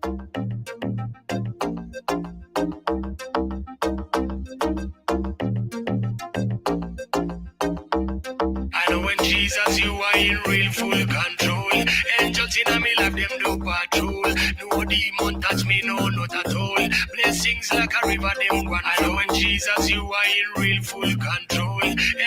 I know when Jesus, you are in real full control. Angels in me love them do patrol. No demon touch me, no, not at all. Blessings like a river, them one. I know when Jesus, you are in real full control.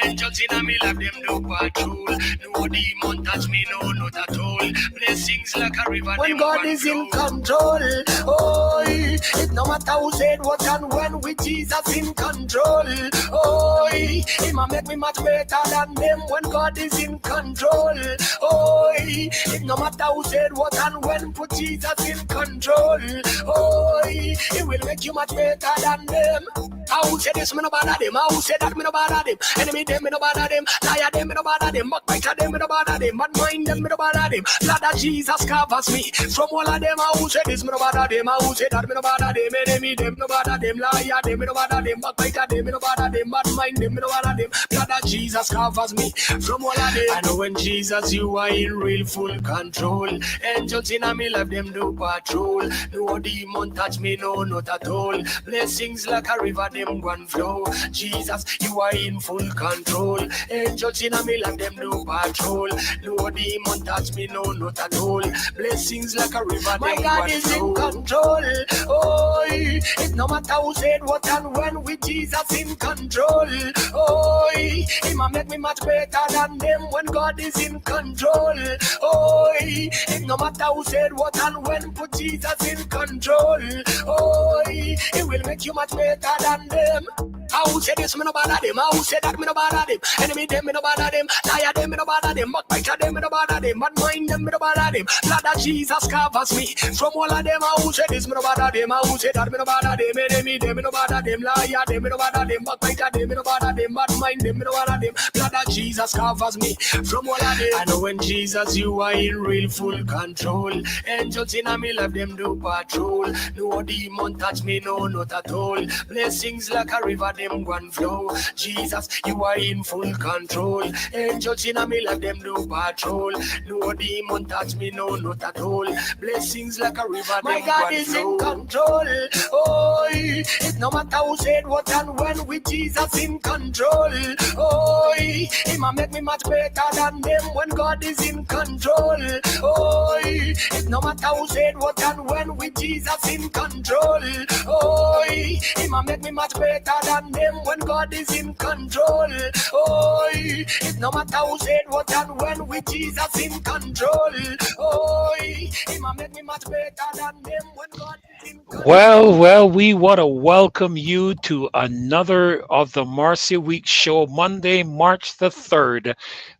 Angels in me love them do patrol. No demon touch me, no, not at all. Blessings like a river, when God is in control. Oh, it no matter who said what and when, with Jesus in control. Oh, he might make me much better than them when God is in control. Oh, it no matter who said what and when, put Jesus in control. Oh, he will make you much better than them. I who say this, me no bother them. I who say that, me no bother them. Enemy them, me no bother them. Liar them, me no bother them. Backbiter them, me no bother them. Bad mind them, me no bother them. Blood of Jesus covers me from all of them. I who say this, me no bother them. I who say that, me no bother them. Enemy them, no bother them. Liar them, me no bother them. Backbiter them, me no bother them. Bad mind them, me no bother them. Blood of Jesus covers me from all of them. I know when Jesus, you are in real full control. Angels in me love them do patrol. No demon touch me, no, not at all. Blessings like a river, them one flow. Jesus, you are in full control. Angels in me love them do patrol. No demon touch me, no, not at all. Blessings like a river, my God is in control. Oh, it no matter who said what and when, with Jesus in control. Oh, he might make me much better than them when God is in control. Oh, it no matter who said what and when, put Jesus in control. Oh, he will make you much better than them. I who say this, me no bother them. I who say that, me no bother them. Enemy them, me no bother them. Liar them, me no bother them. Backbiter them, me no bother them. Bad mind them, me no bother them. Blood of Jesus covers me from all of them. I who say this, me no bother them. I who say that, me no bother them. Enemy them, me no bother them. Liar them, me no bother them. Backbiter them, me no bother them. Bad mind them, me no bother them. Blood of Jesus covers me from all of them. I know when Jesus, you are in real full control. Angels in me love them do patrol. No demon touch me, no, not at all. Blessings like a river, them one flow. Jesus, you are in full control. Angels in me love them do patrol. No demon touch me, no, not at all. Blessings like a river, my God is in control. Oh, it no matter who said what and when, with Jesus in control. Oh, he might make me much better than them when God is in control. Oh, it no matter who said what and when, with Jesus in control. Oh, he might make me much better than them when God is in control. Oh, it no matter who said what and when, with Jesus in control. Oh, it might make me much better than them when God is in control. Well, we want to welcome you to another of the Marcy Week show, Monday, March the 3rd.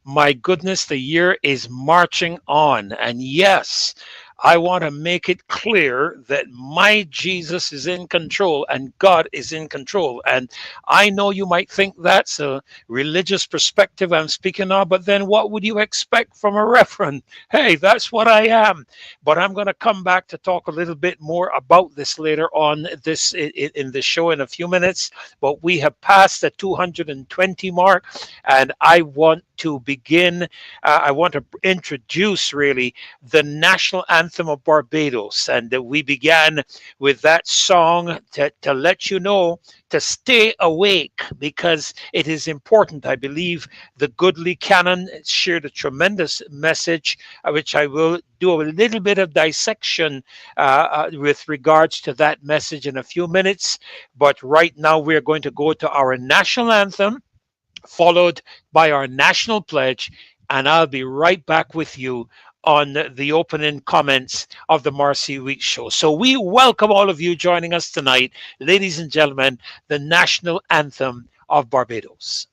My goodness, the year is marching on. And yes, I want to make it clear that my Jesus is in control and God is in control. And I know you might think that's a religious perspective I'm speaking of, but then what would you expect from a reverend? Hey, that's what I am. But I'm going to come back to talk a little bit more about this later on this in the show in a few minutes. But we have passed the 220 mark, and I want to begin. I want to introduce really the national anthem of Barbados, and we began with that song to let you know to stay awake, because it is important. I believe the goodly canon shared a tremendous message, which I will do a little bit of dissection with regards to that message in a few minutes. But right now we're going to go to our national anthem, followed by our national pledge, and I'll be right back with you on the opening comments of the Marcy Week show. So we welcome all of you joining us tonight, ladies and gentlemen, the national anthem of Barbados.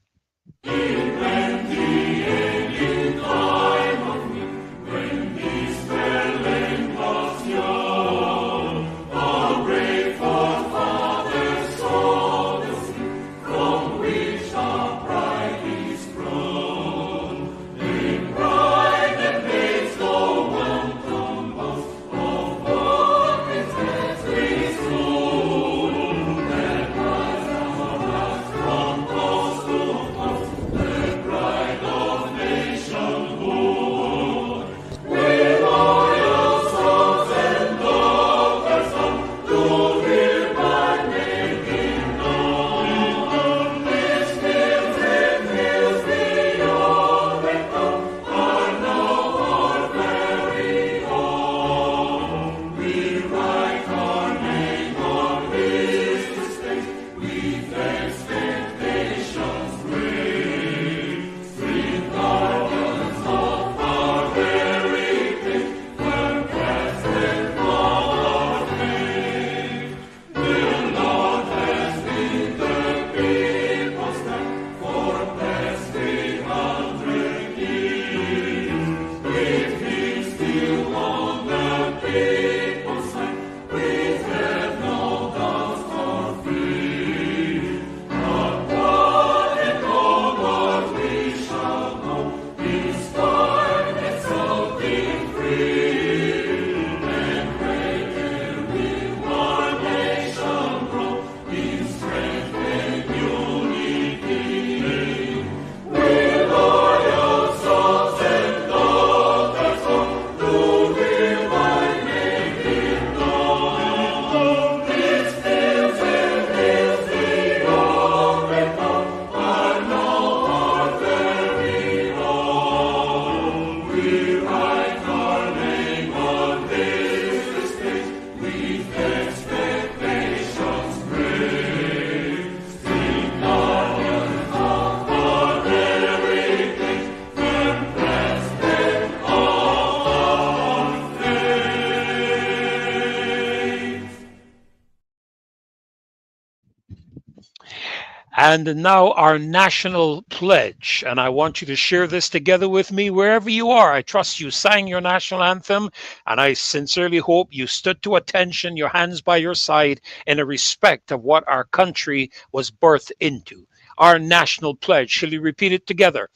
And now our national pledge. And I want you to share this together with me wherever you are. I trust you sang your national anthem, and I sincerely hope you stood to attention, your hands by your side, in a respect of what our country was birthed into. Our national pledge. Shall we repeat it together?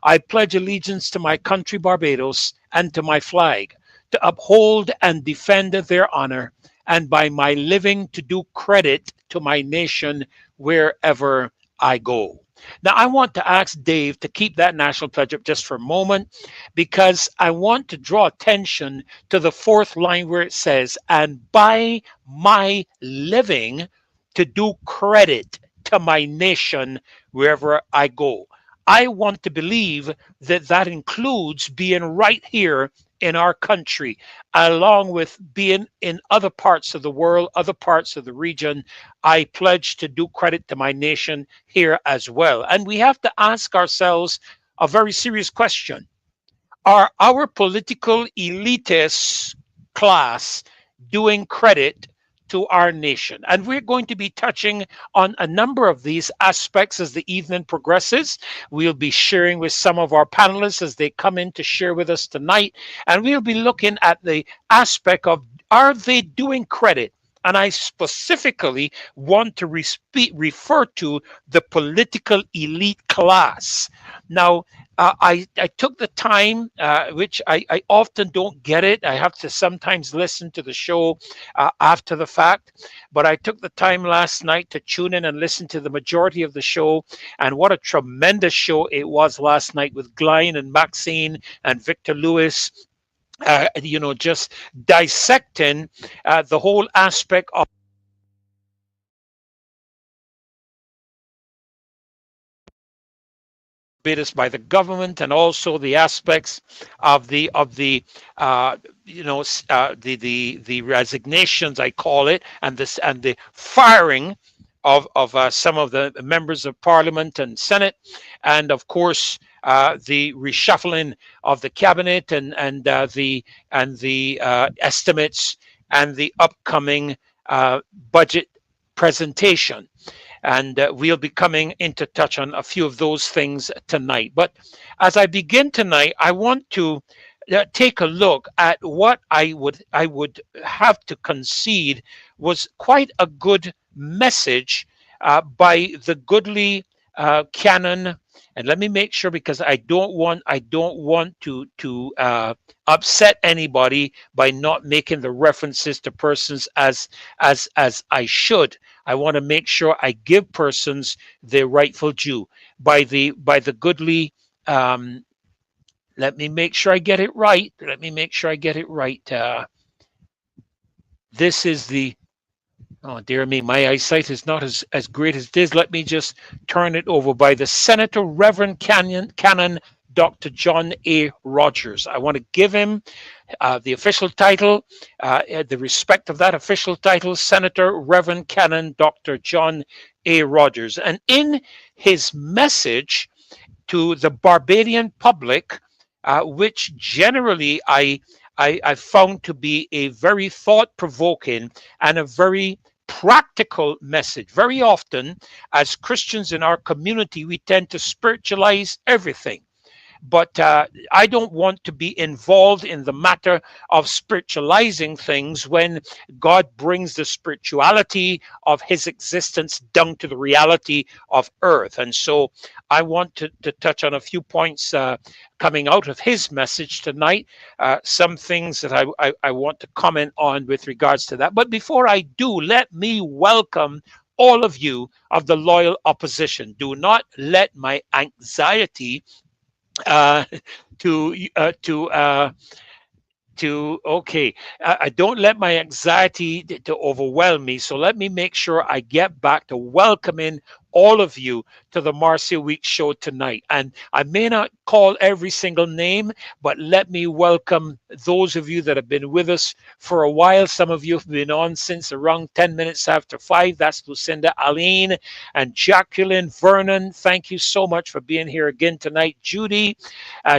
I pledge allegiance to my country, Barbados, and to my flag, to uphold and defend their honor, and by my living to do credit to my nation wherever I go. Now, I want to ask Dave to keep that national pledge up just for a moment, because I want to draw attention to the fourth line where it says, and by my living to do credit to my nation wherever I go. I want to believe that that includes being right here in our country, along with being in other parts of the world, other parts of the region. I pledge to do credit to my nation here as well. And we have to ask ourselves a very serious question. Are our political elitist class doing credit to our nation? And we're going to be touching on a number of these aspects as the evening progresses. We'll be sharing with some of our panelists as they come in to share with us tonight. And we'll be looking at the aspect of, are they doing credit? And I specifically want to refer to the political elite class. Now, I took the time, which I often don't get it. I have to sometimes listen to the show after the fact. But I took the time last night to tune in and listen to the majority of the show. And what a tremendous show it was last night with Glenn and Maxine and Victor Lewis. Just dissecting the whole aspect of Barbados by the government, and also the aspects of the resignations, I call it, and the firing of some of the members of Parliament and Senate, and of course the reshuffling of the cabinet, and the estimates, and the upcoming budget presentation. And we'll be coming into touch on a few of those things tonight. But as I begin tonight, I want to take a look at what I would have to concede was quite a good message by the goodly canon. And let me make sure, because I don't want to upset anybody by not making the references to persons as I should. I want to make sure I give persons their rightful due by the goodly. Let me make sure I get it right. This is the. Oh, dear me, my eyesight is not as great as this. Let me just turn it over by the Senator Reverend Canon Dr. John A. Rogers. I want to give him the official title, the respect of that official title, Senator Reverend Canon Dr. John A. Rogers. And in his message to the Barbadian public, which generally I found to be a very thought-provoking and a very practical message. Very often, as Christians in our community, we tend to spiritualize everything. But I don't want to be involved in the matter of spiritualizing things when God brings the spirituality of his existence down to the reality of earth. And so I want to touch on a few points coming out of his message tonight, some things that I want to comment on with regards to that. But before I do, let me welcome all of you of the loyal opposition. Do not let my anxiety don't let my anxiety to overwhelm me. So let me make sure I get back to welcoming all of you to the Marcia Week show tonight. And I may not call every single name, but let me welcome those of you that have been with us for a while. Some of you have been on since around 10 minutes after 5. That's Lucinda, Aline, and Jacqueline, Vernon. Thank you so much for being here again tonight. Judy,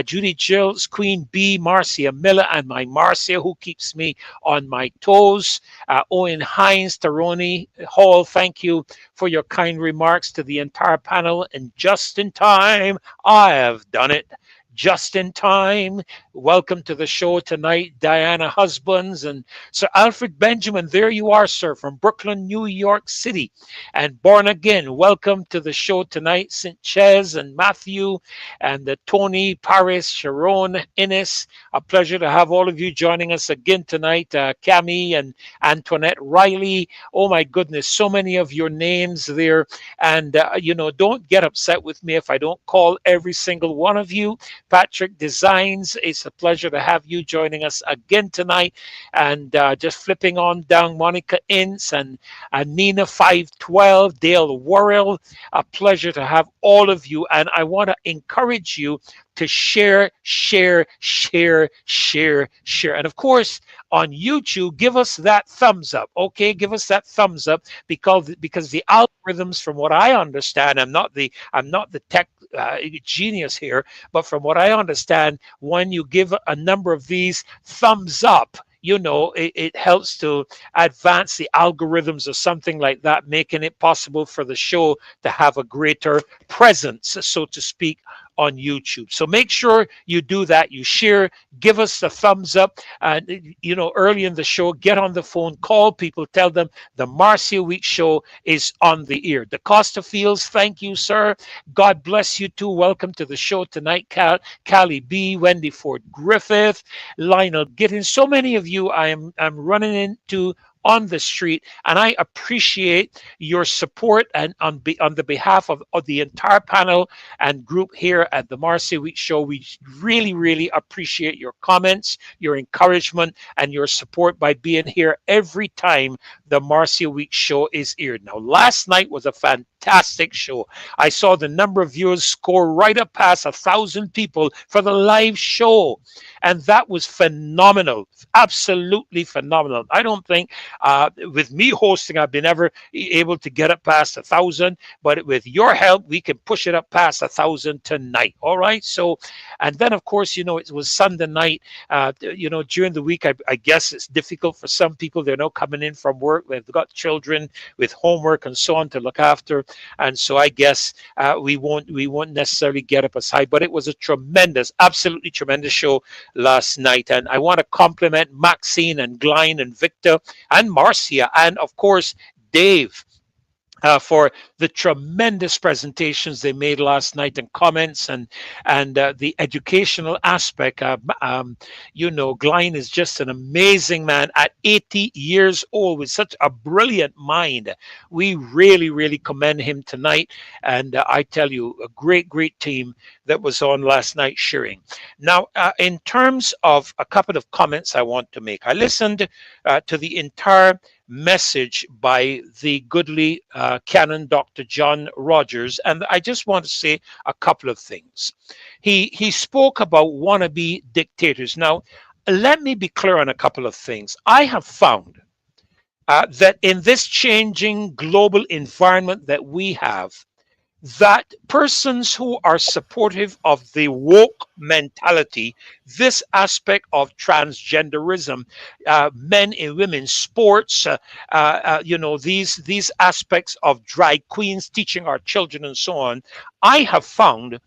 Judy Jills, Queen B, Marcia Miller, and my Marcia, who keeps me on my toes. Owen Hines, Taroni Hall, thank you for your kind remarks to the entire panel. And just in time, I have done it. Just in time. Welcome to the show tonight, Diana Husbands and Sir Alfred Benjamin. There you are, sir, from Brooklyn, New York City. And Born Again, welcome to the show tonight, St. Ches and Matthew and Tony, Paris, Sharon, Innes. A pleasure to have all of you joining us again tonight. Cami and Antoinette Riley. Oh my goodness, so many of your names there. And, don't get upset with me if I don't call every single one of you. Patrick Designs, it's a pleasure to have you joining us again tonight. And just flipping on down, Monica Ince and Nina 512, Dale Worrell. A pleasure to have all of you. And I want to encourage you to share. And of course, on YouTube, give us that thumbs up. Okay, give us that thumbs up because the algorithms, from what I understand, I'm not the tech genius here, but from what I understand, when you give a number of these thumbs up, it helps to advance the algorithms or something like that, making it possible for the show to have a greater presence, so to speak, on YouTube. So make sure you do that. You share, give us the thumbs up. And, early in the show, get on the phone, call people, tell them the Marcia Week show is on the air. DaCosta Fields, thank you, sir. God bless you too. Welcome to the show tonight. Callie B, Wendy Ford Griffith, Lionel Gittins. So many of you I'm running into on the street, and I appreciate your support and on the behalf of the entire panel and group here at the Marcia Week Show. We really, really appreciate your comments, your encouragement, and your support by being here every time the Marcia Week Show is aired. Now, last night was a fantastic show. I saw the number of viewers score right up past 1,000 people for the live show, and that was phenomenal, absolutely phenomenal. I don't think with me hosting, I've been ever able to get up past 1,000, but with your help, we can push it up past 1,000 tonight. All right. So, and then of course, it was Sunday night. During the week, I guess it's difficult for some people. They're now coming in from work. They've got children with homework and so on to look after, and so I guess we won't necessarily get up as high. But it was a tremendous, absolutely tremendous show last night, and I want to compliment Maxine and Glyne and Victor and Marcia, and of course Dave, for the tremendous presentations they made last night and comments and the educational aspect. Glyne is just an amazing man at 80 years old with such a brilliant mind. We really, really commend him tonight. And I tell you, a great, great team that was on last night sharing. Now, in terms of a couple of comments I want to make, I listened to the entire message by the goodly canon Dr. John Rogers, and I just want to say a couple of things. He spoke about wannabe dictators. Now, let me be clear on a couple of things. I have found that in this changing global environment that we have, that persons who are supportive of the woke mentality, this aspect of transgenderism, men and women, sports, these aspects of drag queens teaching our children and so on, I have found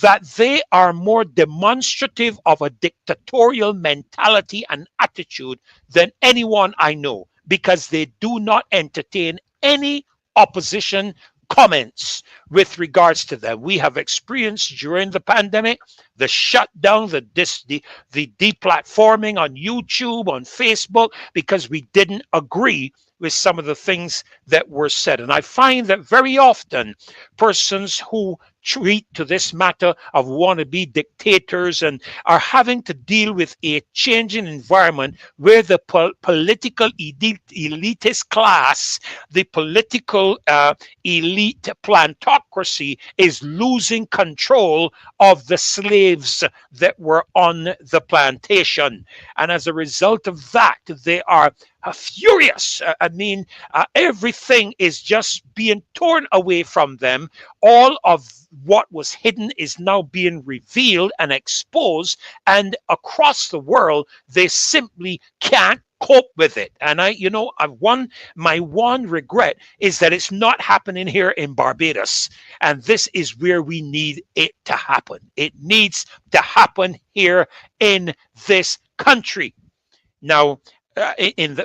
that they are more demonstrative of a dictatorial mentality and attitude than anyone I know, because they do not entertain any opposition comments with regards to them. We have experienced during the pandemic the shutdown, the deplatforming on YouTube, on Facebook, because we didn't agree with some of the things that were said. And I find that very often persons who retreat to this matter of wannabe dictators and are having to deal with a changing environment where the political elitist class, the political elite plantocracy is losing control of the slaves that were on the plantation. And as a result of that, they are furious. Everything is just being torn away from them. All of what was hidden is now being revealed and exposed, and across the world, they simply can't cope with it. And my one regret is that it's not happening here in Barbados. And this is where we need it to happen. It needs to happen here in this country. Now,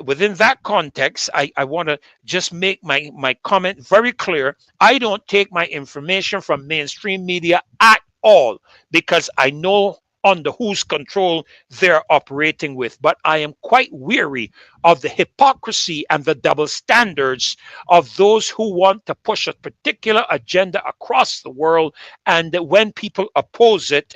within that context, I want to just make my comment very clear. I don't take my information from mainstream media at all, because I know under whose control they're operating with. But I am quite weary of the hypocrisy and the double standards of those who want to push a particular agenda across the world. And when people oppose it,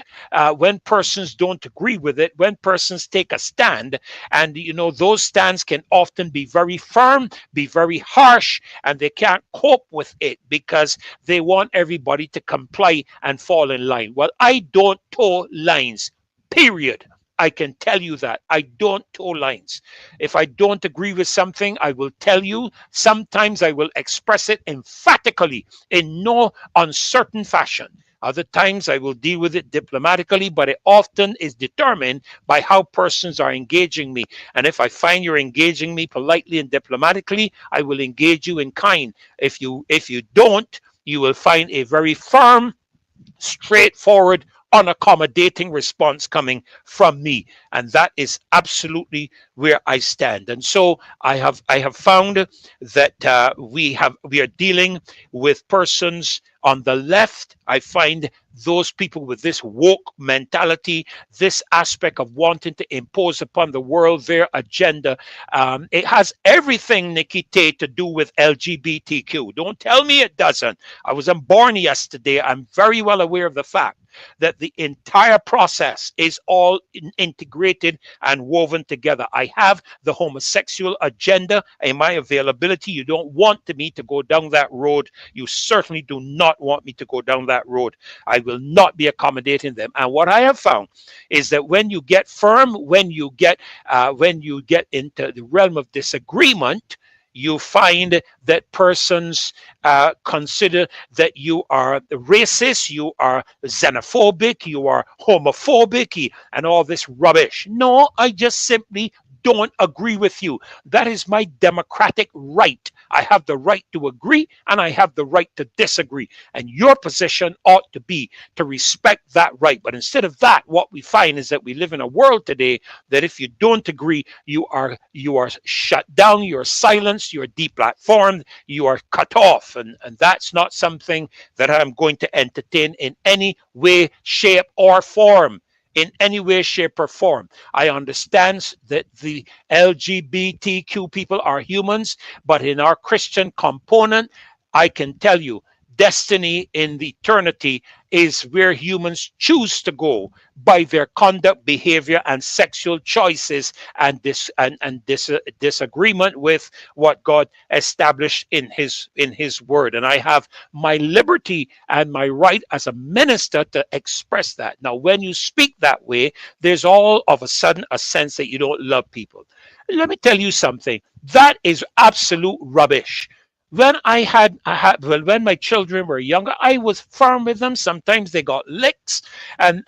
when persons don't agree with it, when persons take a stand, and those stands can often be very firm, be very harsh, and they can't cope with it because they want everybody to comply and fall in line. Well, I don't toe lines, period. I can tell you that. I don't toe lines. If I don't agree with something, I will tell you. Sometimes I will express it emphatically in no uncertain fashion. Other times I will deal with it diplomatically, but it often is determined by how persons are engaging me. And if I find you're engaging me politely and diplomatically, I will engage you in kind. If you don't, you will find a very firm, straightforward, unaccommodating response coming from me, and that is absolutely where I stand. And so I have found that we are dealing with persons on the left. I find those people with this woke mentality, this aspect of wanting to impose upon the world their agenda. It has everything, Nikite, to do with LGBTQ. Don't tell me it doesn't. I wasn't born yesterday. I'm very well aware of the fact that the entire process is all integrated and woven together. I have the homosexual agenda in my availability. You don't want me to go down that road. You certainly do not want me to go down that road. I will not be accommodating them. And what I have found is that when you get firm, when you get into the realm of disagreement, you find that persons consider that you are racist, you are xenophobic, you are homophobic, and all this rubbish. No, I just simply don't agree with you. That is my democratic right. I have the right to agree and I have the right to disagree. And your position ought to be to respect that right. But instead of that, what we find is that we live in a world today that if you don't agree, you are shut down, you're silenced, you're deplatformed, you are cut off. And that's not something that I'm going to entertain in any way, shape, or form. In any way, shape, or form. I understand that the LGBTQ people are humans, but in our Christian component, I can tell you, destiny in the eternity is where humans choose to go by their conduct, behavior, and sexual choices, and disagreement with what God established in His Word. And I have my liberty and my right as a minister to express that. Now, when you speak that way, there's all of a sudden a sense that you don't love people. Let me tell you something. That is absolute rubbish. When when my children were younger, I was firm with them. Sometimes they got licks, and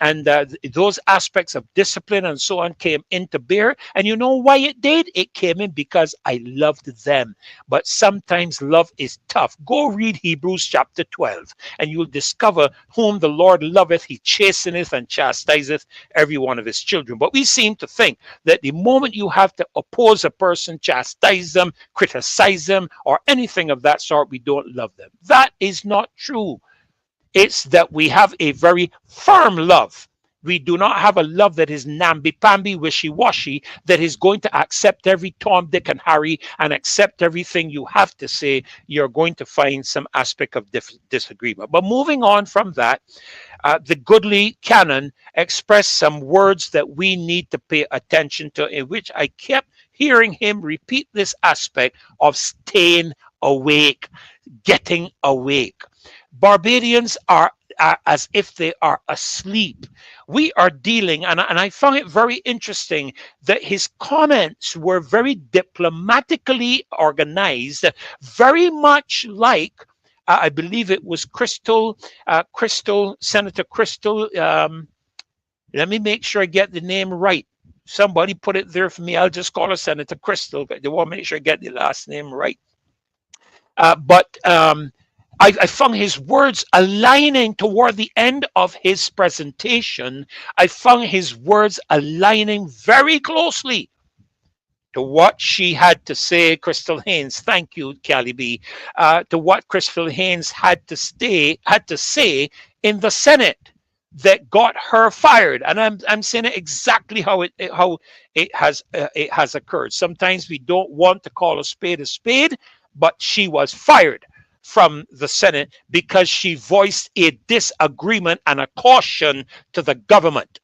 those aspects of discipline and so on came into bear. And you know why it did? It came in because I loved them. But sometimes love is tough. Go read Hebrews chapter 12, and you'll discover whom the Lord loveth, He chasteneth and chastiseth every one of His children. But we seem to think that the moment you have to oppose a person, chastise them, criticize them, or anything of that sort, we don't love them. That is not true. It's that we have a very firm love. We do not have a love that is namby-pamby, wishy-washy, that is going to accept every Tom, Dick, and Harry and accept everything you have to say. You're going to find some aspect of disagreement. But moving on from that, the goodly canon expressed some words that we need to pay attention to, in which I kept hearing him repeat this aspect of staying awake, getting awake. Barbadians are as if they are asleep. We are dealing, and I found it very interesting that his comments were very diplomatically organized, very much like, I believe it was Senator Crystal. Let me make sure I get the name right. Somebody put it there for me. I'll just call her Senator Crystal. They want to make sure I get the last name right. But I found his words aligning toward the end of his presentation. I found his words aligning very closely to what she had to say, Crystal Haynes. Thank you, Callie B. To what Crystal Haynes had to say in the Senate that got her fired. And I'm saying it exactly how it has occurred. Sometimes we don't want to call a spade, but she was fired from the Senate because she voiced a disagreement and a caution to the government.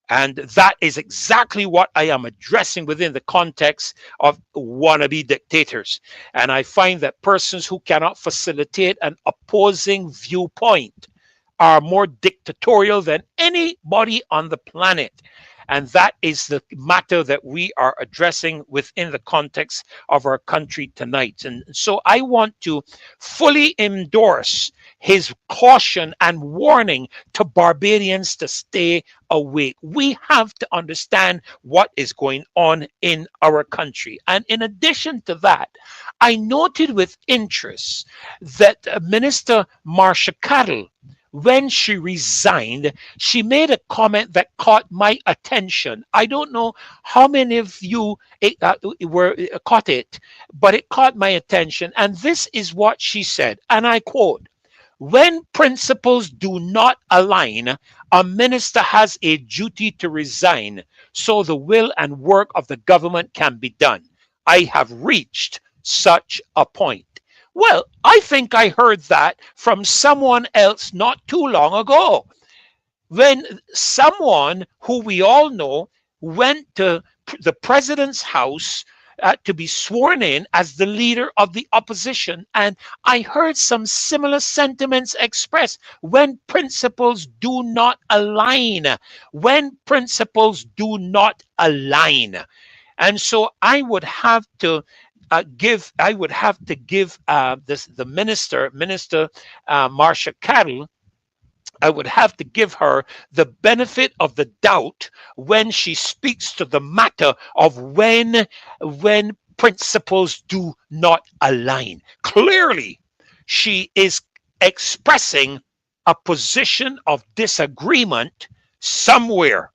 And that is exactly what I am addressing within the context of wannabe dictators. And I find that persons who cannot facilitate an opposing viewpoint are more dictatorial than anybody on the planet. And that is the matter that we are addressing within the context of our country tonight. And so I want to fully endorse his caution and warning to Barbadians to stay awake. We have to understand what is going on in our country. And in addition to that, I noted with interest that Minister Marsha Cattle, when she resigned, she made a comment that caught my attention. I don't know how many of you caught it, but it caught my attention. And this is what she said, and I quote, "When principles do not align, a minister has a duty to resign so the will and work of the government can be done. I have reached such a point." Well, I think I heard that from someone else not too long ago, when someone who we all know went to the president's house to be sworn in as the leader of the opposition. And I heard some similar sentiments expressed. When principles do not align, when principles do not align. And so I would have to give the minister Marsha Cattle, I would have to give her the benefit of the doubt when she speaks to the matter of when principles do not align. Clearly, she is expressing a position of disagreement somewhere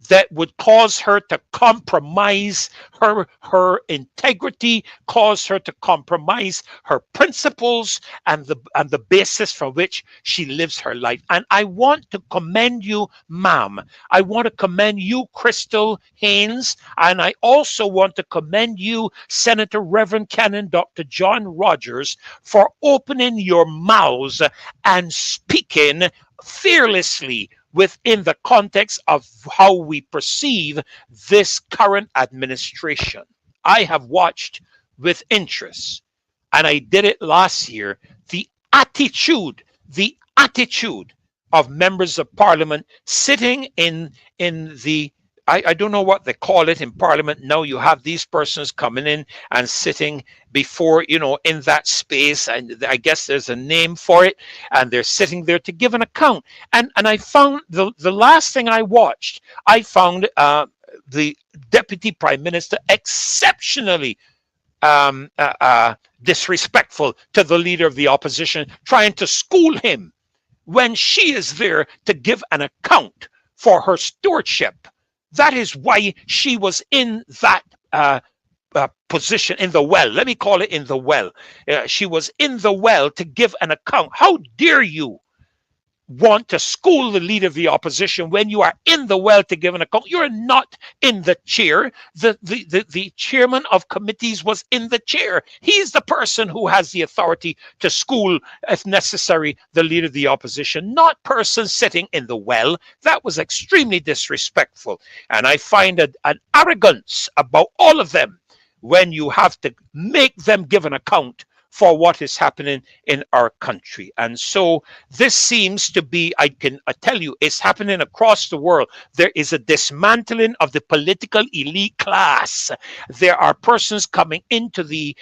that would cause her to compromise her integrity, cause her to compromise her principles and the basis for which she lives her life. And I want to commend you, ma'am. I want to commend you, Crystal Haynes, and I also want to commend you, Senator Reverend Canon Dr. John Rogers, for opening your mouths and speaking fearlessly within the context of how we perceive this current administration. I have watched with interest, and I did it last year, the attitude of members of parliament sitting in the, I don't know what they call it in parliament now. You have these persons coming in and sitting before, in that space, and I guess there's a name for it, and they're sitting there to give an account. And I found the last thing I watched, I found the Deputy Prime Minister exceptionally disrespectful to the leader of the opposition, trying to school him when she is there to give an account for her stewardship. That is why she was in that position, in the well. Let me call it in the well. She was in the well to give an account. How dare you, want to school the leader of the opposition when you are in the well to give an account. You're not in the chair. The chairman of committees was in the chair. He's the person who has the authority to school, if necessary, the leader of the opposition, not person sitting in the well. That was extremely disrespectful. And I find an arrogance about all of them when you have to make them give an account for what is happening in our country. And so this seems to be, I tell you, it's happening across the world. There is a dismantling of the political elite class. There are persons coming into the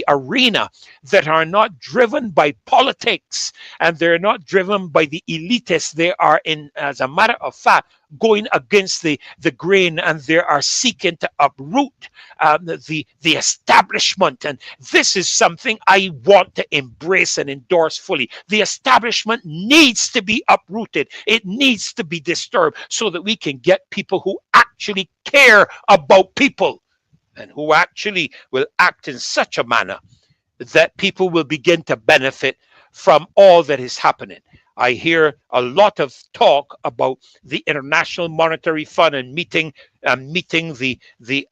arena that are not driven by politics, and they're not driven by the elitists. They are, as a matter of fact, going against the grain, and they are seeking to uproot the establishment. And this is something I want to embrace and endorse fully. The establishment needs to be uprooted. It needs to be disturbed so that we can get people who actually care about people and who actually will act in such a manner that people will begin to benefit from all that is happening. I hear a lot of talk about the International Monetary Fund and meeting the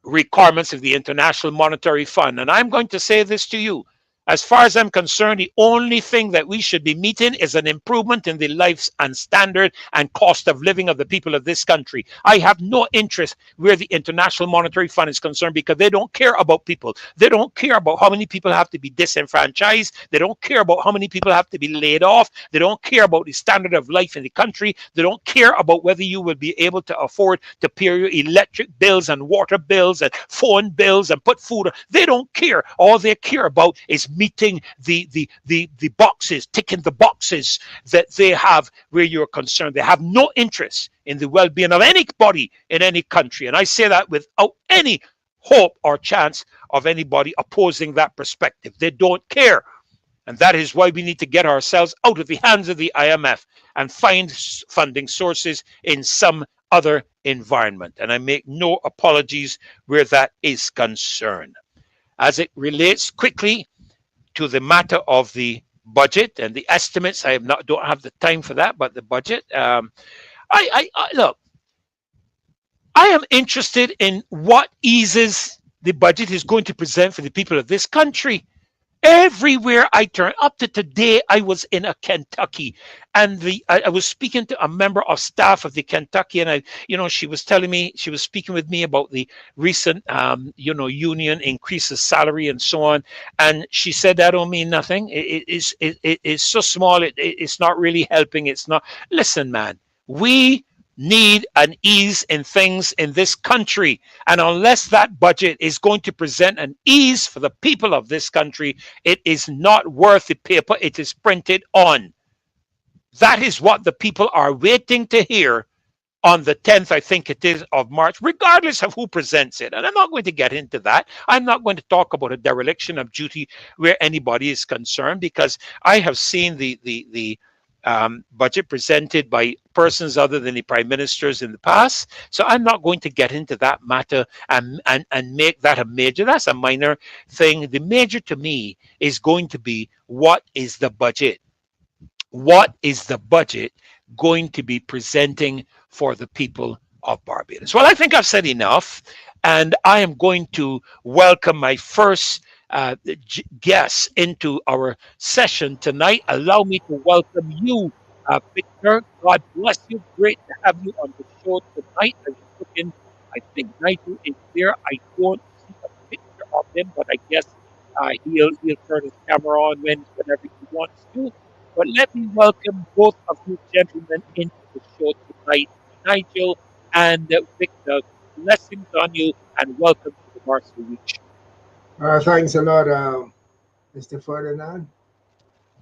requirements of the International Monetary Fund. And I'm going to say this to you. As far as I'm concerned, the only thing that we should be meeting is an improvement in the lives and standard and cost of living of the people of this country. I have no interest where the International Monetary Fund is concerned, because they don't care about people. They don't care about how many people have to be disenfranchised. They don't care about how many people have to be laid off. They don't care about the standard of life in the country. They don't care about whether you will be able to afford to pay your electric bills and water bills and phone bills and put food. They don't care. All they care about is meeting the boxes, ticking the boxes that they have where you're concerned. They have no interest in the well-being of anybody in any country. And I say that without any hope or chance of anybody opposing that perspective. They don't care. And that is why we need to get ourselves out of the hands of the IMF and find funding sources in some other environment. And I make no apologies where that is concerned. As it relates quickly to the matter of the budget and the estimates, don't have the time for that, but the budget. Look, I am interested in what eases the budget is going to present for the people of this country. Everywhere I turn, up to today, I was in a Kentucky, and I was speaking to a member of staff of the Kentucky, and she was telling me, she was speaking with me about the recent, union increases salary and so on, and she said that don't mean nothing. It is so small, it's not really helping. It's not. Listen, man, we need an ease in things in this country, and unless that budget is going to present an ease for the people of this country, it is not worth the paper it is printed on. That is what the people are waiting to hear on the 10th, I think it is, of March, regardless of who presents it. And I'm not going to get into that. I'm not going to talk about a dereliction of duty where anybody is concerned, because I have seen the budget presented by persons other than the prime ministers in the past. So I'm not going to get into that matter and make that a major. That's a minor thing. The major to me is going to be, what is the budget? What is the budget going to be presenting for the people of Barbados? Well, I think I've said enough, and I am going to welcome my first guests into our session tonight. Allow me to welcome you, Victor. God bless you. Great to have you on the show tonight. I was looking, I think Nigel is there. I don't see a picture of him, but I guess he'll turn his camera on whenever he wants to. But let me welcome both of you gentlemen into the show tonight, Nigel and Victor. Blessings on you, and welcome to the Marcy Week Show. Thanks a lot, Mr. Ferdinand.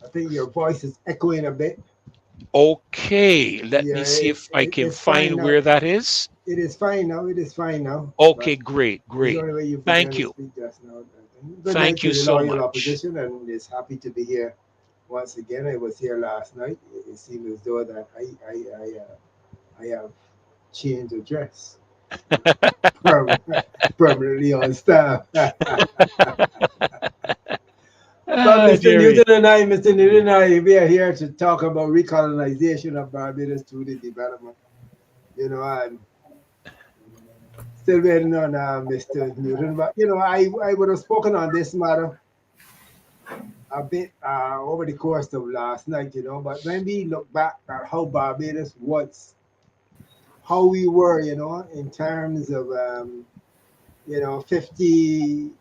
I think your voice is echoing a bit. Okay, let me see if I can find where that is. It is fine now. It is fine now. Okay, great. Thank you. Thank you so much. Opposition, and is happy to be here once again. I was here last night. It seemed as though that I have changed address. Permanently on staff. But Deary. Mr. Newton and I, we are here to talk about recolonization of Barbados through the development. I'm still waiting on Mr. Newton, but I would have spoken on this matter a bit over the course of last night, But when we look back at how Barbados was, how we were, in terms of, 50,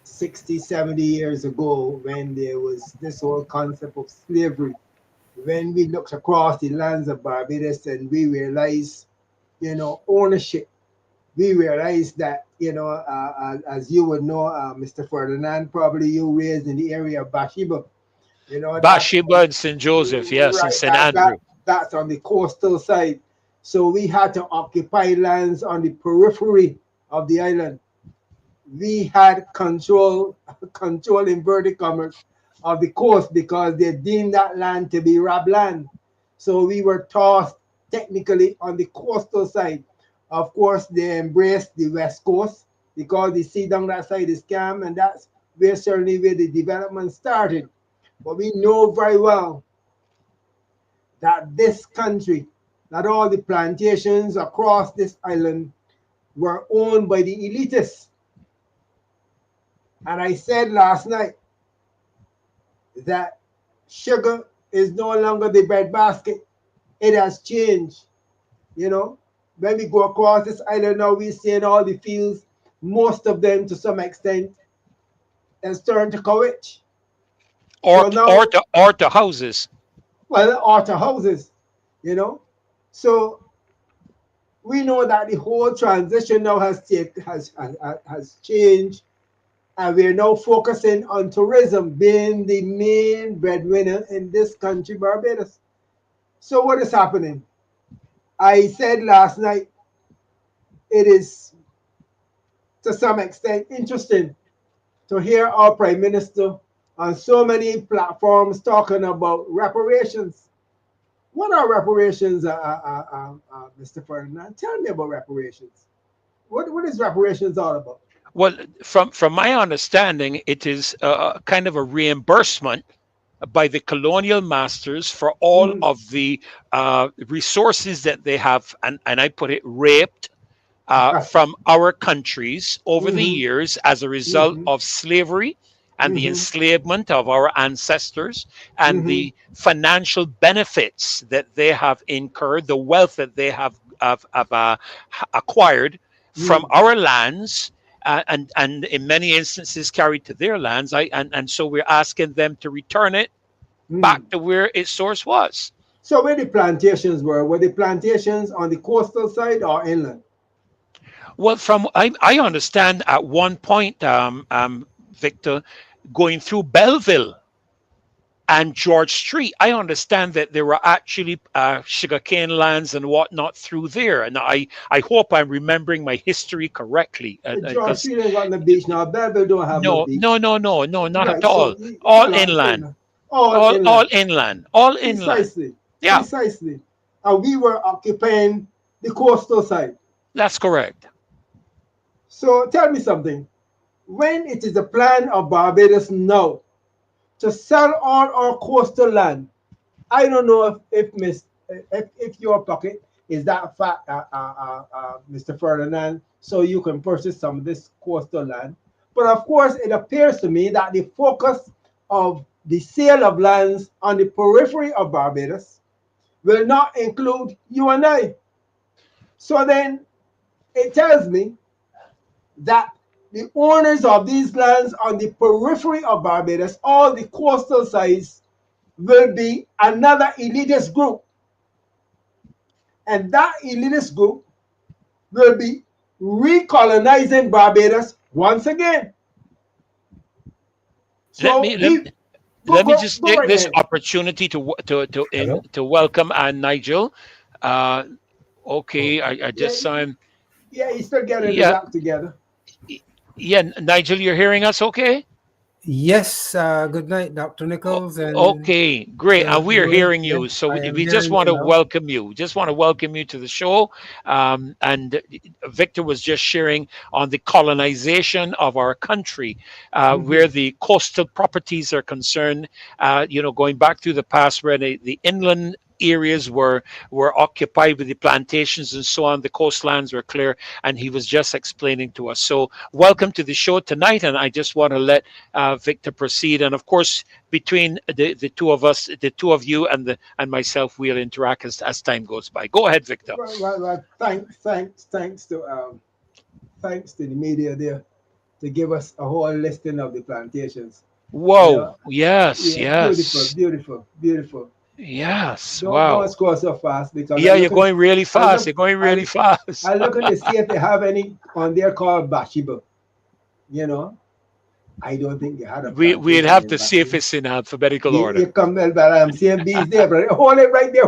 60, 70 years ago, when there was this whole concept of slavery, when we looked across the lands of Barbados and we realized, ownership, we realized that, as you would know, Mr. Ferdinand, probably you raised in the area of Bathsheba, Bathsheba and St. Joseph, yes, and right, St. Andrew. that's on the coastal side. So we had to occupy lands on the periphery of the island. We had control inverted commas of the coast because they deemed that land to be Rab land. So we were tossed technically on the coastal side. Of course, they embraced the west coast because the sea down that side is calm, and that's certainly where the development started. But we know very well that this country, that all the plantations across this island were owned by the elitists. And I said last night that sugar is no longer the breadbasket. It has changed. When we go across this island now, we're seeing all the fields, most of them to some extent, has turned to courage. Or to houses. Well, or to houses, So we know that the whole transition now has changed, and we're now focusing on tourism being the main breadwinner in this country, Barbados. So what is happening? I said last night, it is to some extent interesting to hear our Prime Minister on so many platforms talking about reparations. What are reparations, Mr. Ferdinand? Tell me about reparations. What is reparations all about? Well, from my understanding, it is kind of a reimbursement by the colonial masters for all of the resources that they have, and I put it, raped from our countries over the years as a result of slavery and the enslavement of our ancestors, and the financial benefits that they have incurred, the wealth that they have acquired from our lands, and in many instances carried to their lands. And so we're asking them to return it back to where its source was. So where the plantations were the plantations on the coastal side or inland? Well, from I understand at one point, Victor, going through Belleville and George Street, I understand that there were actually sugarcane lands and whatnot through there. And I hope I'm remembering my history correctly. George Street ain't got the beach now. Belleville don't have no beach. No, not Right, at all. so All inland. All inland. All inland. Precisely. Yeah. Precisely. And we were occupying the coastal side. That's correct. So tell me something. When it is a plan of Barbados now to sell all our coastal land, I don't know if your pocket is that fat, Mr. Ferdinand, so you can purchase some of this coastal land. But of course, it appears to me that the focus of the sale of lands on the periphery of Barbados will not include you and I. So then it tells me that the owners of these lands on the periphery of Barbados, all the coastal sides, will be another elitist group. And that elitist group will be recolonizing Barbados once again. So let me just take this opportunity to welcome Nigel. Okay, I just saw him. Yeah, he's still getting his act together. Yeah, Nigel, you're hearing us okay? Yes, good night, Dr. Nichols, and Okay, great. the And we are viewers. hearing Yes, you. So I am we just hearing want you to now. welcome you. Just want to welcome you to the show. And Victor was just sharing on the colonization of our country, Mhm. where the coastal properties are concerned. Going back through the past, where the inland areas were occupied with the plantations and so on. The coastlands were clear, and he was just explaining to us. So welcome to the show tonight, and I just want to let Victor proceed. And of course, between the two of us, the two of you and myself, we'll interact as time goes by. Go ahead, Victor. Well, thanks to the media there to give us a whole listing of the plantations. You know, Whoa! Yes, yeah, beautiful, yes, beautiful, beautiful. yes. Don't Wow. scroll so fast because Yeah, you're going really I fast. look You're going really fast. I looking to see if they have any on there called Bathsheba. You know, I don't think they had a We'd plantation have in to see if Bathsheba. it's in alphabetical order. You come well, but I'm seeing bees there, but hold it right there,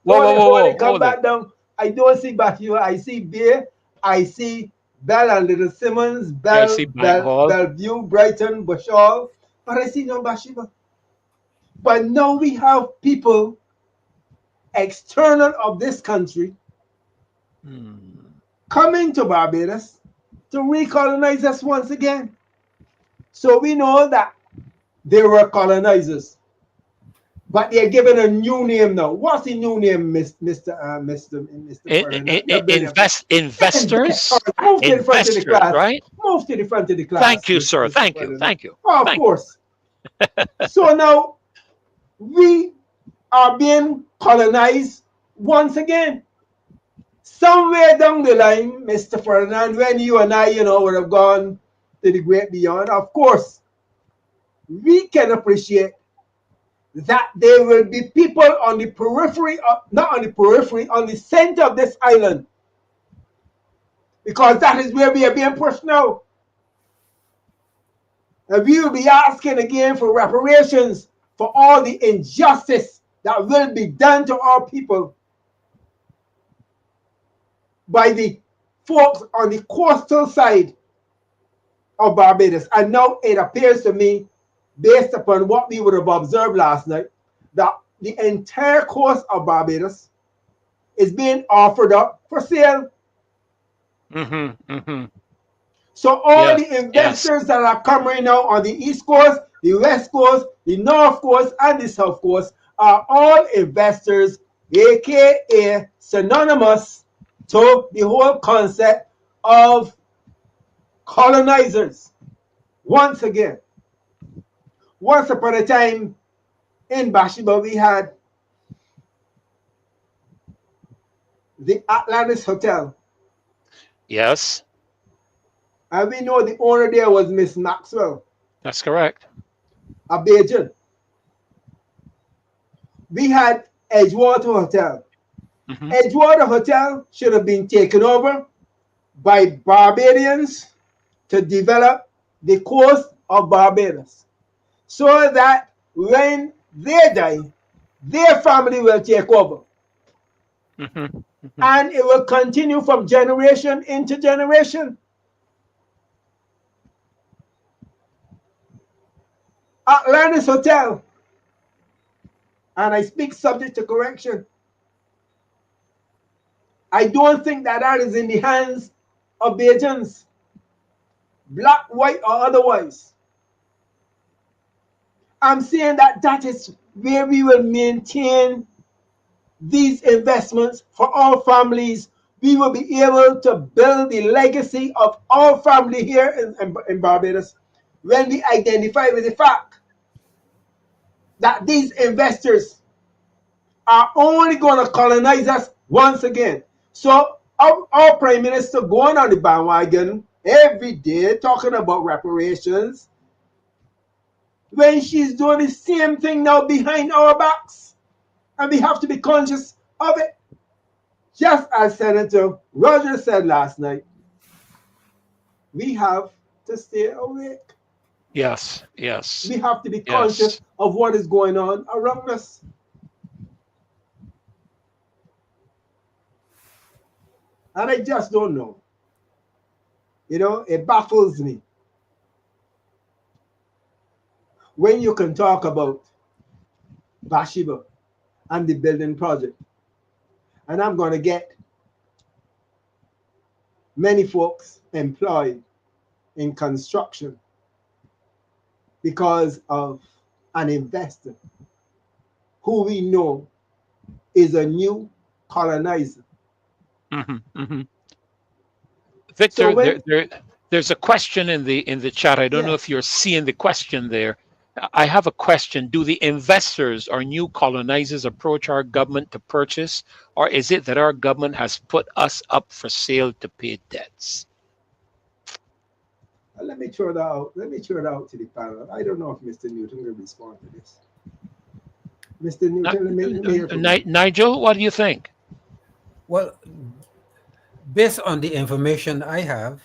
Whoa, whoa, whoa, hold whoa! it, come Hold it. back down. I don't see Bathsheba. I see Beer, I see Bell and Little Simmons, Yeah, I see Bank Hall. Bellevue, Brighton, Bushall, but I see no Bathsheba. But now we have people external of this country Hmm. coming to Barbados to recolonize us once again. So we know that they were colonizers, but they're given a new name now. What's the new name, Mr. Ferdinand? Brilliant. Investors, Move to the front of the investors, class. right? Move to the front of the Thank class, you, sir. Mr. Thank you. Ferdinand. Thank you. Of Thank you. course. So now we are being colonized once again. Somewhere down the line, Mr. Ferdinand, when you and I, would have gone to the great beyond, of course, we can appreciate that there will be people on the periphery, not on the periphery, on the center of this island, because that is where we are being pushed now. And we will be asking again for reparations for all the injustice that will be done to our people by the folks on the coastal side of Barbados. And now it appears to me, based upon what we would have observed last night, that the entire coast of Barbados is being offered up for sale. Mm-hmm, mm-hmm. So all Yes, the yes. investors that are coming now on the East Coast, the West Coast, the North Coast, and the South Coast are all investors, aka synonymous to the whole concept of colonizers. Once again, once upon a time in Bathsheba, we had the Atlantis Hotel. Yes, And we know the owner there was Miss Maxwell, that's correct. a Bajan. We had Edgewater Hotel. Mm-hmm. Edgewater Hotel should have been taken over by Barbadians to develop the coast of Barbados so that when they die, their family will take over. Mm-hmm. Mm-hmm. And it will continue from generation into generation. Atlantis Hotel, and I speak subject to correction, I don't think that that is in the hands of Bajans, black, white, or otherwise. I'm saying that that is where we will maintain these investments for our families. We will be able to build the legacy of our family here in Barbados when we identify with the fact that these investors are only going to colonize us once again. So our Prime Minister going on the bandwagon every day talking about reparations when she's doing the same thing now behind our backs. And we have to be conscious of it. Just as Senator Rogers said last night, we have to stay awake. Yes, yes, We have to be yes. conscious of what is going on around us. And I just don't know. It baffles me. when you can talk about Bathsheba and the building project, and I'm going to get many folks employed in construction because of an investor who we know is a new colonizer. Victor, So there's a question in the chat. I don't know if you're seeing the question there. I have a question. Do the investors or new colonizers approach our government to purchase, or is it that our government has put us up for sale to pay debts? let me throw that out. Let me throw it out to the panel. I don't know if Mr. Newton will respond to this. Mr. Newton, let me hear from you. Nigel, what do you think? Well, based on the information I have,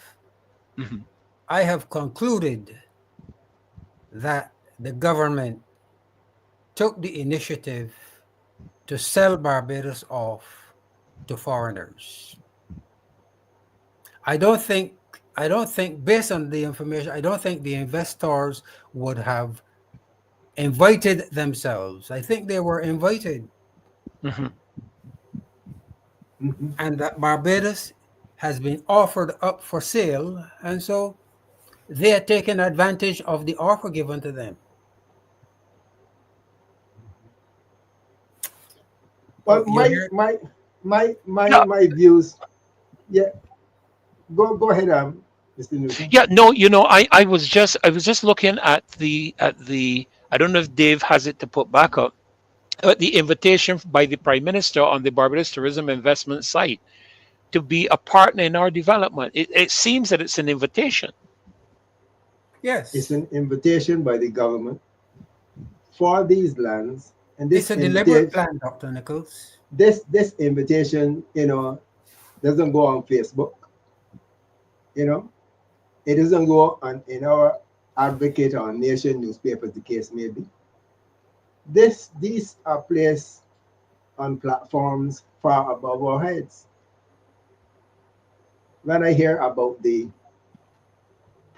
I have concluded that the government took the initiative to sell Barbados off to foreigners. I don't think, based on the information, I don't think the investors would have invited themselves. I think they were invited. And that Barbados has been offered up for sale, and so they are taking advantage of the offer given to them. Well, my views. Yeah, go ahead, Mr. Newton. Yeah, no, I was just looking at the I don't know if Dave has it to put back up, the invitation by the Prime Minister on the Barbados Tourism Investment site to be a partner in our development. It seems that it's an invitation. Yes, it's an invitation by the government for these lands, and this it's a deliberate plan, Dr. Nichols. This invitation, doesn't go on Facebook. It doesn't go on in our Advocate or Nation newspapers, the case may be. These are placed on platforms far above our heads. When I hear about the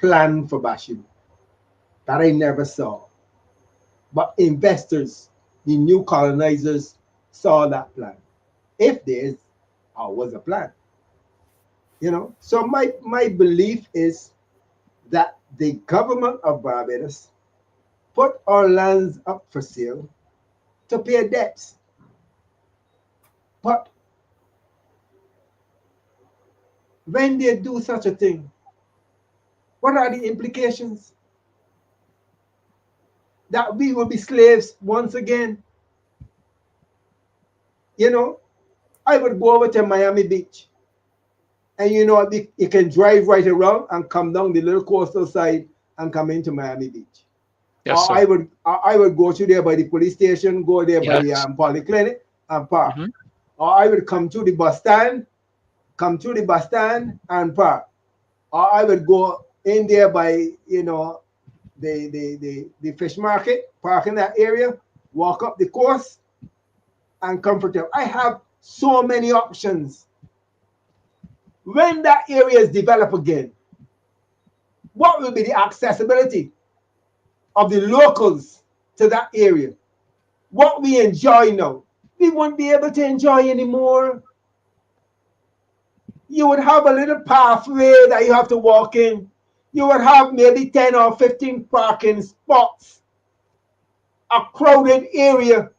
plan for Bathsheba, that I never saw, but investors, the new colonizers, saw that plan, if there is or was a plan. So my belief is that the government of Barbados put our lands up for sale to pay debts. But when they do such a thing, what are the implications? That we will be slaves once again. I would go over to Miami Beach, and you can drive right around and come down the little coastal side and come into Miami Beach. Yes, or I would go to there by the police station, go there by the polyclinic and park. Or I would come to the bus stand and park. Or I would go in there by the fish market, park in that area, walk up the course, and comfortable. I have so many options. When that area is developed again, what will be the accessibility of the locals to that area? What we enjoy now, we won't be able to enjoy anymore. You would have a little pathway that you have to walk in. You would have maybe 10 or 15 parking spots, a crowded area,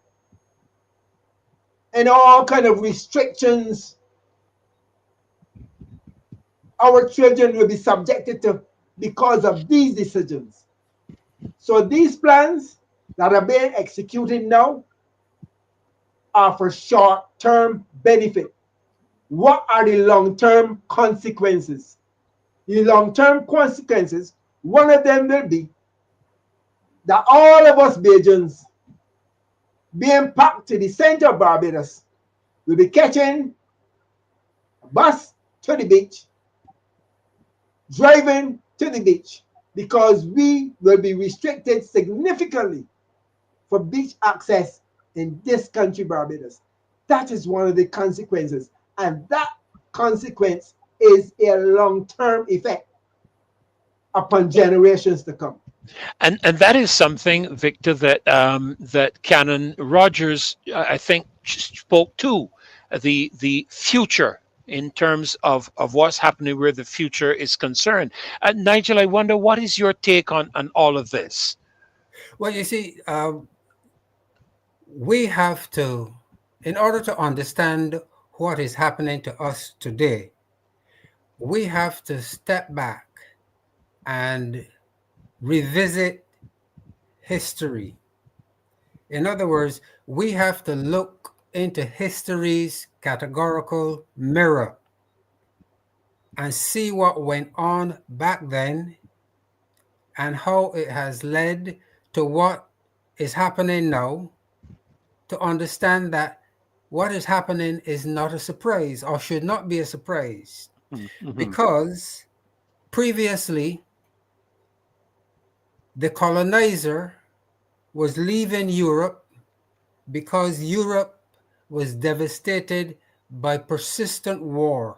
and all kind of restrictions our children will be subjected to because of these decisions. So these plans that are being executed now are for short-term benefit. What are the long-term consequences? The long-term consequences, one of them will be that all of us Bajans being packed to the center of Barbados will be catching a bus to the beach, driving to the beach, because we will be restricted significantly for beach access in this country, Barbados. That is one of the consequences, and that consequence is a long-term effect upon generations to come. And that is something, Victor, that that Canon Rogers, I think, spoke to the future in terms of what's happening where the future is concerned. Nigel, I wonder what is your take on all of this? Well, you see, we have to, in order to understand what is happening to us today, we have to step back and revisit history. In other words, we have to look into history's categorical mirror and see what went on back then and how it has led to what is happening now, to understand that what is happening is not a surprise or should not be a surprise, Mhm. because previously the colonizer was leaving Europe because Europe was devastated by persistent war.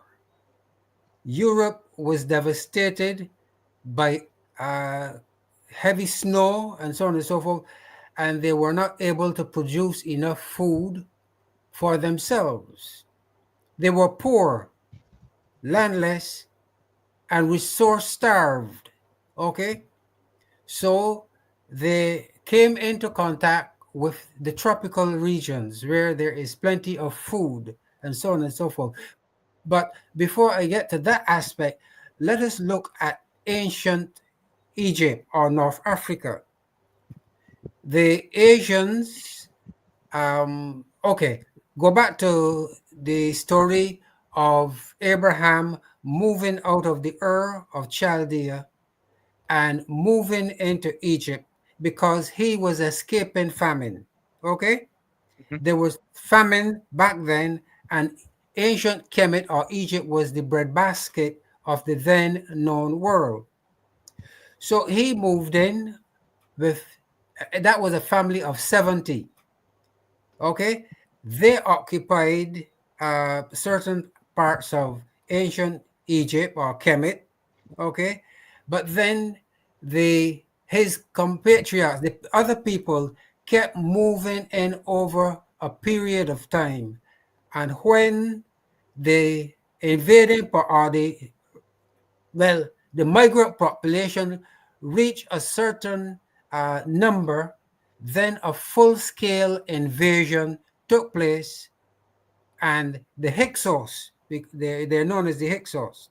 Europe was devastated by heavy snow and so on and so forth, and they were not able to produce enough food for themselves. They were poor, landless, and resource starved. Okay? So they came into contact with the tropical regions where there is plenty of food and so on and so forth. But before I get to that aspect, let us look at ancient Egypt or North Africa. The Asians, okay, go back to the story of Abraham moving out of the Ur of Chaldea and moving into Egypt because he was escaping famine. Okay? Mhm. There was famine back then, and ancient Kemet or Egypt was the breadbasket of the then known world. So he moved in with, that was a family of 70. Okay? They occupied certain parts of ancient Egypt or Kemet. Okay? But then his compatriots, the other people, kept moving in over a period of time. And when the invading or the migrant population reached a certain number, then a full-scale invasion took place, and the Hyksos, they're known as the Hyksos,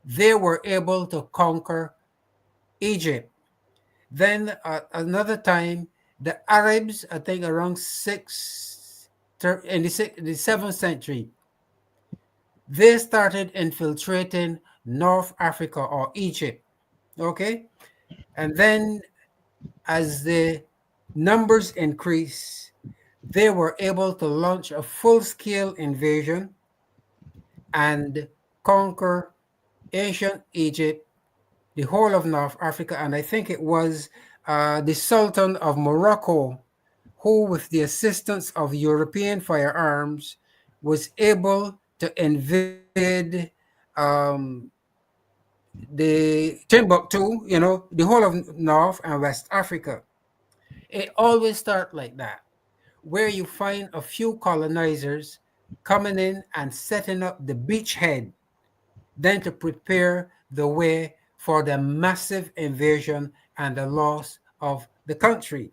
they were able to conquer Egypt. Then another time, the Arabs, I think around the 7th century, they started infiltrating North Africa or Egypt. Okay, and then as the numbers increased, they were able to launch a full-scale invasion and conquer ancient Egypt, the whole of North Africa, and I think it was the Sultan of Morocco who, with the assistance of European firearms, was able to invade the Timbuktu, the whole of North and West Africa. It always starts like that, where you find a few colonizers coming in and setting up the beachhead, then to prepare the way for the massive invasion and the loss of the country.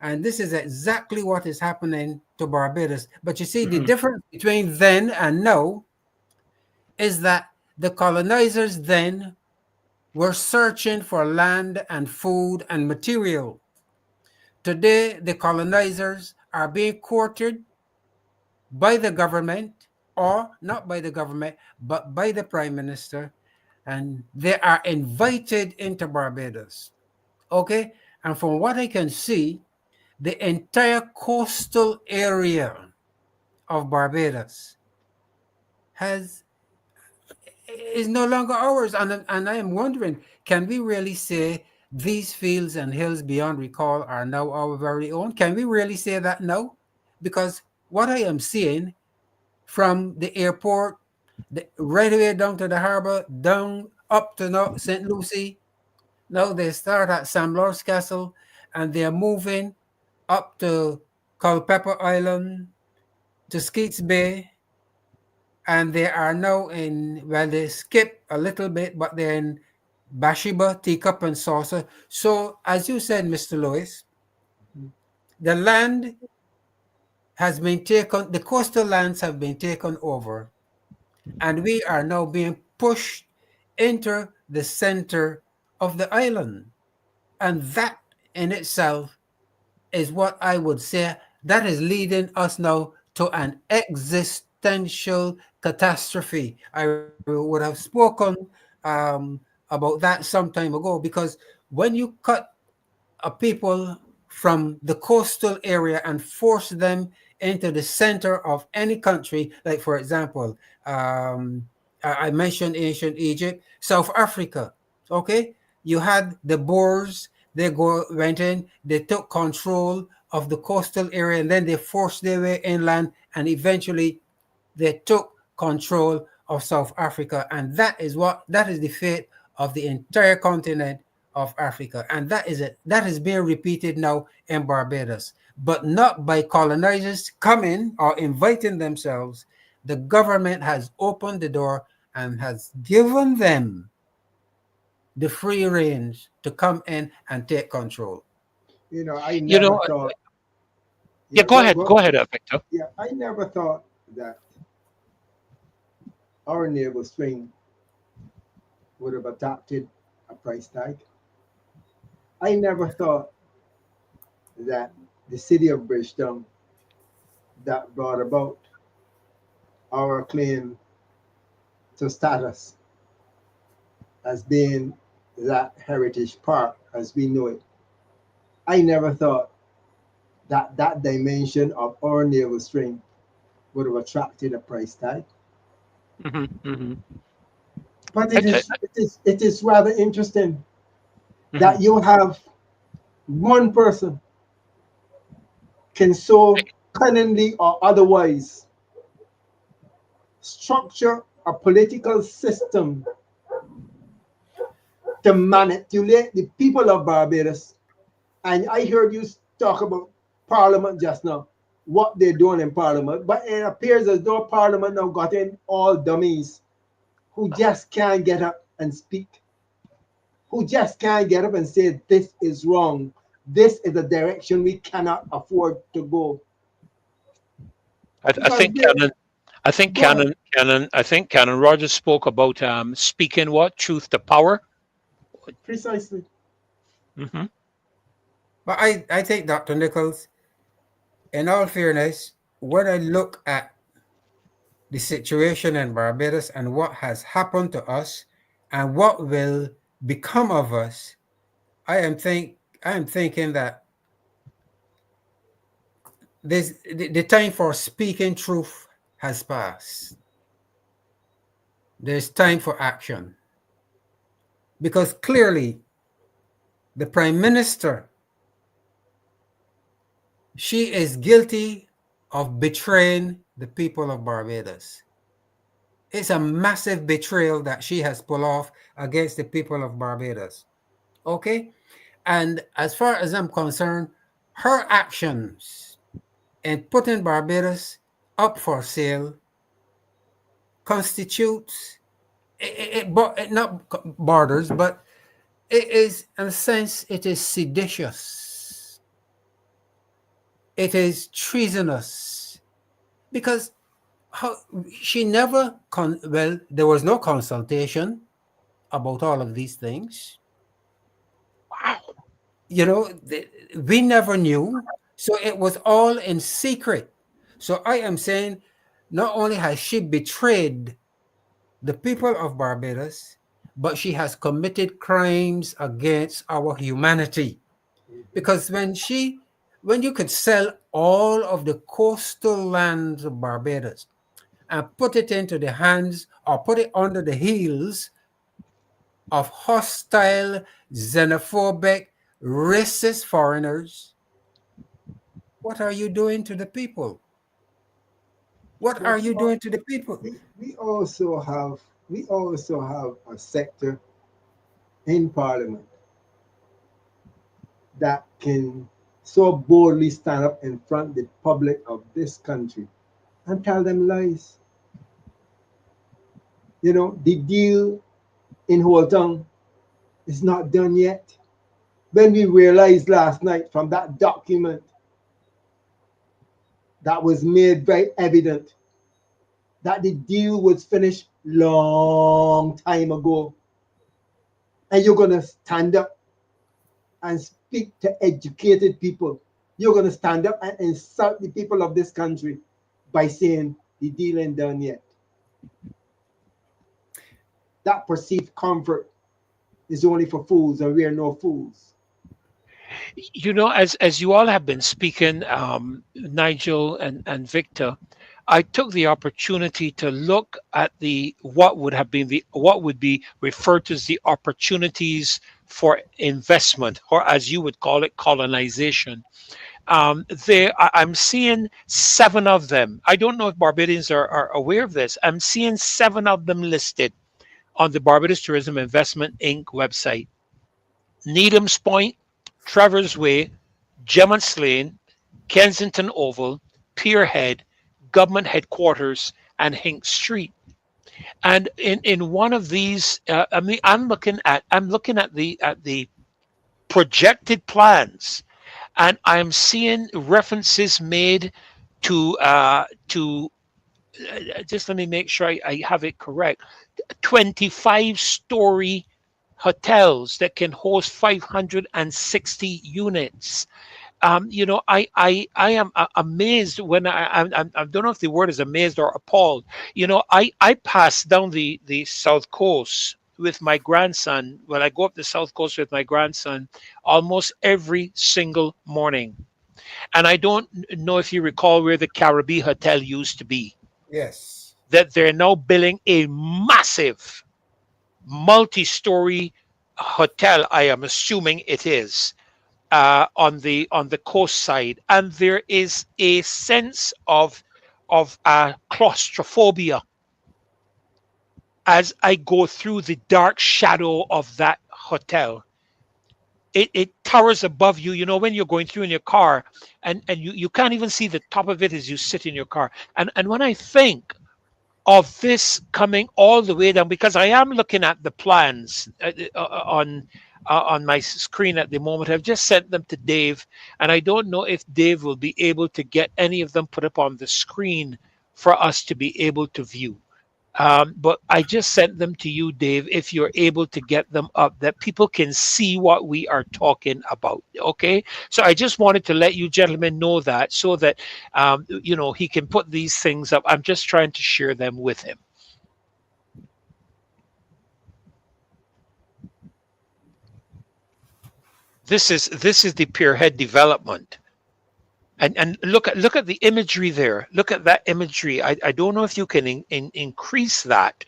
And this is exactly what is happening to Barbados. But you see, the Mhm. difference between then and now is that the colonizers then were searching for land and food and material. Today, the colonizers are being courted by the government, or not by the government, but by the prime minister, and they are invited into Barbados. Okay? And from what I can see, the entire coastal area of Barbados has is no longer ours. And I am wondering, can we really say these fields and hills beyond recall are now our very own? Can we really say that now? Because what I am seeing from the airport, right away down to the harbor, down up to St. Lucie, Now they start at Sam Lord's Castle and they're moving up to Culpeper Island, to Skeets Bay, and they are now in, well, they skip a little bit, but they're in Bathsheba, Teacup, and Saucer. So, as you said, Mr. Lewis, the land has been taken, the coastal lands have been taken over, and we are now being pushed into the center of the island. And that in itself is what I would say that is leading us now to an existential catastrophe. I would have spoken about that some time ago, because when you cut a people from the coastal area and force them into the center of any country, like for example, I mentioned ancient Egypt, South Africa. Okay, you had the Boers. Went in, they took control of the coastal area, and then they forced their way inland, and eventually they took control of South Africa. And that is the fate of the entire continent of Africa. And that is it. That is being repeated now in Barbados, but not by colonizers coming or inviting themselves. The government has opened the door and has given them the free range to come in and take control. You know, I You never know, thought. yeah, Yeah, go ahead, Victor. yeah, I never thought that our naval string would have adopted a price tag. I never thought that the city of Bridgetown that brought about our claim to status as being that heritage park as we know it. I never thought that that dimension of our naval strength would have attracted a price tag. Hmm. Hmm. But I, I, it is rather interesting mhm. that you have one person can so cunningly or otherwise structure a political system to manipulate the people of Barbados. And I heard you talk about Parliament just now, what they're doing in Parliament. But it appears as though Parliament now got in all dummies who just can't get up and speak, who just can't get up and say, this is wrong. This is a direction we cannot afford to go. I Because think they go ahead. I think Canon Rogers spoke about speaking what truth to power. Precisely. Hmm. But I think, Dr. Nichols, in all fairness, when I look at the situation in Barbados and what has happened to us and what will become of us, I am thinking that the time for speaking truth has passed. There's time for action, because clearly the Prime Minister, she is guilty of betraying the people of Barbados. It's a massive betrayal that she has pulled off against the people of Barbados. Okay? And as far as I'm concerned, her actions in putting Barbados up for sale constitutes not borders, but it is, in a sense, it is seditious. It is treasonous, because how, she never well, there was no consultation about all of these things. Wow. You know, we never knew, so it was all in secret. So I am saying, not only has she betrayed the people of Barbados, but she has committed crimes against our humanity. Because when you could sell all of the coastal lands of Barbados and put it into the hands or put it under the heels of hostile, xenophobic, racist foreigners, what are you doing to the people? What But are you doing to the people? we also have a sector in Parliament. that can so boldly stand up in front of the public of this country and tell them lies. You know, the deal in Holetown is not done yet. When we realized last night from that document that was made very evident that the deal was finished long time ago, and you're going to stand up and speak to educated people. You're going to stand up and insult the people of this country by saying the deal ain't done yet. That perceived comfort is only for fools, and we are no fools. You know, as you all have been speaking, Nigel and Victor, I took the opportunity to look at the what would be referred to as the opportunities for investment, or as you would call it, colonization. I'm seeing 7 of them. I don't know if Barbadians are aware of this. I'm seeing 7 of them listed on the Barbados Tourism Investment Inc. website. Needham's Point, Travers Way, Gemmonts Lane, Kensington Oval, Pierhead, Government Headquarters, and Hinks Street. And in one of these, I'm looking at the projected plans, and I'm seeing references made to just let me make sure I have it correct. 25-story hotels that can host 560 units. You know, I am amazed when I don't know if the word is amazed or appalled. You know, I pass down the South Coast with my grandson. Well, I go up the South Coast with my grandson almost every single morning. And I don't know if you recall where the Caribbean Hotel used to be. Yes. That they're now building a massive multi-story hotel, I am assuming it is, on the coast side, and there is a sense of claustrophobia as I go through the dark shadow of that hotel. It towers above you, you know, when you're going through in your car, and you can't even see the top of it as you sit in your car. And when I think of this coming all the way down, because I am looking at the plans on my screen at the moment. I've just sent them to Dave, and I don't know if Dave will be able to get any of them put up on the screen for us to be able to view. But I just sent them to you, Dave, if you're able to get them up, that people can see what we are talking about. Okay, so I just wanted to let you gentlemen know that, so that you know, he can put these things up. I'm just trying to share them with him. This is the pierhead development. And look at the imagery there. Look at that imagery. I don't know if you can increase that,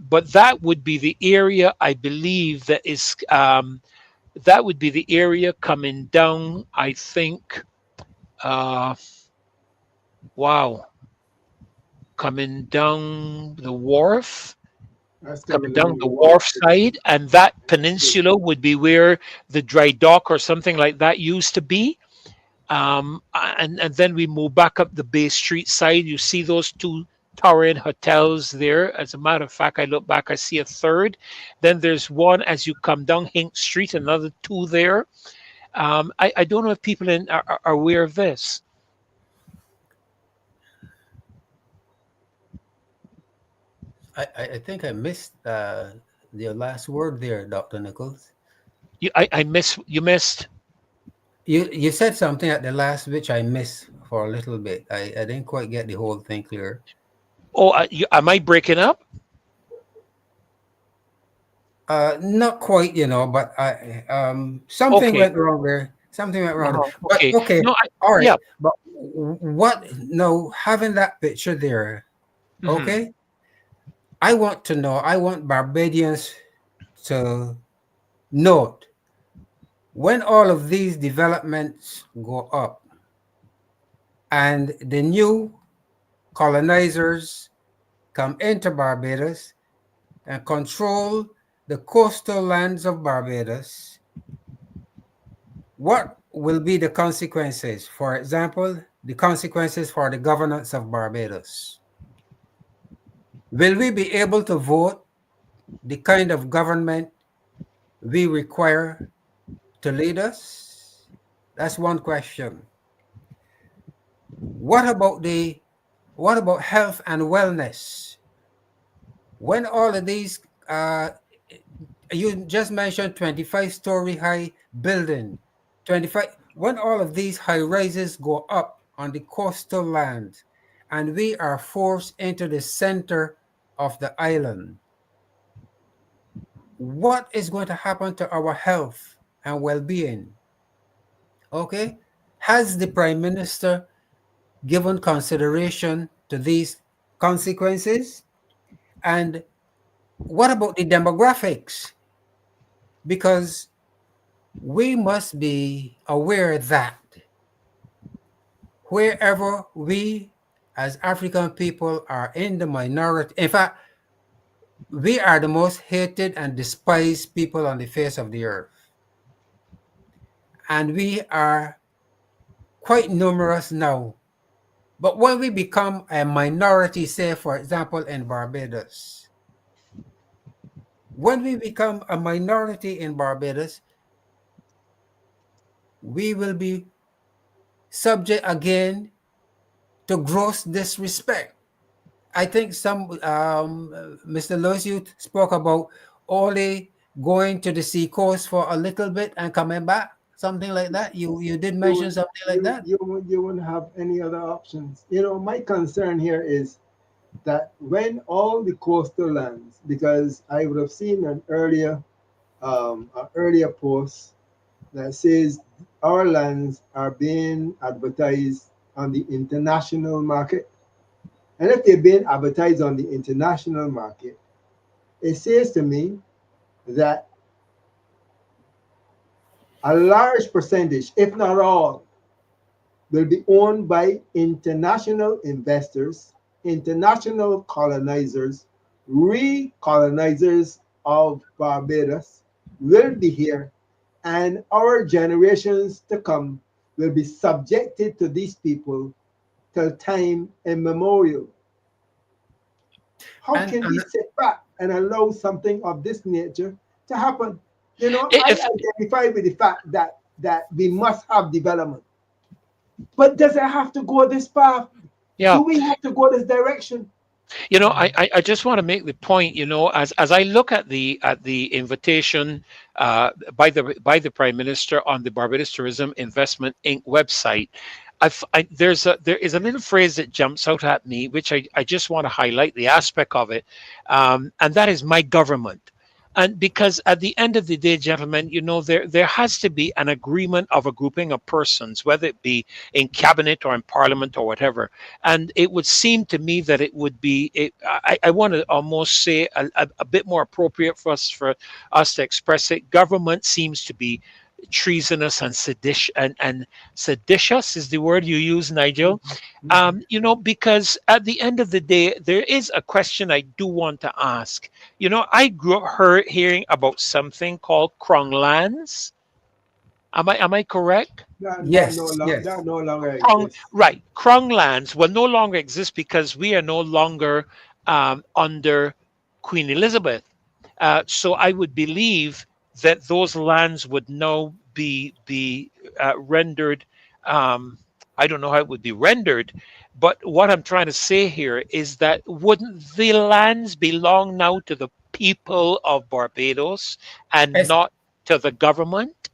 but that would be the area, I believe, that is that would be the area coming down, I think. Wow, coming down the wharf. Coming down the wharf side, and that peninsula would be where the dry dock or something like that used to be. And then we move back up the Bay Street side. You see those 2 towering hotels there. As a matter of fact, I look back, I see a third. Then there's one as you come down Hinks Street, another 2 there. I don't know if people are aware of this. I think I missed your last word there, Dr. Nichols. You missed. You said something at the last, which I missed for a little bit. I didn't quite get the whole thing clear. Oh, am I breaking up? Not quite, you know, but something Okay. went wrong there. Something went wrong. But Okay. okay, No, all right. yeah. But what? No, having that picture there, okay. I want to know. I want Barbadians to note when all of these developments go up and the new colonizers come into Barbados and control the coastal lands of Barbados, What will be the consequences? For example, the consequences for the governance of Barbados. Will we be able to vote the kind of government we require to lead us? That's one question. What about health and wellness? When all of these, you just mentioned 25-story high building, 25. When all of these high rises go up on the coastal land, and we are forced into the center of the island, what is going to happen to our health and well-being? Okay, has the Prime Minister given consideration to these consequences? And what about the demographics? Because we must be aware that wherever we as African people are in the minority, in fact, we are the most hated and despised people on the face of the earth. And we are quite numerous now. But when we become a minority, say, for example, in Barbados, when we become a minority in Barbados, we will be subject again to gross disrespect. I think Mr. Lewis, you spoke about only going to the seacoast for a little bit and coming back, something like that. You did mention something like that. You wouldn't have any other options. My concern here is that when all the coastal lands, because I would have seen an earlier post that says our lands are being advertised on the international market. And if they're being advertised on the international market, it says to me that a large percentage, if not all, will be owned by international investors, international colonizers, recolonizers of Barbados will be here, and our generations to come will be subjected to these people till time immemorial. How can we sit back and allow something of this nature to happen? I identify with the fact that we must have development. But does it have to go this path? Yeah. Do we have to go this direction? I just want to make the point, as I look at the invitation by the Prime Minister on the Barbados Tourism Investment Inc. website, there is a little phrase that jumps out at me, which I just want to highlight the aspect of it, and that is my government. And because at the end of the day, gentlemen, there has to be an agreement of a grouping of persons, whether it be in cabinet or in parliament or whatever. And it would seem to me that it would be, I want to almost say a bit more appropriate for us to express it. Government seems to be treasonous and seditious is the word you use, Nigel. Because at the end of the day, there is a question I do want to ask. I grew up hearing about something called Crown lands. Am I correct? Yes. That no longer exists. Right. Crown lands will no longer exist because we are no longer under Queen Elizabeth. So I would believe that those lands would now be rendered. I don't know how it would be rendered, but what I'm trying to say here is that wouldn't the lands belong now to the people of Barbados and not to the government?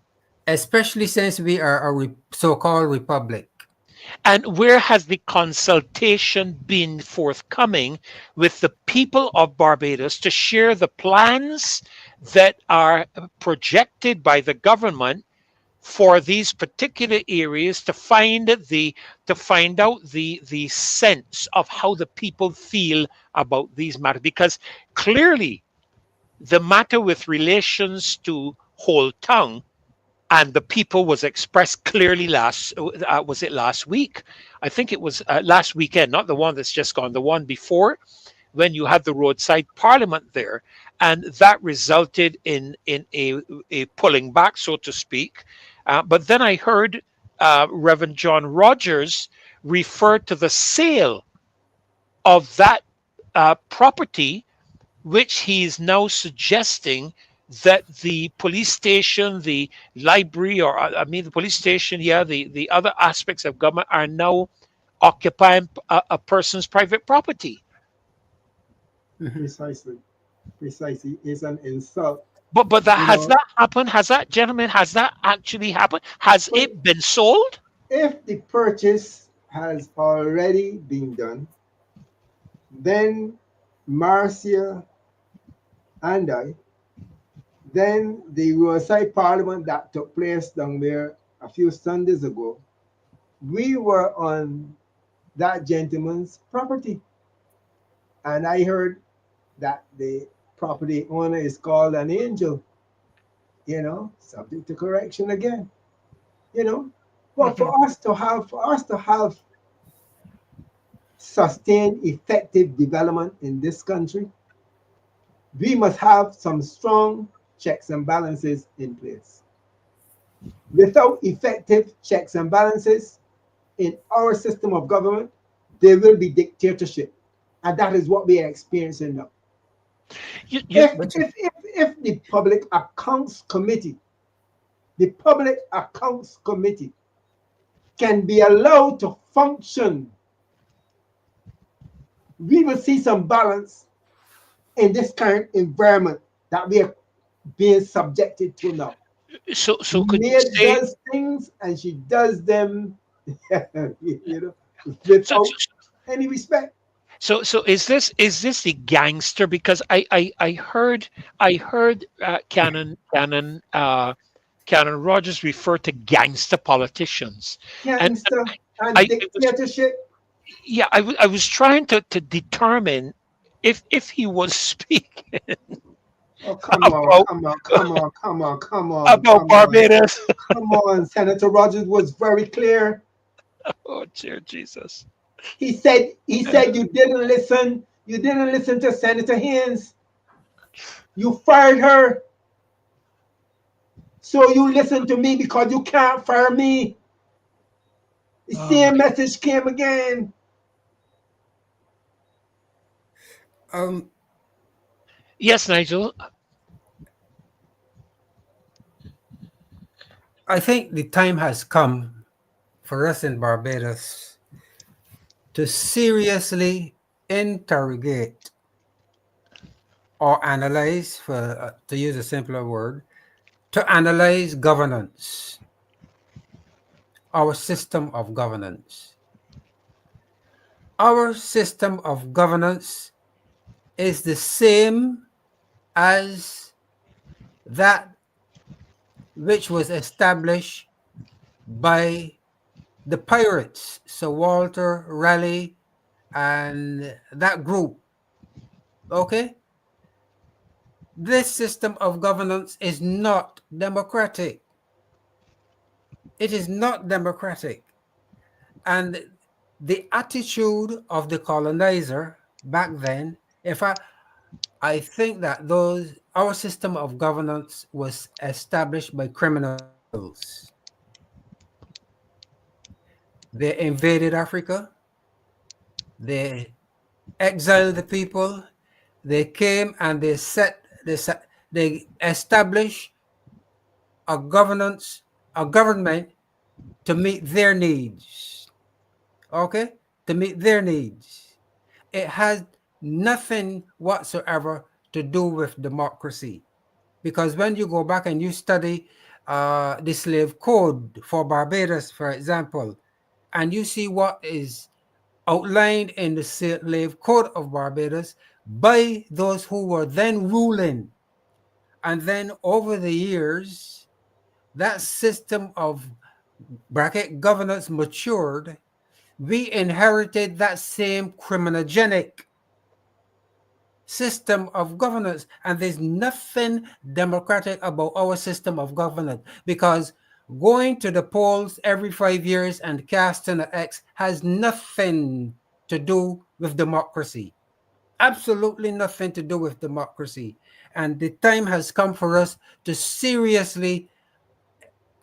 Especially since we are a so-called republic. And where has the consultation been forthcoming with the people of Barbados to share the plans that are projected by the government for these particular areas to find out the sense of how the people feel about these matters? Because clearly the matter with relations to Holetown and the people was expressed clearly last week? I think it was last weekend, not the one that's just gone, the one before, when you had the Roadside Parliament there. And that resulted in a pulling back, so to speak. But then I heard Reverend John Rogers refer to the sale of that property, which he is now suggesting that the police station, the library, or I mean the police station, yeah, the other aspects of government are now occupying a person's private property. Precisely. Precisely. It's an insult. But that You has know, that happened? Has that, gentlemen, has that actually happened? Has but it been sold? if the purchase has already been done, then Marcia and I, then the Roadside Parliament that took place down there a few Sundays ago, we were on that gentleman's property. And I heard that the property owner is called an angel, subject to correction again, you know. But Mhm. for us to have sustained effective development in this country, we must have some strong checks and balances in place. Without effective checks and balances in our system of government, there will be dictatorship. And that is what we are experiencing now. You, If the Public Accounts Committee can be allowed to function, we will see some balance in this current environment that we are being subjected to now. so could you Mayor say, does things and she does them, so, without so any respect. so is this the gangster? Because I heard Canon Rogers refer to gangster politicians, and Gangster and I it was dictatorship. yeah I was trying to determine if he was speaking Oh, come on, about come on, come on, come on, come on, about come on, Barbados. come on. Senator Rogers was very clear. Oh dear Jesus. He said you didn't listen. You didn't listen to Senator Haynes. You fired her. So you listen to me because you can't fire me. The Oh my. same message came again. Um, Yes, Nigel. I think the time has come for us in Barbados to seriously interrogate or analyze, to use a simpler word, to analyze governance, our system of governance. Our system of governance is the same as that which was established by the pirates, Sir Walter Raleigh and that group. Okay? This system of governance is not democratic. It is not democratic. And the attitude of the colonizer back then, in fact, I think that our system of governance was established by criminals. They invaded Africa. They exiled the people. They came and they established a government to meet their needs. Okay? To meet their needs. It has nothing whatsoever to do with democracy. Because when you go back and you study the slave code for Barbados, for example, and you see what is outlined in the slave code of Barbados by those who were then ruling, and then over the years, that system of bracket governance matured, we inherited that same criminogenic system of governance, and there's nothing democratic about our system of governance, because going to the polls every 5 years and casting an X has nothing to do with democracy. Absolutely nothing to do with democracy. And the time has come for us to seriously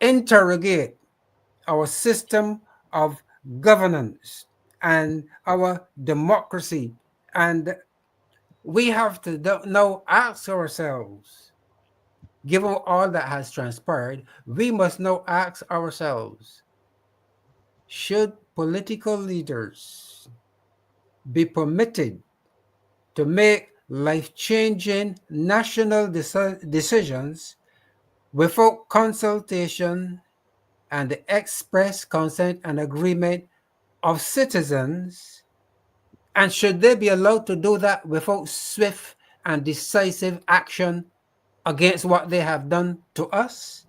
interrogate our system of governance and our democracy. And we have to now ask ourselves, given all that has transpired, we must now ask ourselves, should political leaders be permitted to make life-changing national decisions without consultation and the express consent and agreement of citizens? And should they be allowed to do that without swift and decisive action against what they have done to us?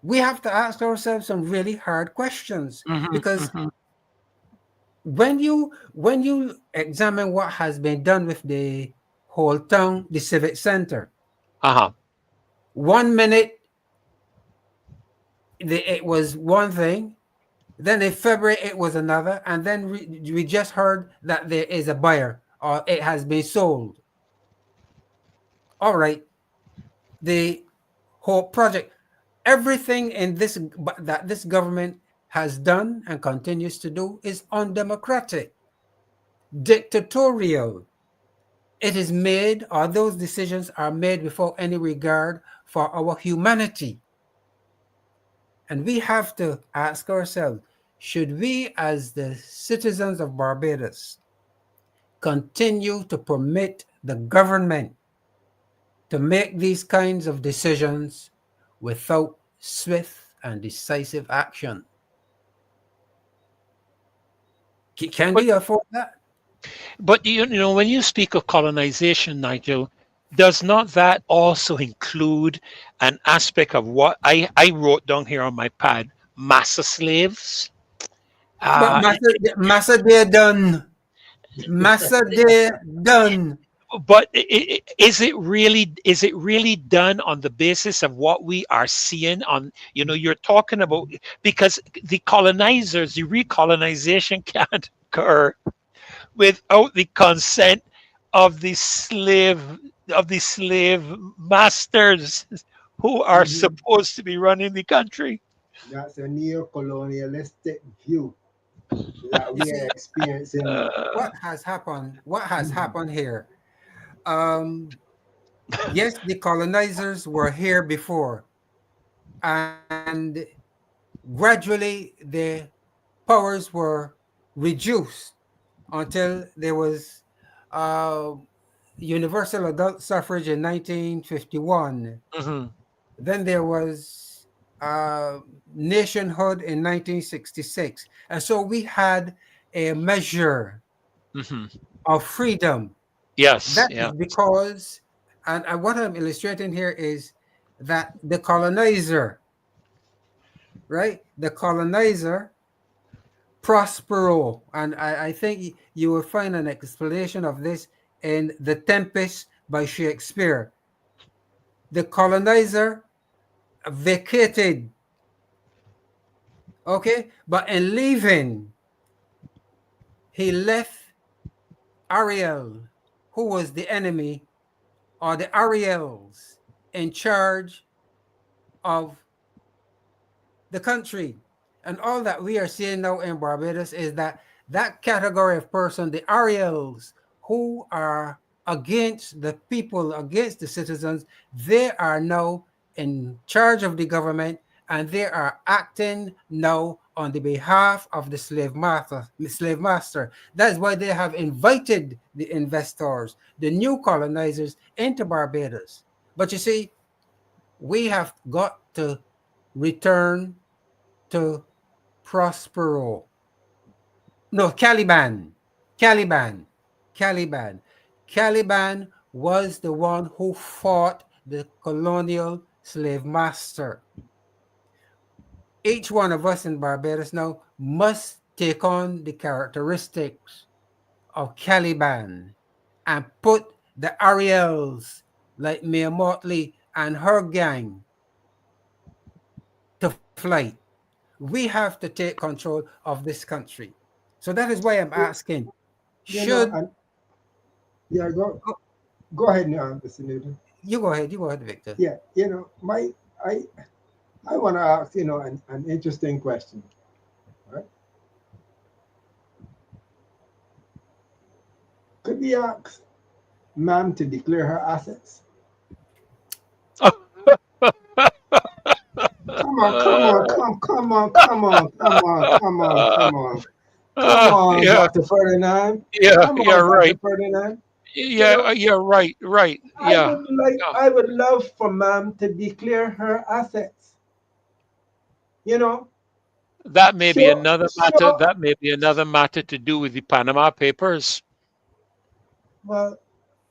We have to ask ourselves some really hard questions, because when you examine what has been done with the Holetown, the Civic Center, 1 minute it was one thing, then in February it was another, and then we just heard that there is a buyer or it has been sold. All right, the whole project, everything in this that this government has done and continues to do is undemocratic, dictatorial. It is made, or those decisions are made without any regard for our humanity. And we have to ask ourselves, should we as the citizens of Barbados continue to permit the government to make these kinds of decisions without swift and decisive action? Can we afford that? But you know, when you speak of colonization, Nigel, does not that also include an aspect of what I wrote down here on my pad, master slaves? But massa they done. Massa they done. But is it really done on the basis of what we are seeing on, you know, you're talking about, because the colonizers, the recolonization can't occur without the consent of the slave masters who are supposed to be running the country. That's a neo-colonialistic view that we are experiencing. What has happened here? Yes, the colonizers were here before, and gradually the powers were reduced until there was universal adult suffrage in 1951. Then there was nationhood in 1966. And so we had a measure of freedom. Yes. That is because, and what I'm illustrating here is that the colonizer, right? The colonizer, Prospero, and I think you will find an explanation of this in The Tempest by Shakespeare. The colonizer vacated, okay, but in leaving, he left Ariel, who was the enemy, or the Ariels, in charge of the country. And all that we are seeing now in Barbados is that category of person, the Ariels, who are against the people, against the citizens, they are now in charge of the government, and they are acting now on the behalf of the slave master. That's why they have invited the investors, the new colonizers, into Barbados. But you see, we have got to return to Prospero. No, Caliban. Caliban was the one who fought the colonial slave master. Each one of us in Barbados now must take on the characteristics of Caliban and put the Ariels like Mia Motley and her gang to flight. We have to take control of this country. So that is why I'm asking, go ahead now, Mr. Newton. You go ahead, Victor. Yeah, I want to ask, an interesting question. Right? Could we ask ma'am to declare her assets? Come on, come on, come on, come on, come on, come on, come on. Come on, Yeah, Dr. Ferdinand. yeah, Come yeah, on, Dr. right. Ferdinand. You Yeah, know, yeah, right, right. Yeah, yeah. I would love for ma'am to declare her assets. You know, That may be show, another matter. show. That may be another matter to do with the Panama Papers, Well,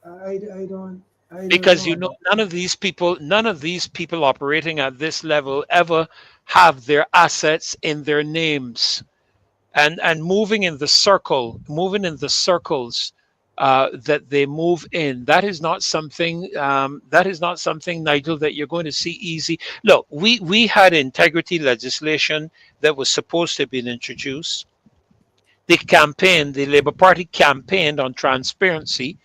I don't, I don't because know about none of these people operating at this level ever have their assets in their names. And moving in the circles that they move in, that is not something, Nigel, that you're going to see easy. Look, we had integrity legislation that was supposed to have been introduced. The Labour Party campaigned on transparency.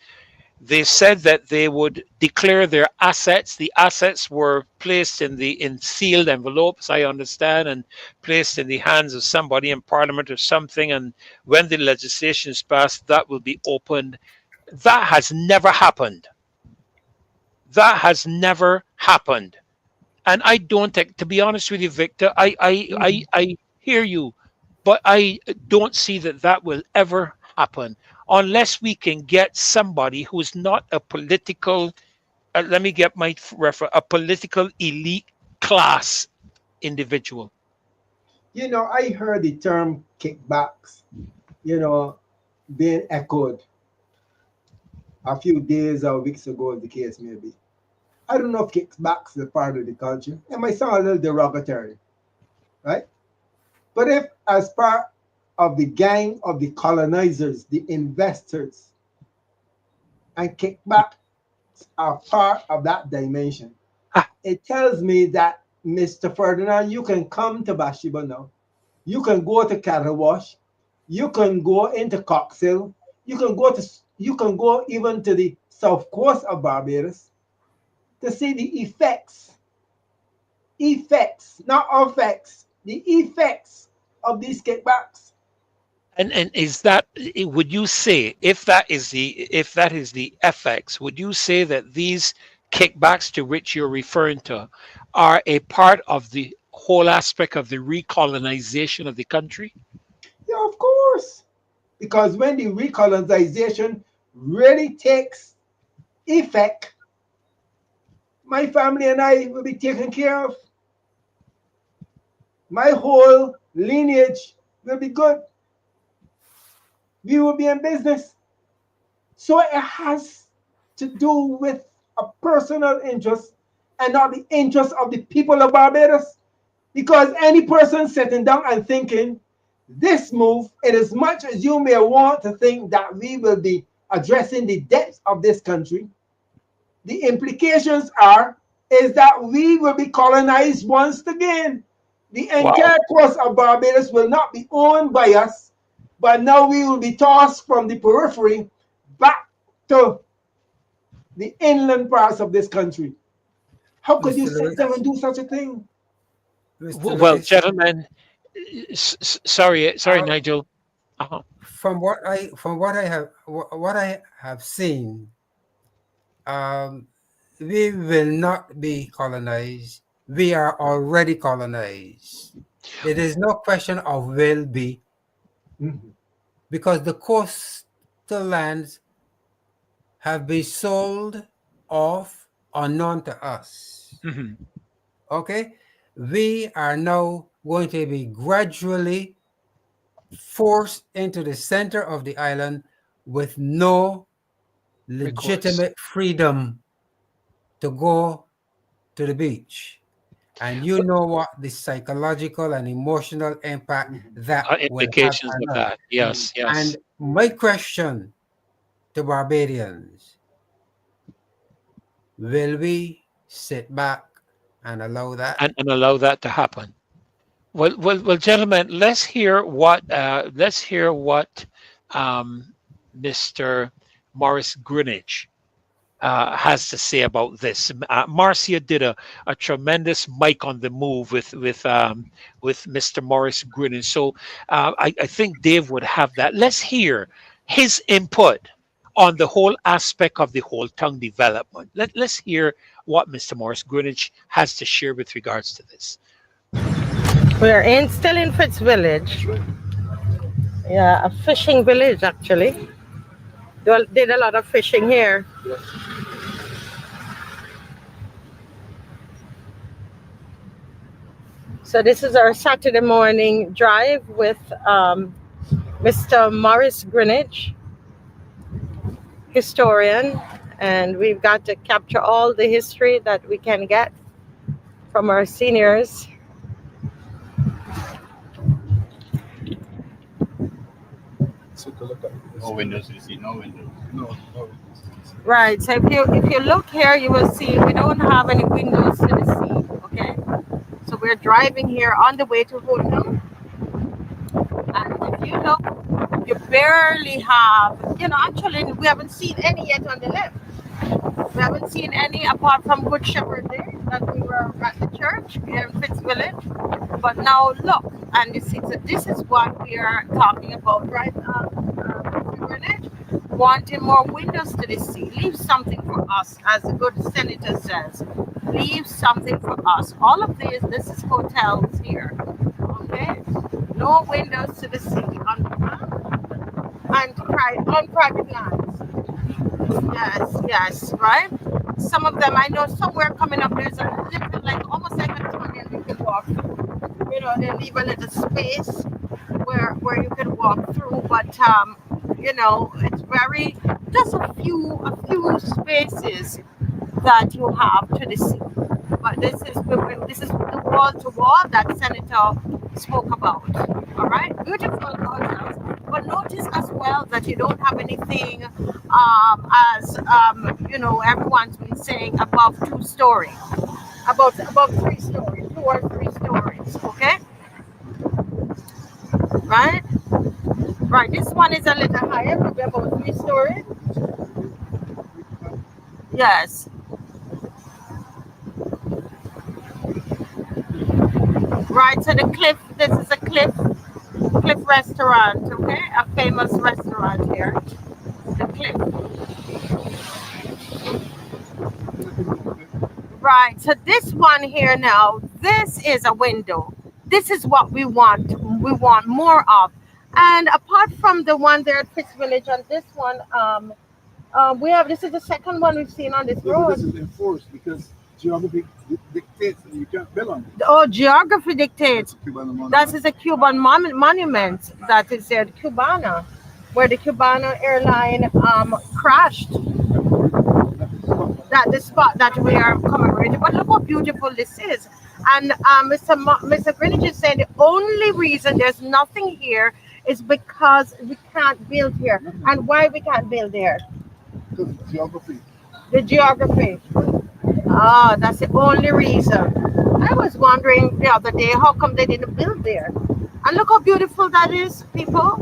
They said that they would declare their assets. The assets were placed in sealed envelopes, I understand, and placed in the hands of somebody in Parliament or something. And when the legislation is passed, that will be opened. That has never happened. That has never happened. And I don't think, to be honest with you, Victor, Mhm. I hear you, but I don't see that that will ever happen unless we can get somebody who's not a political, let me get my refer, a political elite class individual. I heard the term kickbacks, you know, being echoed a few days or weeks ago, as the case may be. I don't know if kickbacks are part of the culture. It might sound a little derogatory, right? But if, as part of the gang of the colonizers, the investors, and kickbacks are part of that dimension, Ah, it tells me that, Mr. Ferdinand, you can come to Bathsheba now. You can go to Cattle Wash. You can go into Coxhill. You can go even to the south coast of Barbados to see the effects, not effects, the effects of these kickbacks. and is that, would you say, if that is the FX, would you say that these kickbacks to which you're referring to are a part of the whole aspect of the recolonization of the country? Yeah, of course. Because when the recolonization really takes effect, my family and I will be taken care of. My whole lineage will be good. We will be in business. So it has to do with a personal interest and not the interest of the people of Barbados. Because any person sitting down and thinking this move, in as much as you may want to think that we will be addressing the depths of this country, the implications are is that we will be colonized once again. The Wow. entire coast of Barbados will not be owned by us, but now we will be tossed from the periphery back to the inland parts of this country. How could you Mr. sit there Lewis, and do such a thing? Mr. Well, Lewis, gentlemen, sorry, uh, Nigel. Uh-huh. from what I have seen, um, we will not be colonized. We are already colonized. It is no question of will be, Mhm. because the coastal lands have been sold off unknown to us. Mhm. Okay? We are now going to be gradually forced into the center of the island with no Recourse. legitimate freedom to go to the beach. And you But know what the psychological and emotional impact Mhm. that will have implications of on us. that. Mhm. Yes, And yes. my question to Barbadians, will we sit back and allow that? And allow that to happen. Well, gentlemen, let's hear what um, Mr. Morris Greenidge has to say about this. Marcia did a tremendous mic on the move with Mr. Morris Greenidge. So I think Dave would have that. Let's hear his input on the whole aspect of the Holetown development. Let's hear what Mr. Morris Greenidge has to share with regards to this. We're still in Fitz Village. Yeah, a fishing village actually. Did a lot of fishing here. So this is our Saturday morning drive with Mr. Morris Greenidge, historian, and we've got to capture all the history that we can get from our seniors. No windows, you see, no windows. No. Right, so if you look here, you will see we don't have any windows to the sea, okay? So we're driving here on the way to Holetown. And if you look, you barely have, actually we haven't seen any yet on the left. We haven't seen any apart from Good Shepherd there, that we were at the church here in Fitz Village. But now look, and you see, so this is what we are talking about right now. Wanting more windows to the sea. Leave something for us, as the good senator says. Leave something for us. All of this is hotels here. Okay? No windows to the sea on private lands. Yes, right? Some of them, I know somewhere coming up, there's a little, like almost like a tunnel you can walk through. They leave a little space where you can walk through, but it's very, just a few spaces that you have to the sea. But this is the wall to wall that Senator spoke about. All right, beautiful hotels. But notice as well that you don't have anything, everyone's been saying above 2 stories, above 3 stories, 2 or 3 stories. Okay, right. Right, this one is a little higher, maybe about 3 stories. Yes. Right, so the Cliff, this is a Cliff restaurant, okay? A famous restaurant here. The Cliff. Right, so this one here now, this is a window. This is what we want. We want more of. And apart from the one there at Fitz Village and this one, this is the second one we've seen on this road. This is enforced because geography dictates that you can't build on it. Oh, geography dictates. That is a Cuban monument that is there, Cubana, where the Cubana airline crashed. That the spot that we are commemorating. But look how beautiful this is. And Mr. Greenidge is saying the only reason there's nothing here is because we can't build here. And why we can't build there? Because of geography. The geography. Ah, that's the only reason. I was wondering the other day, how come they didn't build there? And look how beautiful that is, people.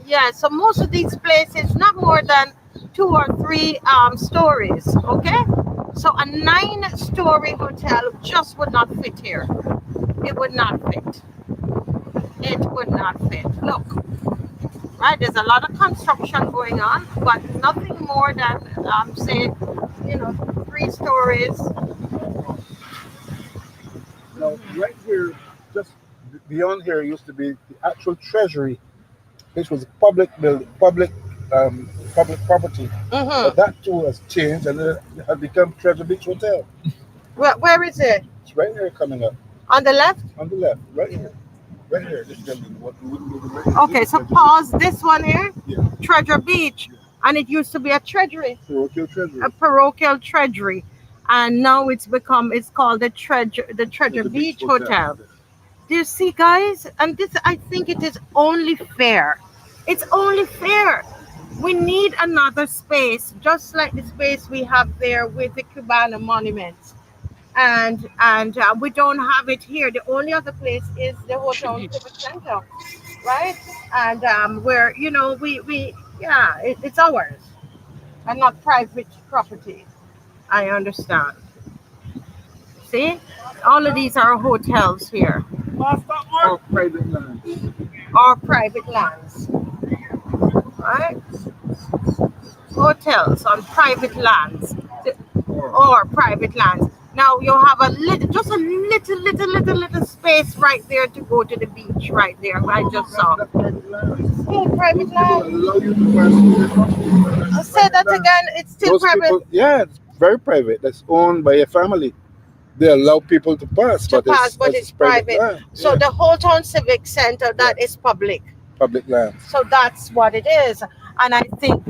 Yeah, so most of these places, not more than 2 or 3 stories, okay? So a 9-story hotel just would not fit here. It would not fit. It would not fit. Look, right? There's a lot of construction going on, but nothing more than, say, 3 stories. Now, right here, just beyond here, used to be the actual treasury, which was public building, public property. But that too has changed and it has become Treasure Beach Hotel. Where is it? It's right here coming up. On the left? On the left, right here. Right here, this building. Okay, so pause this one here. Yeah. Treasure Beach. Yeah. And it used to be a treasury. Parochial treasury. A parochial treasury. And now it's called the Treasure Beach Hotel. Do you see, guys? And this, I think it is only fair. It's only fair. We need another space, just like the space we have there with the Cubana monuments. And we don't have it here. The only other place is the Holetown Civic Center, right? And where it's ours. and not private property. I understand. See, all of these are hotels here, Or private land. or private lands, right? Hotels on private lands, or private lands. Now you have a just a little space right there to go to the beach right there. I just saw. Still private land. Say that again. It's still Those private. people, yeah, it's very private. That's owned by a family. They allow people to pass, To pass, but it's private. land. So the Holetown Civic Center, that is public. Public land. So that's what it is. And I think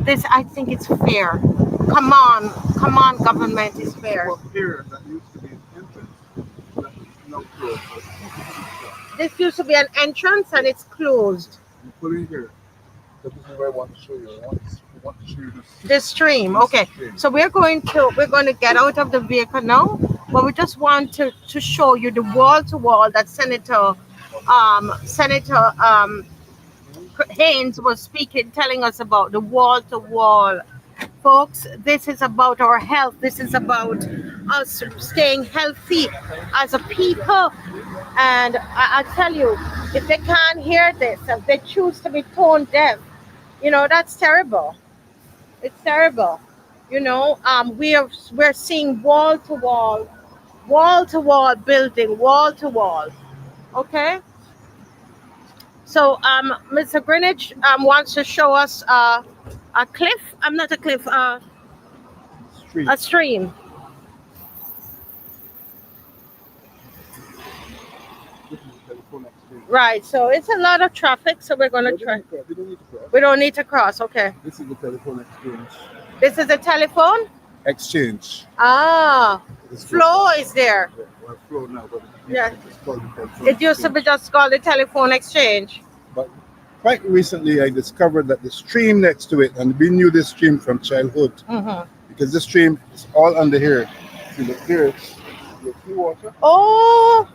it's fair. Come on, government is fair. Well, here, that used to be an entrance. That is now closed. This used to be an entrance and it's closed. You put in here. This is where I want to show you. I want to show you this. The stream. Okay. So we're going to get out of the vehicle now, but we just want to show you the wall to wall that Senator Haynes was speaking, telling us about the wall to wall. Folks, this is about our health. This is about us staying healthy as a people. And I tell you, if they can't hear this, if they choose to be tone deaf, that's terrible. It's terrible. We're seeing wall to wall building, wall to wall. Okay. So Mr. Greenidge wants to show us a cliff. Not a cliff. A stream. Right. So it's a lot of traffic. So we're gonna try. We don't need to cross. Okay. This is the telephone exchange. This is the telephone Exchange. Ah, flow is there. Yeah, well, flow now, but Yeah. it's called the telephone It used to be exchange. just called the telephone exchange. But quite recently, I discovered that the stream next to it, and we knew this stream from childhood, because this stream is all under here. See, look here, you see water. Oh,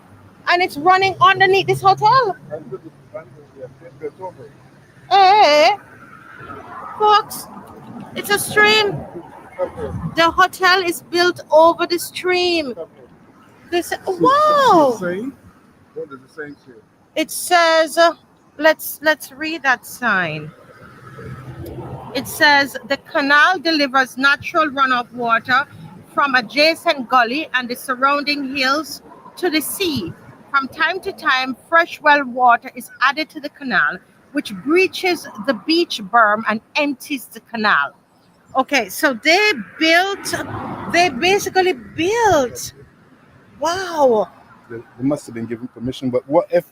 and it's running underneath this hotel. And look, it's built over it. Hey, folks, it's a stream. Up here, The hotel is built over the stream. up here. This, See wow. the sign? What does the sign say? It says, let's read that sign. It says the canal delivers natural runoff water from adjacent gully and the surrounding hills to the sea. From time to time, fresh well water is added to the canal, which breaches the beach berm and empties the canal. Okay, so they basically built. Wow. They must have been given permission, but what if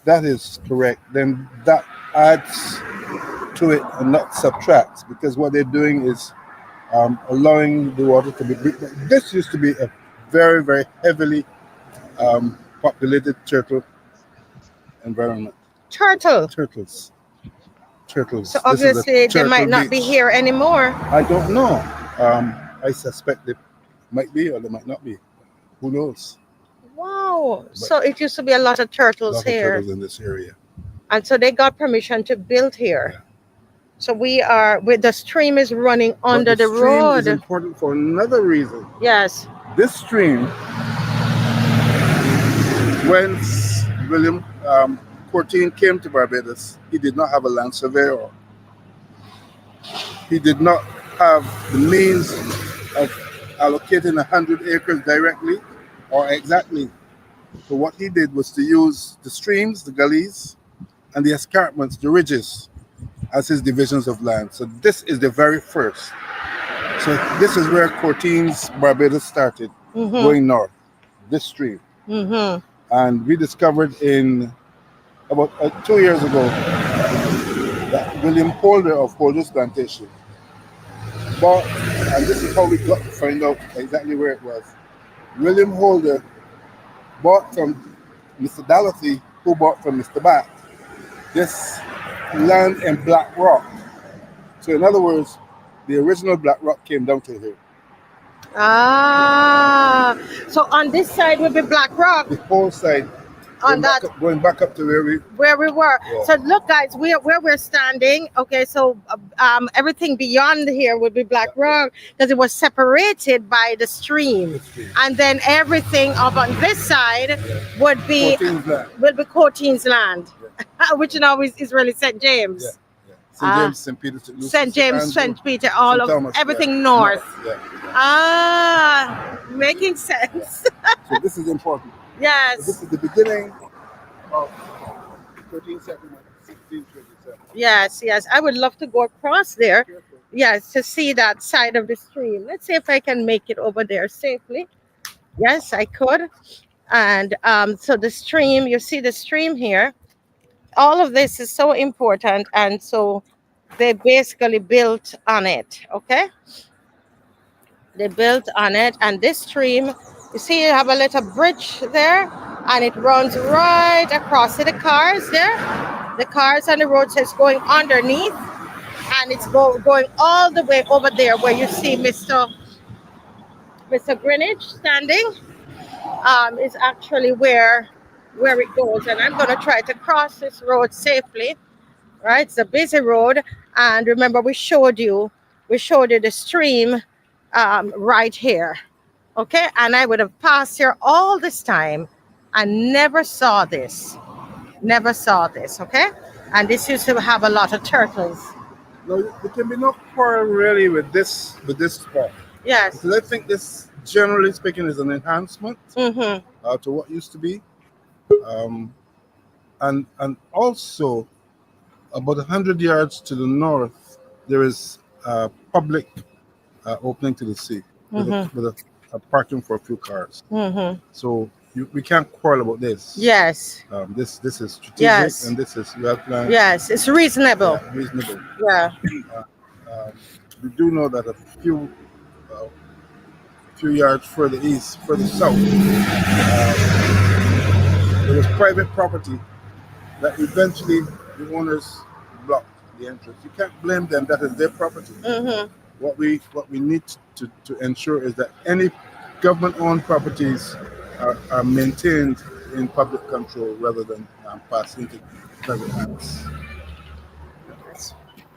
that is correct, then that adds to it and not subtracts, because what they're doing is allowing the water to be breached. This used to be a very, very heavily populated turtle environment. Turtles. So This is a obviously they turtle might not be beach. here anymore. I don't know. I suspect they might be or they might not be. Who knows? Wow. So it used to be a lot of turtles Lot of here. turtles in this area. And so they got permission to build here. Yeah. So the stream is running under But the stream road. is important for another reason. Yes. This stream, when William XIV came to Barbados, he did not have a land surveyor. He did not have the means of allocating 100 acres directly or exactly. So what he did was to use the streams, the gullies, and the escarpments, the ridges, as his divisions of land. So this is the very first. So this is where Cortines, Barbados started, going north, this stream. And we discovered in about 2 years ago that William Holder of Holder's Plantation bought, and this is how we got to find out exactly where it was. William Holder bought from Mr. Dallaty, who bought from Mr. Bat, this land in Black Rock. So in other words, the original Black Rock came down to here. Ah. So on this side will be Black Rock. The whole side on that going back up to where we were. Yeah. So look, guys, where we're standing. Okay, so everything beyond here would be Black Rock because it was separated by the stream, and then everything up on this side would be Coteen's land, which now is really St. James. St. James, St. Peter, St. Lucie, St. James, St. Peter, all St. of Thomas, everything north. Yeah. Making sense. So this is important. Yes. So this is the beginning of 13th century, 1627. Yes, yes. I would love to go across there. Yes, to see that side of the stream. Let's see if I can make it over there safely. Yes, I could. And so the stream, you see the stream here. All of this is so important, and so they basically built on it. Okay, they built on it, and this stream, you see, you have a little bridge there, and it runs right across. See the cars there, the cars on the road, so it's going underneath, and it's going all the way over there where you see Mr. Greenidge standing. Is actually where it goes, and I'm going to try to cross this road safely. Right, it's a busy road, and remember we showed you the stream right here. Okay, and I would have passed here all this time and never saw this. Okay, and this used to have a lot of turtles. No, there can be no quarrel really with this spot. Yes, because I think this, generally speaking, is an enhancement to what used to be. And also about 100 yards to the north, there is a public opening to the sea with a parking for a few cars. So we can't quarrel about this. Yes. This is strategic, and this is well planned. Yes, it's reasonable. Yeah, reasonable. Yeah. We do know that a few yards further south, there was private property that eventually the owners blocked the entrance. You can't blame them; that is their property. What we need to ensure is that any government-owned properties are maintained in public control rather than passed into private hands.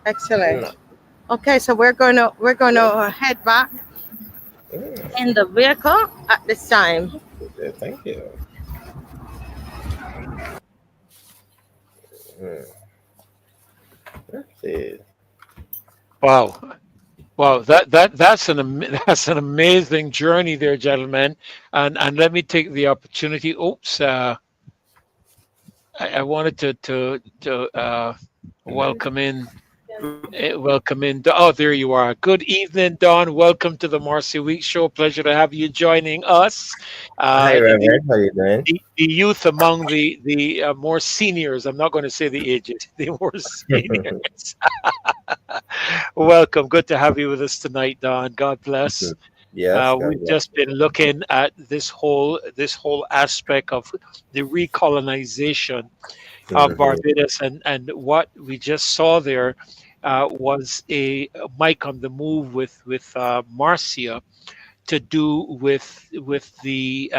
Excellent. Okay, so we're gonna head back in the vehicle at this time. Okay, thank you. Let's see. Wow, that's an amazing journey there, gentlemen. And let me take the opportunity. Oops, I wanted to welcome in. Oh, there you are. Good evening, Don. Welcome to the Marcy Week Show. Pleasure to have you joining us. Hi, Reverend. How you doing? The youth among the more seniors. I'm not going to say the ages. The more seniors. Welcome. Good to have you with us tonight, Don. God bless. Yes. We've just been looking at this whole aspect of the recolonization of Barbados, and what we just saw there was a Mike on the move with Marcia to do with the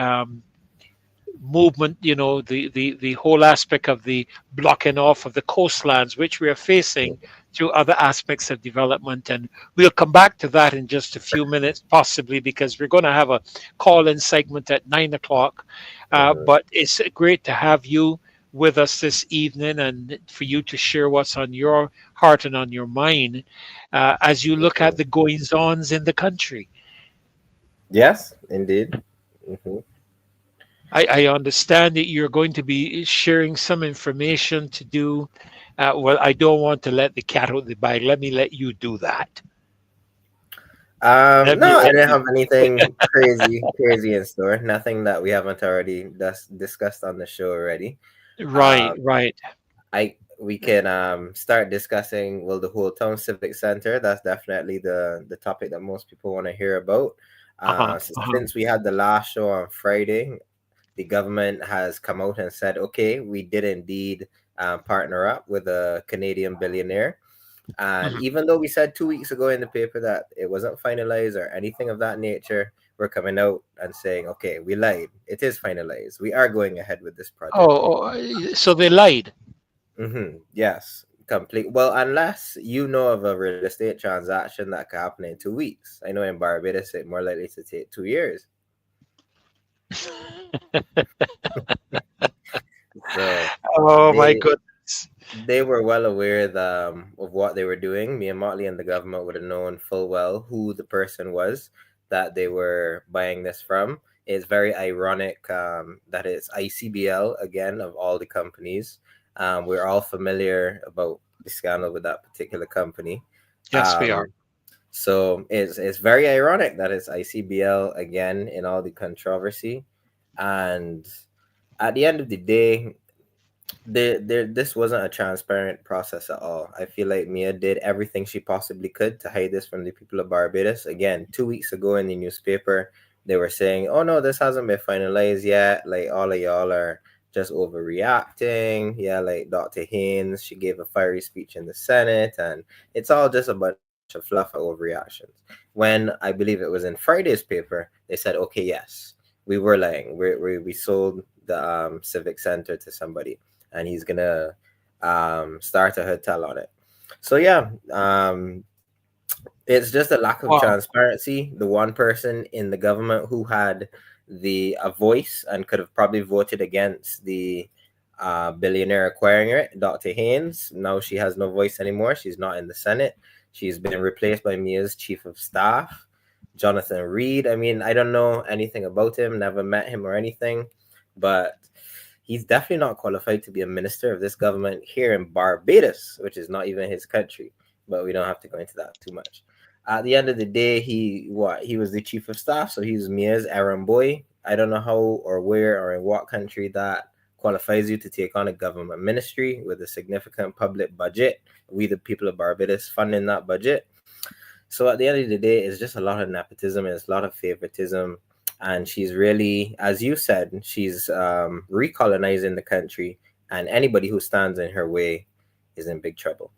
movement, the whole aspect of the blocking off of the coastlands, which we are facing through other aspects of development. And we'll come back to that in just a few minutes, possibly, because we're going to have a call-in segment at 9 o'clock. But it's great to have you with us this evening, and for you to share what's on your heart and on your mind as you look at the goings-ons in the country. Yes, indeed. I understand that you're going to be sharing some information to do. Well, I don't want to let the cat out of the bag. Let me let you do that. I didn't have anything crazy in store. Nothing that we haven't already discussed on the show already. Right. We can start discussing the Holetown Civic Center. That's definitely the topic that most people want to hear about. Since we had the last show on Friday, the government has come out and said, okay, we did indeed partner up with a Canadian billionaire. And even though we said 2 weeks ago in the paper that it wasn't finalized or anything of that nature, we're coming out and saying, okay, we lied. It is finalized. We are going ahead with this project. So they lied. Yes, complete. Well, unless you know of a real estate transaction that could happen in 2 weeks. I know in Barbados it's more likely to take 2 years. So, my goodness. They were well aware of what they were doing. Me and Motley and the government would have known full well who the person was that they were buying this from. It's very ironic that it's ICBL, again, of all the companies. We're all familiar about the scandal with that particular company. Yes, we are. So it's very ironic that it's ICBL again in all the controversy. And at the end of the day, this wasn't a transparent process at all. I feel like Mia did everything she possibly could to hide this from the people of Barbados. Again, 2 weeks ago in the newspaper, they were saying, oh no, this hasn't been finalized yet. Like, all of y'all are just overreacting. Yeah, like Dr. Haynes, she gave a fiery speech in the Senate, and it's all just a bunch of fluff overreactions. When I believe it was in Friday's paper, they said, okay, yes, we were lying. We sold the Civic Center to somebody, and he's gonna start a hotel on it. So yeah, it's just a lack of transparency. The one person in the government who had a voice and could have probably voted against the billionaire acquiring it, Dr. Haynes, now she has no voice anymore. She's not in the Senate. She's been replaced by Mia's chief of staff, Jonathan Reed. I mean, I don't know anything about him, never met him or anything, but he's definitely not qualified to be a minister of this government here in Barbados, which is not even his country. But we don't have to go into that too much. At the end of the day, he was the chief of staff, so he's Mia's errand boy. I don't know how or where or in what country that qualifies you to take on a government ministry with a significant public budget. We, the people of Barbados, funding that budget. So at the end of the day, it's just a lot of nepotism and it's a lot of favoritism. And she's really, as you said, she's recolonizing the country, and anybody who stands in her way is in big trouble.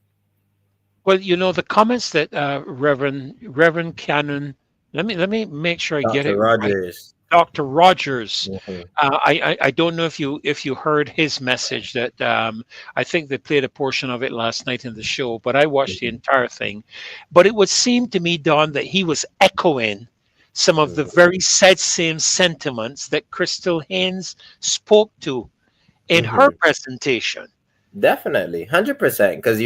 Well, you know, the comments that Reverend Canon, let me make sure I get it Rogers. right. Dr. Rogers. I don't know if you heard his message that I think they played a portion of it last night in the show, but I watched the entire thing. But it would seem to me, Don, that he was echoing some of the very same sentiments that Crystal Haynes spoke to in her presentation. Definitely, 100%. Because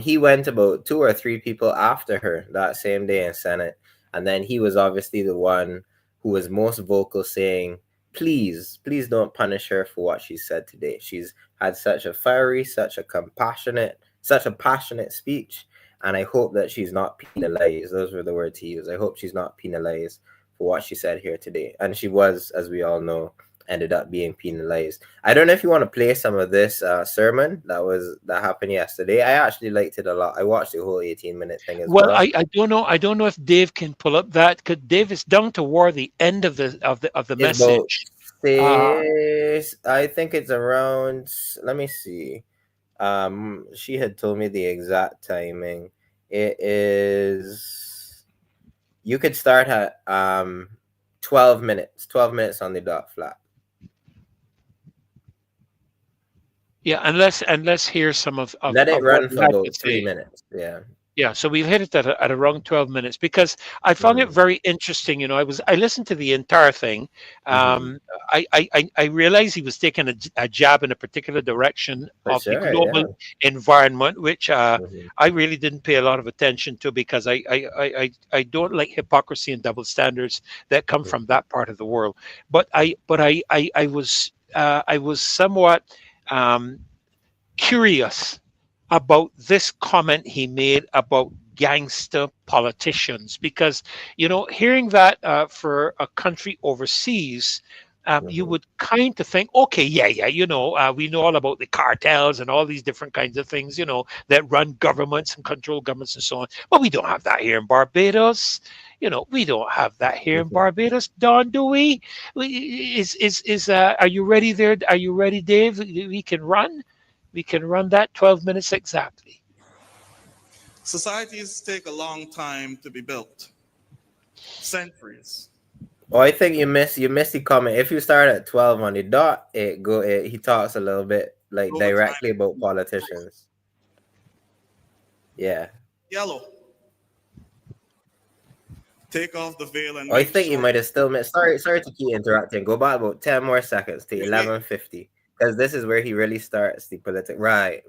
he went about 2 or 3 people after her that same day in Senate, and then he was obviously the one who was most vocal, saying, please don't punish her for what she said today. She's had such a fiery, such a passionate speech, and I hope that she's not penalized. Those were the words he used. I hope she's not penalized for what she said here today. And she was, as we all know, ended up being penalized. I don't know if you want to play some of this sermon that happened yesterday. I actually liked it a lot. I watched the whole 18-minute thing as well. Well, I don't know if Dave can pull up that, because Dave is down toward the end of the message. I think it's around. Let me see. She had told me the exact timing. It is. You could start at 12 minutes. 12 minutes on the dot flat. Yeah, and let's hear some of let it run for about 3 minutes. Yeah, so we've hit it at around 12 minutes, because I found it very interesting. You know, I listened to the entire thing. I realized he was taking a jab in a particular direction of the global environment, which I really didn't pay a lot of attention to, because I don't like hypocrisy and double standards that come from that part of the world. But I was somewhat curious about this comment he made about gangster politicians, because, you know, hearing that for a country overseas, you would kind of think, okay, you know, we know all about the cartels and all these different kinds of things, you know, that run governments and control governments and so on. But we don't have that here in Barbados. You know, we don't have that here in Barbados, Don, do we? Are you ready there? Are you ready, Dave? We can run that 12 minutes exactly. Societies take a long time to be built, centuries. Oh, I think you missed the comment. If you start at 12 on the dot, he talks a little bit like directly about politicians. Yeah. Yellow. Take off the veil and I think you might have still missed. Sorry to keep interrupting. Go back about 10 more seconds to 11:50, because this is where he really starts the political. Right.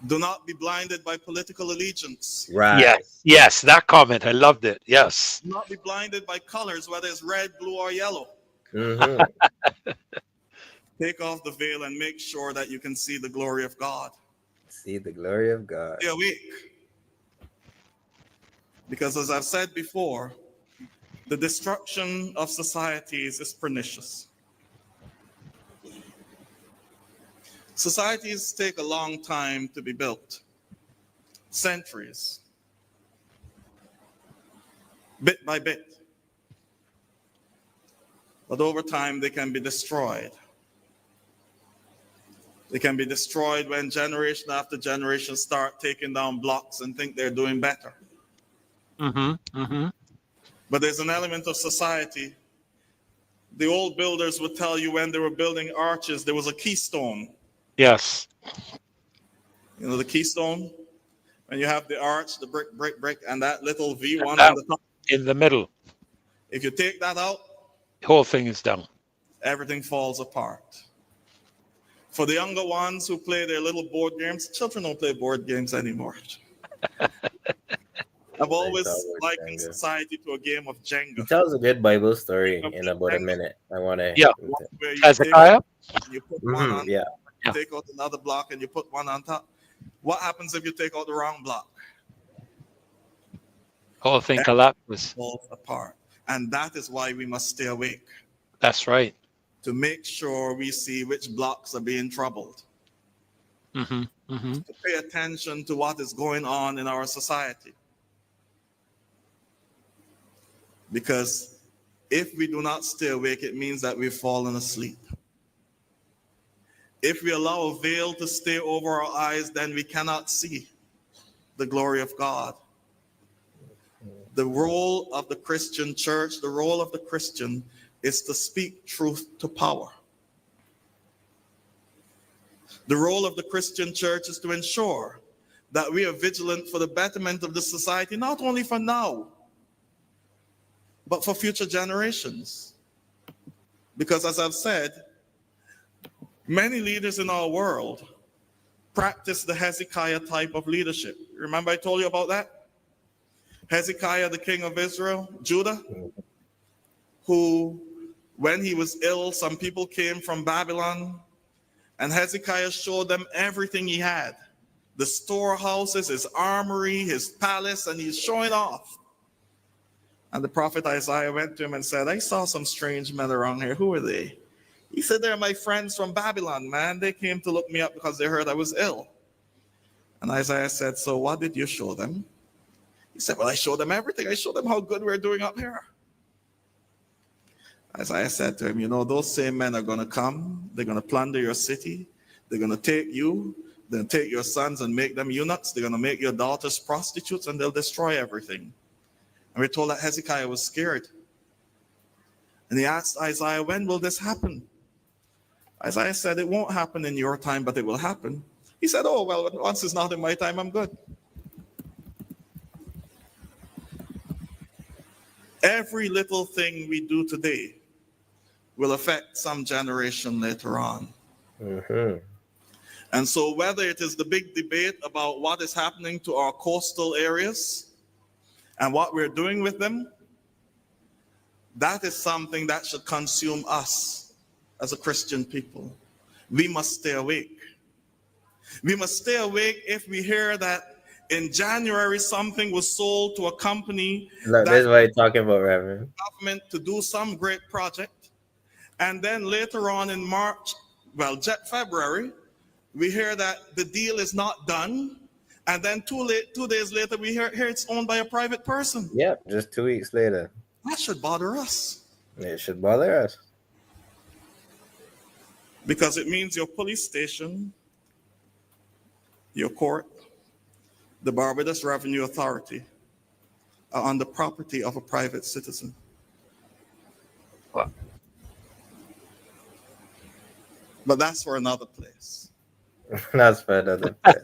Do not be blinded by political allegiance. Right. Yes, that comment. I loved it. Yes. Do not be blinded by colors, whether it's red, blue, or yellow. Mm-hmm. Take off the veil and make sure that you can see the glory of God. See the glory of God. Stay awake. Because as I've said before, the destruction of societies is pernicious. Societies take a long time to be built, centuries, bit by bit. But over time, they can be destroyed. They can be destroyed when generation after generation start taking down blocks and think they're doing better. But there's an element of society. The old builders would tell you when they were building arches, there was a keystone. Yes. You know the keystone? When you have the arch, the brick, and that little V1 on the top. In the middle. If you take that out, the whole thing is down. Everything falls apart. For the younger ones who play their little board games, children don't play board games anymore. I've always likened society to a game of Jenga. He tells a good Bible story in about a minute. I want to. Yeah. Hezekiah? You put one on, you take out another block and you put one on top. What happens if you take out the wrong block? Whole thing collapses. Falls apart. And that is why we must stay awake. That's right. To make sure we see which blocks are being troubled. To pay attention to what is going on in our society. Because if we do not stay awake, it means that we've fallen asleep. If we allow a veil to stay over our eyes, then we cannot see the glory of God. The role of the Christian church, the role of the Christian is to speak truth to power. The role of the Christian church is to ensure that we are vigilant for the betterment of the society, not only for now, but for future generations. Because as I've said, many leaders in our world practice the Hezekiah type of leadership. Remember I told you about that? Hezekiah, the king of Israel, Judah, who, when he was ill, some people came from Babylon, and Hezekiah showed them everything he had. The storehouses, his armory, his palace, and he's showing off. And the prophet Isaiah went to him and said, I saw some strange men around here. Who are they? He said, they're my friends from Babylon, man. They came to look me up because they heard I was ill. And Isaiah said, so what did you show them? He said, well, I showed them everything. I showed them how good we're doing up here. Isaiah said to him, you know, those same men are going to come. They're going to plunder your city. They're going to take you. They're going to take your sons and make them eunuchs. They're going to make your daughters prostitutes, and they'll destroy everything. And we're told that Hezekiah was scared. And he asked Isaiah, when will this happen? Isaiah said, it won't happen in your time, but it will happen. He said, oh, well, once it's not in my time, I'm good. Every little thing we do today will affect some generation later on. And so whether it is the big debate about what is happening to our coastal areas and what we're doing with them, that is something that should consume us as a Christian people. We must stay awake. We must stay awake if we hear that in January something was sold to a company. Look, this is what you're talking about, Reverend. Government to do some great project. And then later on in March, well, February, we hear that the deal is not done. And then 2 days later, we hear it's owned by a private person. Yep, just 2 weeks later. That should bother us. It should bother us. Because it means your police station, your court, the Barbados Revenue Authority are on the property of a private citizen. Well, but that's for another place. That's for another place.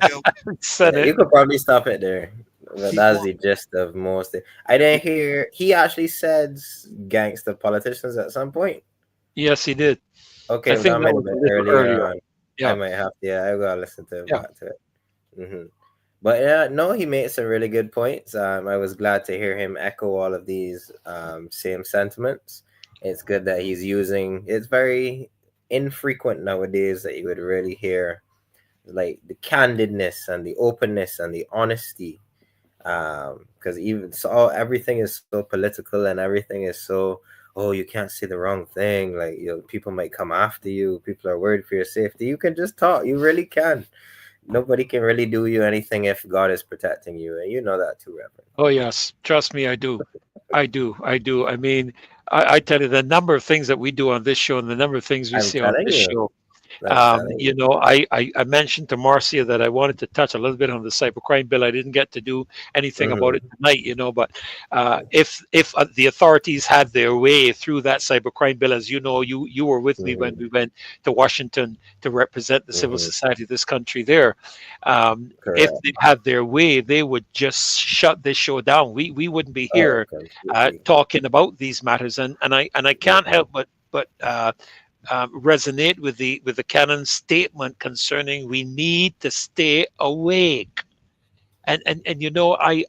said You could probably stop it there. But that's the gist of most. I didn't hear. He actually said gangster politicians at some point. Yes, he did. Okay, I think that was a little earlier on. Yeah. I might have to. Yeah, I gotta listen to back to it. But yeah, no, he made some really good points. I was glad to hear him echo all of these same sentiments. It's good that he's using. It's very infrequent nowadays that you would really hear like the candidness and the openness and the honesty. Because even so, everything is so political and everything is so, oh, you can't say the wrong thing. Like, you know, people might come after you. People are worried for your safety. You can just talk. You really can. Nobody can really do you anything if God is protecting you. And you know that too, Reverend. Oh, yes. Trust me, I do. I mean, I tell you, the number of things that we do on this show and the number of things we see on this show. You know, I mentioned to Marcia that I wanted to touch a little bit on the cybercrime bill. I didn't get to do anything about it tonight, you know, but if the authorities had their way through that cybercrime bill, as you know, you were with me when we went to Washington to represent the civil society of this country there. If they had their way, they would just shut this show down. We wouldn't be here talking about these matters, and I can't help but resonate with the canon statement concerning we need to stay awake, and you know, I'm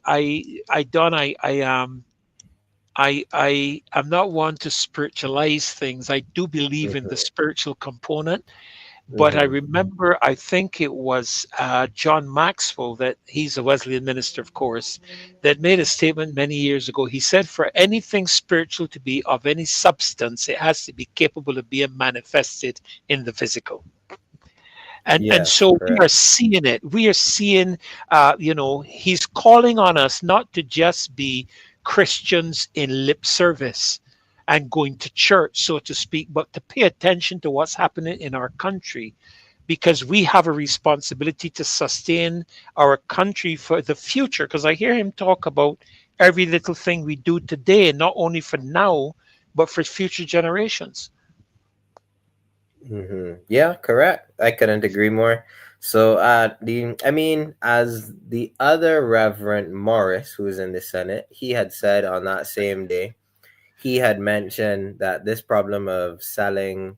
not one to spiritualize things. I do believe in the spiritual component, but I remember, I think it was John Maxwell, that he's a Wesleyan minister, of course, that made a statement many years ago. He said, for anything spiritual to be of any substance, it has to be capable of being manifested in the physical. And so we are seeing it. We are seeing, you know, he's calling on us not to just be Christians in lip service and going to church, so to speak, but to pay attention to what's happening in our country, because we have a responsibility to sustain our country for the future. Because I hear him talk about every little thing we do today, not only for now, but for future generations. Yeah, correct. I couldn't agree more. So, as the other Reverend Morris, who was in the Senate, he had said on that same day, he had mentioned that this problem of selling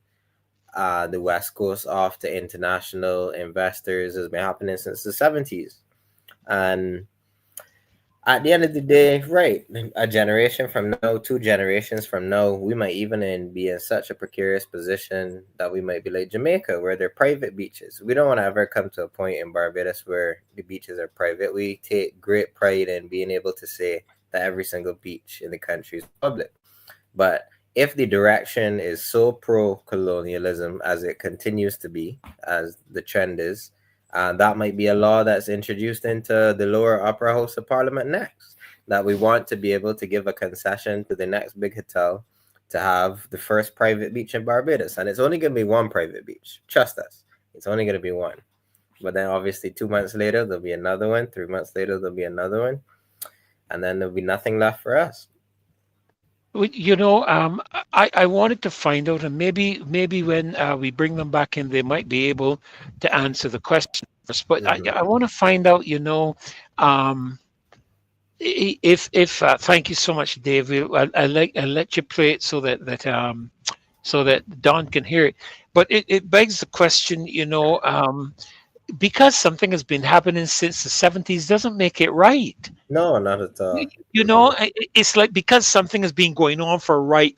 the West Coast off to international investors has been happening since the 70s. And at the end of the day, right, a generation from now, 2 generations from now, we might even be in such a precarious position that we might be like Jamaica, where they're private beaches. We don't want to ever come to a point in Barbados where the beaches are private. We take great pride in being able to say that every single beach in the country is public. But if the direction is so pro-colonialism as it continues to be, as the trend is, that might be a law that's introduced into the lower upper house of parliament next, that we want to be able to give a concession to the next big hotel to have the first private beach in Barbados. And it's only going to be one private beach. Trust us. It's only going to be one. But then obviously 2 months later, there'll be another one. 3 months later, there'll be another one. And then there'll be nothing left for us. You know, I wanted to find out, and maybe when we bring them back in, they might be able to answer the question first. But I want to find out, you know, if thank you so much, Dave. I'll let you play it so that Don can hear it. But it begs the question, you know, because something has been happening since the 70s doesn't make it right. No, not at all. You know, it's like because something has been going on for a while,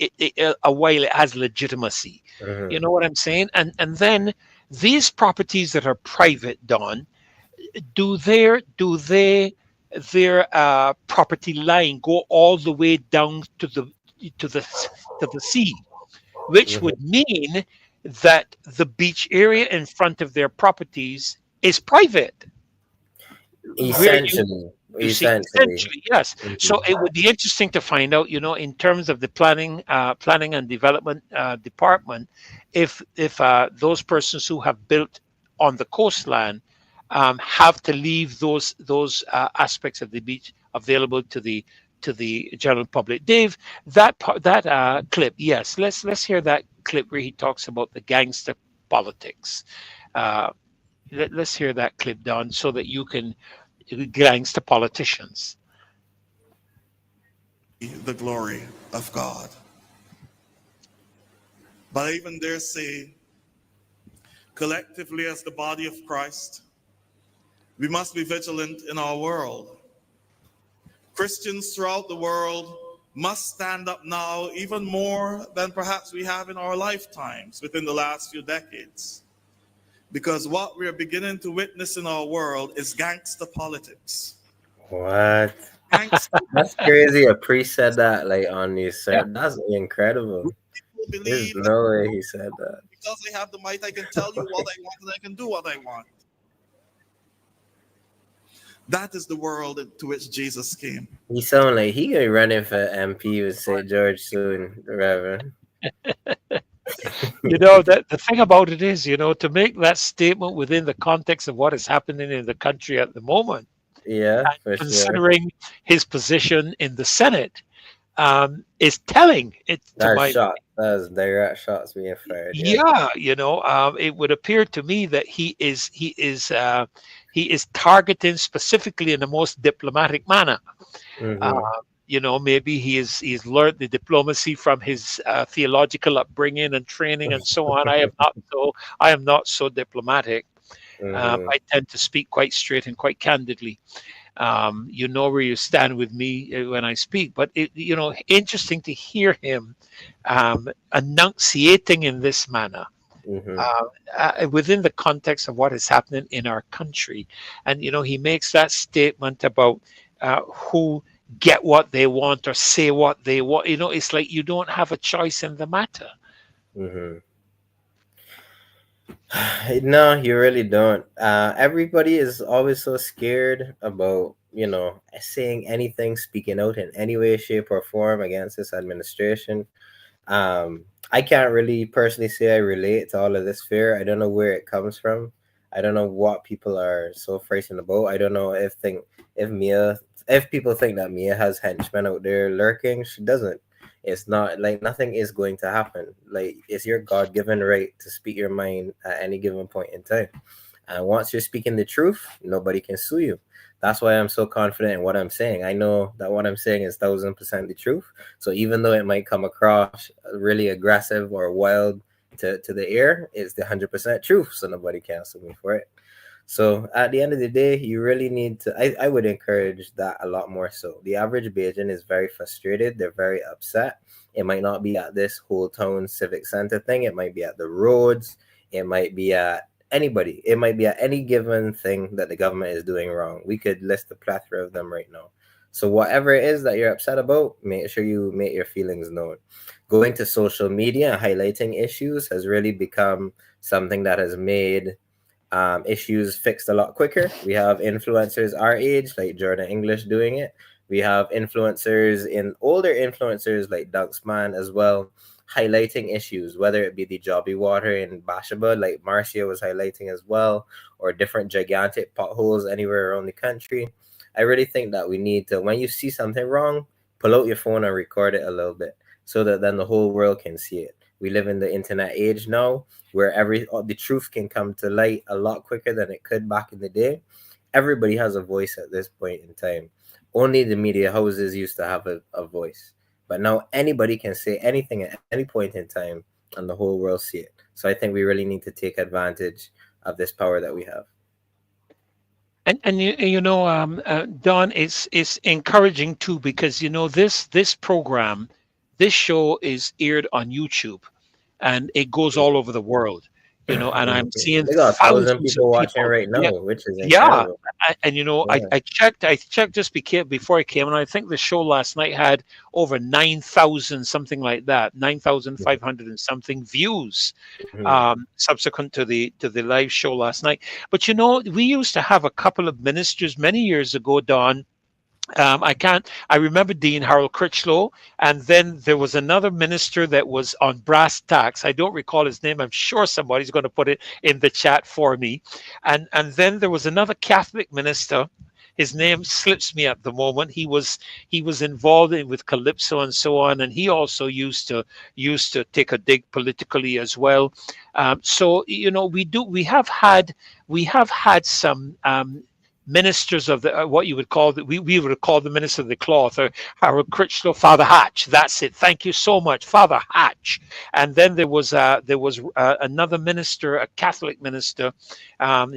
it has legitimacy. You know what I'm saying? And then these properties that are private, Don, do their property line go all the way down to the sea, which would mean that the beach area in front of their properties is private. Essentially, yes. So it would be interesting to find out, you know, in terms of the planning and development department, if those persons who have built on the coastline have to leave those aspects of the beach available to the to the general public. Dave, that clip, yes, let's hear that clip where he talks about the gangster politics. Let's hear that clip, Don, so that you can gangster politicians. The glory of God. But I even dare say, collectively as the body of Christ, we must be vigilant in our world. Christians throughout the world must stand up now even more than perhaps we have in our lifetimes within the last few decades. Because what we're beginning to witness in our world is gangster politics. What? That's crazy. A priest said that like on these. Yeah. That's incredible. There's no way he said that. Because I have the might, I can tell you what I want and I can do what I want. That is the world to which Jesus came. He sound like he gonna be running for MP with St. George soon, Reverend. You know, that the thing about it is, you know, to make that statement within the context of what is happening in the country at the moment, Yeah, for considering his position in the Senate, is telling. That's direct shots being fired. Yeah, you know, it would appear to me that he is targeting specifically in the most diplomatic manner. You know, maybe he's learned the diplomacy from his theological upbringing and training and so on. I am not so diplomatic. I tend to speak quite straight and quite candidly. You know where you stand with me when I speak, but you know, interesting to hear him enunciating in this manner. Within the context of what is happening in our country. And, you know, he makes that statement about who get what they want or say what they want. You know, it's like you don't have a choice in the matter. No, you really don't. Everybody is always so scared about, you know, saying anything, speaking out in any way, shape, or form against this administration. I can't really personally say I relate to all of this fear. I don't know where it comes from. I don't know what people are so frightened about. I don't know if people think that Mia has henchmen out there lurking. She doesn't. It's not like nothing is going to happen. Like, it's your God-given right to speak your mind at any given point in time. And once you're speaking the truth, nobody can sue you. That's why I'm so confident in what I'm saying. I know that what I'm saying is 1000% the truth. So even though it might come across really aggressive or wild to the ear, it's the 100% truth. So nobody can sue me for it. So at the end of the day, you really need to, I would encourage that a lot more so. The average Bajan is very frustrated. They're very upset. It might not be at this Holetown Civic Center thing. It might be at the roads. It might be at anybody. It might be at any given thing that the government is doing wrong. We could list a plethora of them right now. So whatever it is that you're upset about, make sure you make your feelings known. Going to social media and highlighting issues has really become something that has made issues fixed a lot quicker. We have influencers our age, like Jordan English, doing it. We have influencers older influencers like Dunksman as well, highlighting issues, whether it be the Jobby Water in Bashaba, like Marcia was highlighting as well, or different gigantic potholes anywhere around the country. I really think that we need to, when you see something wrong, pull out your phone and record it a little bit so that then the whole world can see it. We live in the internet age now where the truth can come to light a lot quicker than it could back in the day. Everybody has a voice at this point in time. Only the media houses used to have a voice. But now anybody can say anything at any point in time and the whole world see it. So I think we really need to take advantage of this power that we have. And you know, Don, it's encouraging too, because, you know, this program, this show is aired on YouTube and it goes all over the world. You know, and I'm seeing thousands of people watching right now, which is incredible. Yeah, and you know, I checked just before I came, and I think the show last night had over 9,000, something like that, 9,500 and something views, subsequent to the live show last night. But you know, we used to have a couple of ministers many years ago, Don. I remember Dean Harold Critchlow, and then there was another minister that was on brass tacks. I don't recall his name. I'm sure somebody's going to put it in the chat for me. And then there was another Catholic minister. his name slips me at the moment. He was involved with Calypso and so on, and he also used to take a dig politically as well. So we have had some ministers of the what you would call we would call the minister of the cloth, or Harold Critchlow, Father Hatch. That's it. Thank you so much, Father Hatch. And then there was another minister, a Catholic minister.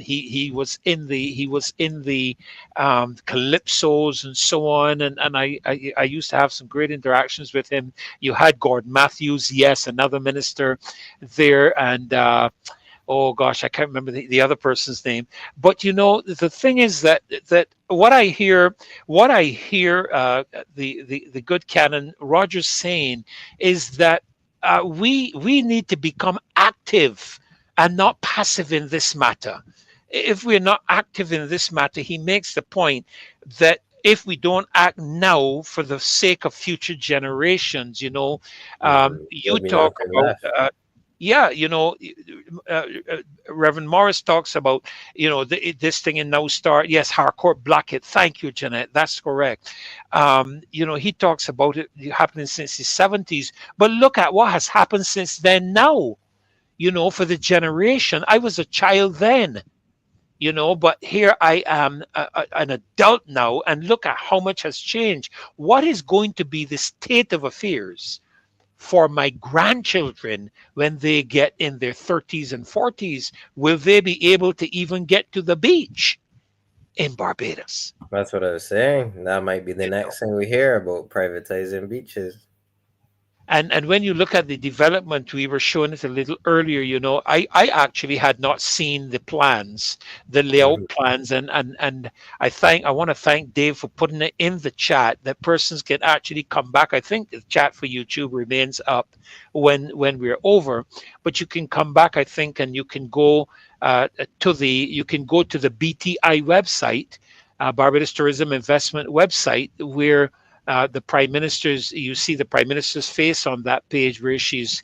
He was in the Calypsos and so on. And I used to have some great interactions with him. You had Gordon Matthews, yes, another minister there, and oh gosh, I can't remember the other person's name. But the thing is that what I hear the good canon Roger's saying is that we need to become active and not passive in this matter. If we're not active in this matter, he makes the point that if we don't act now for the sake of future generations, you talk about. Reverend Morris talks about, this thing in Now Start. Yes, Harcourt Blackett. Thank you, Jeanette. That's correct. He talks about it happening since the 70s. But look at what has happened since then now, for the generation. I was a child then, but here I am an adult now, and look at how much has changed. What is going to be the state of affairs for my grandchildren when they get in their 30s and 40s? Will they be able to even get to the beach in Barbados? That's what I was saying. That might be the next thing we hear about, privatizing beaches. And when you look at the development, we were showing it a little earlier, I actually had not seen the plans, the layout plans, and I want to thank Dave for putting it in the chat that persons can actually come back. I think the chat for YouTube remains up when we're over, but you can come back, I think, and you can go to the BTI website, Barbados Tourism Investment website, where the Prime Minister's, you see the Prime Minister's face on that page where she's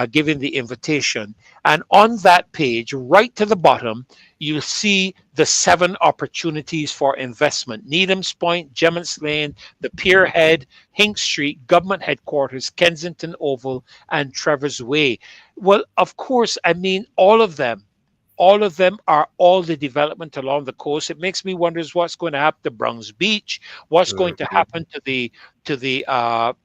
giving the invitation. And on that page, right to the bottom, you'll see the 7 opportunities for investment: Needham's Point, Gemmitt's Lane, the Pierhead, Hink Street, Government Headquarters, Kensington Oval, and Trevor's Way. Well, of course, I mean, all of them are all the development along the coast. It makes me wonder what's going to happen to Browns Beach, what's going to happen to the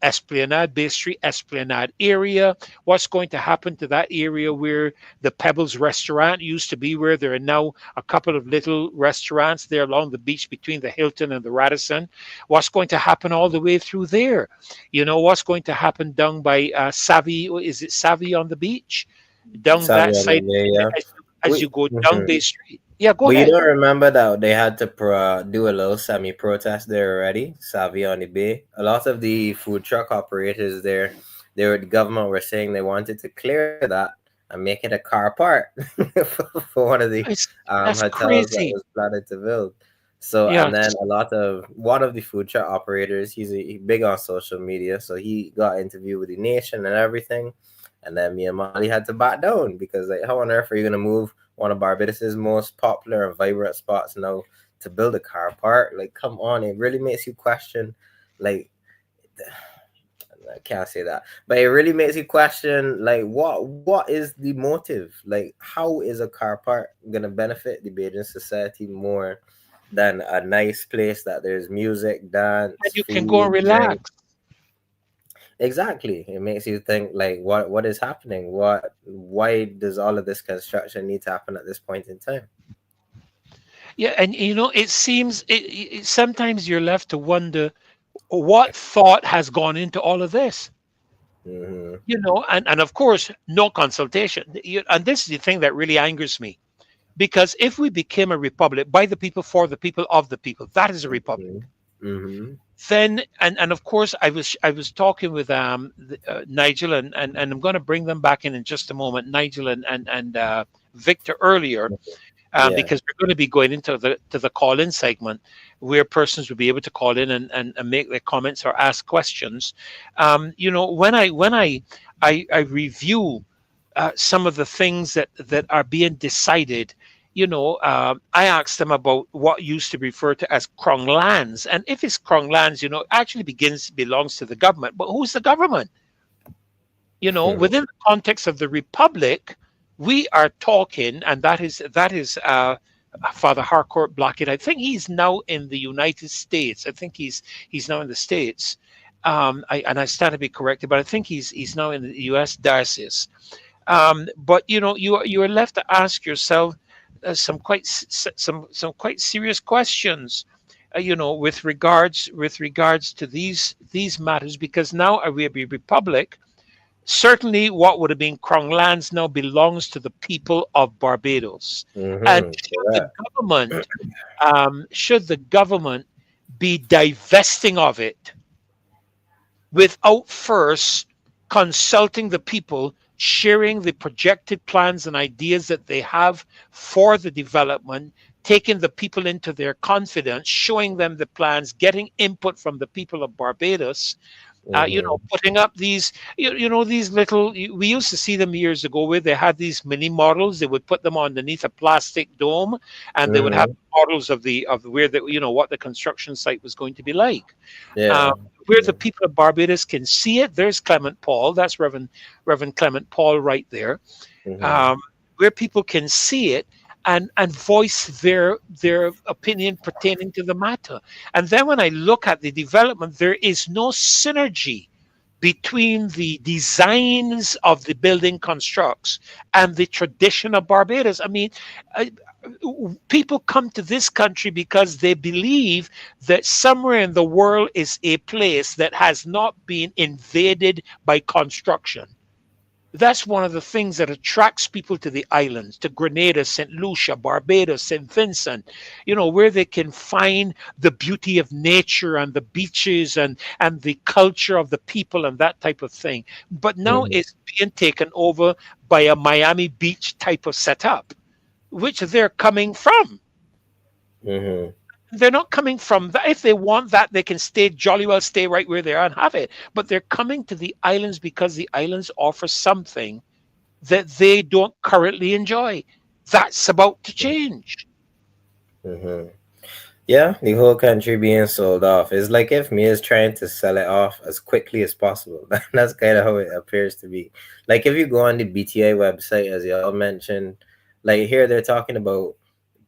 Esplanade, Bay Street Esplanade area, what's going to happen to that area where the Pebbles restaurant used to be, where there are now a couple of little restaurants there along the beach between the Hilton and the Radisson. What's going to happen all the way through there? What's going to happen down by Savvy? Is it Savvy on the beach? Down that side. As you go down Bay Street. Yeah, go ahead. You don't remember that they had to do a little semi-protest there already, Savvy on the Bay? A lot of the food truck operators there, the government were saying they wanted to clear that and make it a car park for one of the hotels that was planning to build. So, and then one of the food truck operators, he's big on social media, so he got an interview with the Nation and everything. And then me and Molly had to back down because, how on earth are you going to move one of Barbados's most popular and vibrant spots now to build a car park? Come on, it really makes you question, I can't say that, but it really makes you question, what is the motive? How is a car park going to benefit the Bajan society more than a nice place that there's music, dance, and you can go relax? Drink? Exactly. It makes you think, what is happening? Why does all of this construction need to happen at this point in time? Yeah, and it seems sometimes you're left to wonder what thought has gone into all of this. And of course, no consultation. And this is the thing that really angers me, because if we became a republic by the people, for the people, of the people, that is a republic. Then and of course I was talking with Nigel and I'm going to bring them back in just a moment, Nigel and Victor earlier, because we're going to be going into the call-in segment where persons will be able to call in and make their comments or ask questions. When I review some of the things that are being decided I asked them about what used to be referred to as Crown lands. And if it's Crown lands, it actually belongs to the government. But who's the government? Within the context of the Republic, we are talking, and that is Father Harcourt Blackett. I think he's now in the United States. I think he's now in the States. I stand to be corrected, but I think he's now in the U.S. diocese. But you are left to ask yourself some quite serious questions, with regards to these matters, because now a Republic. Certainly, what would have been Crown lands now belongs to the people of Barbados, and should the government be divesting of it without first consulting the people, sharing the projected plans and ideas that they have for the development, taking the people into their confidence, showing them the plans, getting input from the people of Barbados, putting up these, these little, we used to see them years ago where they had these mini models. They would put them underneath a plastic dome, and they would have models of where what the construction site was going to be like. Where the people of Barbados can see it. There's Clement Paul. That's Reverend Clement Paul right there. Where people can see it and voice their opinion pertaining to the matter. And then when I look at the development, there is no synergy between the designs of the building constructs and the tradition of Barbados. I mean, people come to this country because they believe that somewhere in the world is a place that has not been invaded by construction. That's one of the things that attracts people to the islands, to Grenada, St. Lucia, Barbados, St. Vincent, where they can find the beauty of nature and the beaches and the culture of the people and that type of thing. But now it's being taken over by a Miami Beach type of setup, which they're coming from. They're not coming from that. If they want that, they can jolly well stay right where they are and have it. But they're coming to the islands because the islands offer something that they don't currently enjoy. That's about to change. Yeah, the whole country being sold off. It's like if me is trying to sell it off as quickly as possible. That's kind of how it appears to be. Like if you go on the BTA website, as y'all mentioned, like here they're talking about,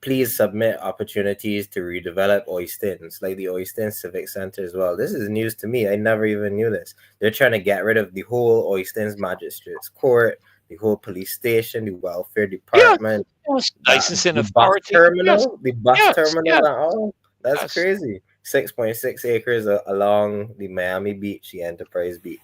please submit opportunities to redevelop Oistins, like the Oistin Civic Center as well. This is news to me. I never even knew this. They're trying to get rid of the whole Oistins Magistrates Court, the whole police station, the welfare department, licensing authority, the bus terminal. Yeah. Oh, that's crazy. 6.6 acres along the Miami Beach, the Enterprise Beach.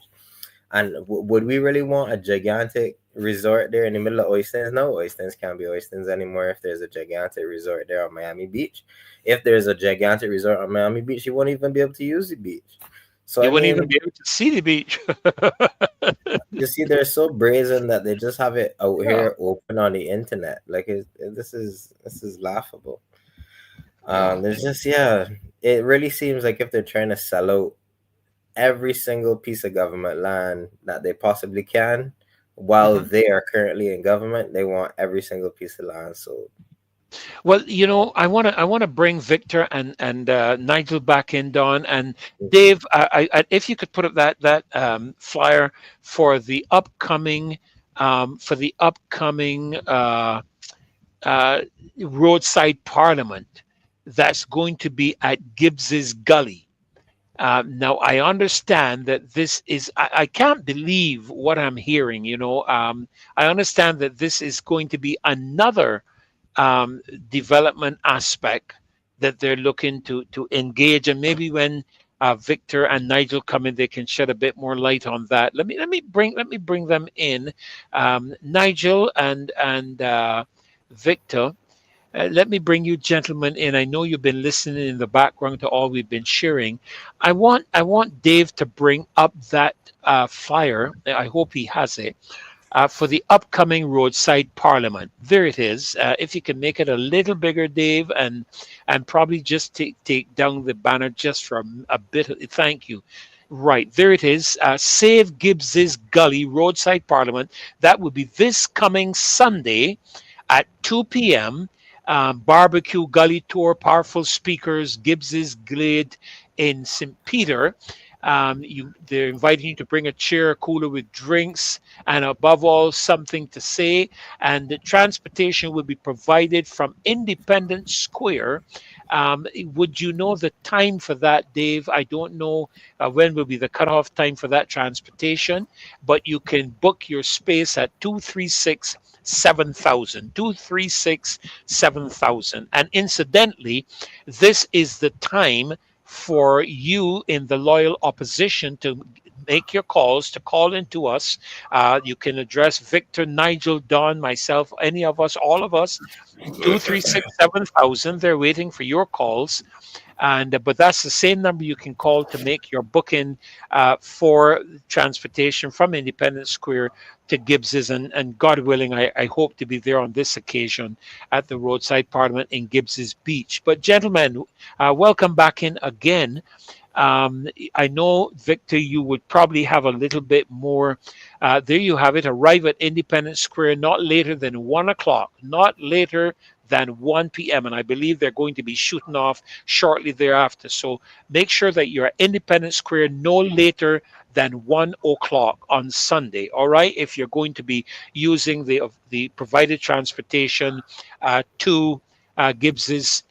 And would we really want a gigantic resort there in the middle of Oistins? No, Oistins can't be Oistins anymore if there's a gigantic resort there on Miami Beach. If there's a gigantic resort on Miami Beach, you won't even be able to use the beach. So you wouldn't even be able to see the beach. You see, they're so brazen that they just have it out here open on the internet. Like this is laughable. There's just it really seems like if they're trying to sell out every single piece of government land that they possibly can while they are currently in government, they want every single piece of land sold. Well, I want to bring Victor and Nigel back in, Don, and Dave. If you could put up that flyer for the upcoming roadside parliament that's going to be at Gibbs Gully. Now, I understand that this is, I can't believe what I'm hearing, I understand that this is going to be another development aspect that they're looking to engage. And maybe when Victor and Nigel come in, they can shed a bit more light on that. Let me bring them in. Nigel and Victor. Let me bring you gentlemen in. I know you've been listening in the background to all we've been sharing. I want Dave to bring up that flyer. I hope he has it for the upcoming roadside parliament. There it is. If you can make it a little bigger, Dave, and probably just take down the banner just for a bit. Thank you. Right, there it is. Save Gibbs Gully Roadside Parliament. That will be this coming Sunday at 2 p.m. Barbecue Gully Tour, powerful speakers, Gibbs's Glade in St. Peter. They're inviting you to bring a chair, a cooler with drinks, and above all, something to say. And the transportation will be provided from Independence Square. Would you know the time for that, Dave? I don't know when will be the cutoff time for that transportation, but you can book your space at 236 7,000. 236 7,000. And incidentally, this is the time for you in the loyal opposition to make your calls, to call into us. You can address Victor, Nigel, Don, myself, any of us, all of us. 236 7,000. They're waiting for your calls. But that's the same number you can call to make your booking for transportation from Independence Square to Gibbs's. And God willing, I hope to be there on this occasion at the Roadside Parliament in Gibbs's Beach. But gentlemen, welcome back in again. I know, Victor, you would probably have a little bit more. There you have it. Arrive at Independence Square not later than 1 o'clock. Not later than 1 p.m. And I believe they're going to be shooting off shortly thereafter. So make sure that you're at Independence Square no later than 1 o'clock on Sunday. All right, if you're going to be using the provided transportation to Gibbs's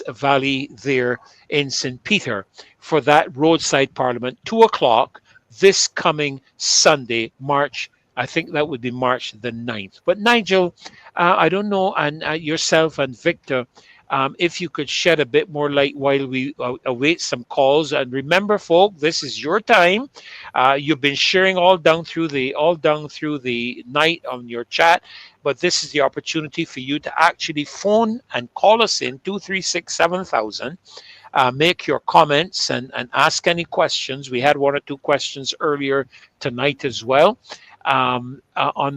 Valley there in St. Peter for that Roadside Parliament, 2 o'clock this coming Sunday, I think that would be March the 9th. But Nigel, I don't know, and yourself and Victor, if you could shed a bit more light while we await some calls. And remember, folk, this is your time. You've been sharing all down through the night on your chat, but this is the opportunity for you to actually phone and call us in 236 7000. Make your comments and ask any questions. We had 1 or 2 questions earlier tonight as well. On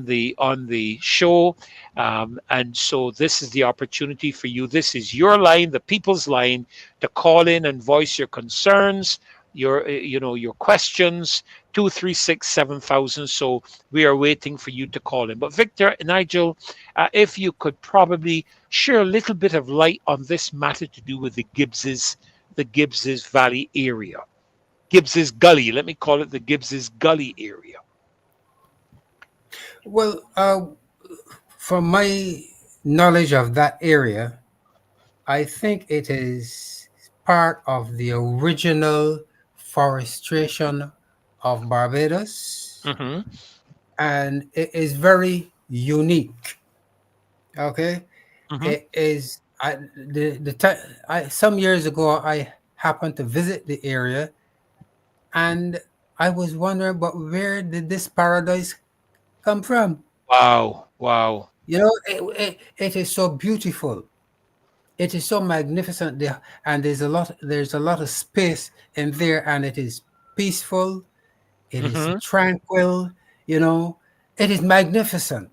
the show, and so this is the opportunity for you. This is your line, the people's line, to call in and voice your concerns, your questions. 236 7000. So we are waiting for you to call in. But Victor, Nigel, if you could probably share a little bit of light on this matter to do with the Gibbs's Valley area, Gibbs's Gully. Let me call it the Gibbs's Gully area. Well, from my knowledge of that area, I think it is part of the original forestation of Barbados, and it is very unique. Okay, it is. Some years ago, I happened to visit the area, and I was wondering, but where did this paradise come from? Wow. You know, it is so beautiful. It is so magnificent there, and there's a lot of space in there, and it is peaceful. It is tranquil. You know, it is magnificent,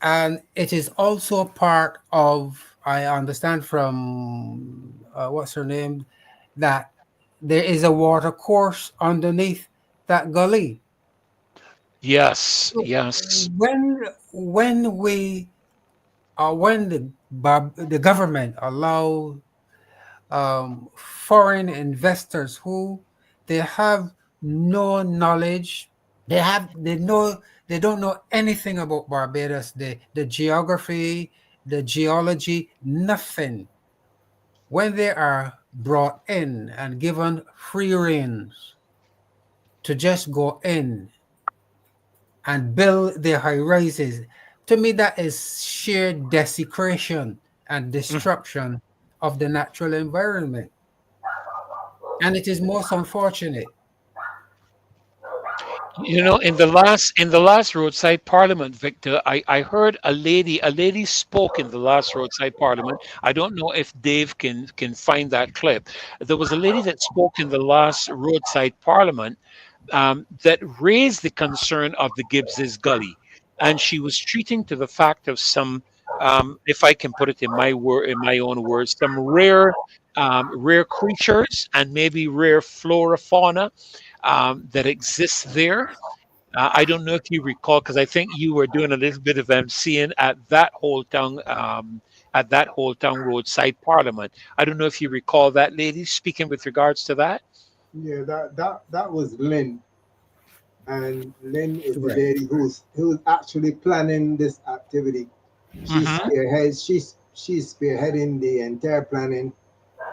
and it is also part of. I understand from what's her name, that there is a water course underneath that gully. Yes. When the government allow foreign investors who they have no knowledge, they don't know anything about Barbados, the geography, the geology, nothing. When they are brought in and given free reins to just go in and build their high rises, to me that is sheer desecration and destruction of the natural environment, and it is most unfortunate. You know, in the last Roadside Parliament, Victor, I heard a lady spoke in the last Roadside Parliament. I don't know if Dave can find that clip. There was a lady that spoke in the last Roadside Parliament that raised the concern of the Gibbs's Gully, and she was treating to the fact of some, if I can put it in my own words, some rare creatures and maybe rare flora fauna that exists there. I don't know if you recall, because I think you were doing a little bit of emceeing at that Holetown at that Holetown Roadside Parliament. I don't know if you recall that, lady, speaking with regards to that. Yeah, that was Lynn, and Lynn is the Right. lady who's actually planning this activity. Mm-hmm. She's spearheading the entire planning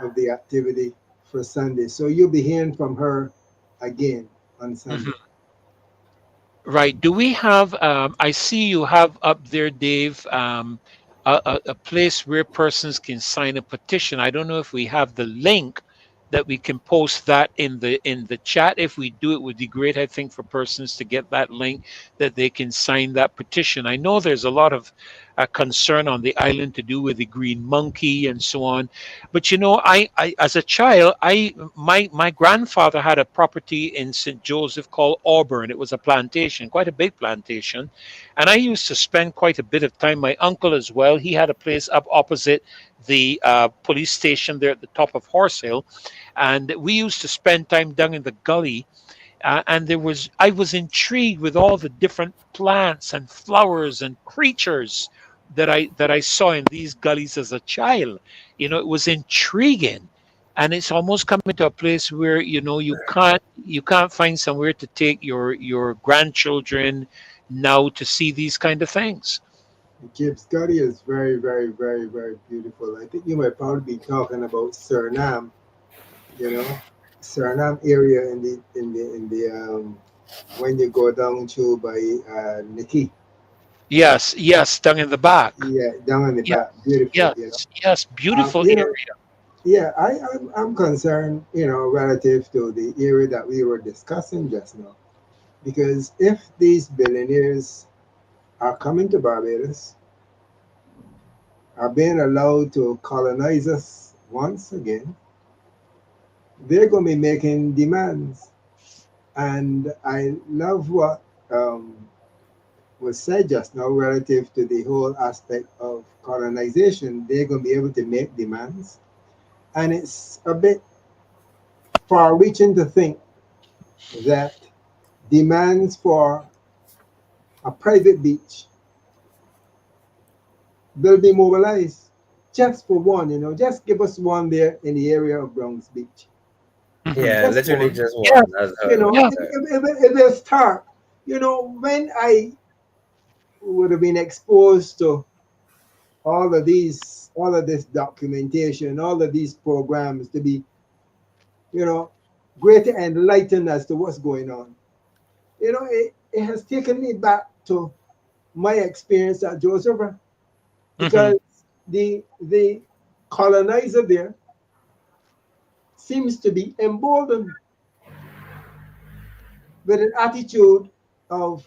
of the activity for Sunday. So you'll be hearing from her again on Sunday. Mm-hmm. Right. Do we have, I see you have up there, Dave, a place where persons can sign a petition. I don't know if we have the link that we can post that in the chat. If we do, it would be great, I think, for persons to get that link that they can sign that petition. I know there's a lot of concern on the island to do with the green monkey and so on. But you know, I as a child, my grandfather had a property in St. Joseph called Auburn. It was a plantation, quite a big plantation, and I used to spend quite a bit of time. My uncle as well. He had a place up opposite the police station there at the top of Horse Hill, and we used to spend time down in the gully. And I was intrigued with all the different plants and flowers and creatures that I saw in these gullies as a child. You know, it was intriguing, and it's almost coming to a place where you can't find somewhere to take your grandchildren now to see these kind of things. Gibbs Gully is very, very, very, very beautiful. I think you might probably be talking about Suriname, Suriname area in the when you go down to by Nikki. Yes, down in the back. Yeah, down in the back, beautiful. Yes, beautiful area. Yeah, I'm concerned, relative to the area that we were discussing just now, because if these billionaires are coming to Barbados, are being allowed to colonize us once again, they're going to be making demands. And I love what was said just now relative to the whole aspect of colonization. They're going to be able to make demands. And it's a bit far-reaching to think that demands for a private beach will be mobilized just for one, just give us one there in the area of Bronx Beach. Yeah, Just literally one. just one. Yeah, That's it will start. When I would have been exposed to all of this documentation, all of these programs to be, greater enlightened as to what's going on. It has taken me back to my experience at Joseph, because the colonizer there seems to be emboldened with an attitude of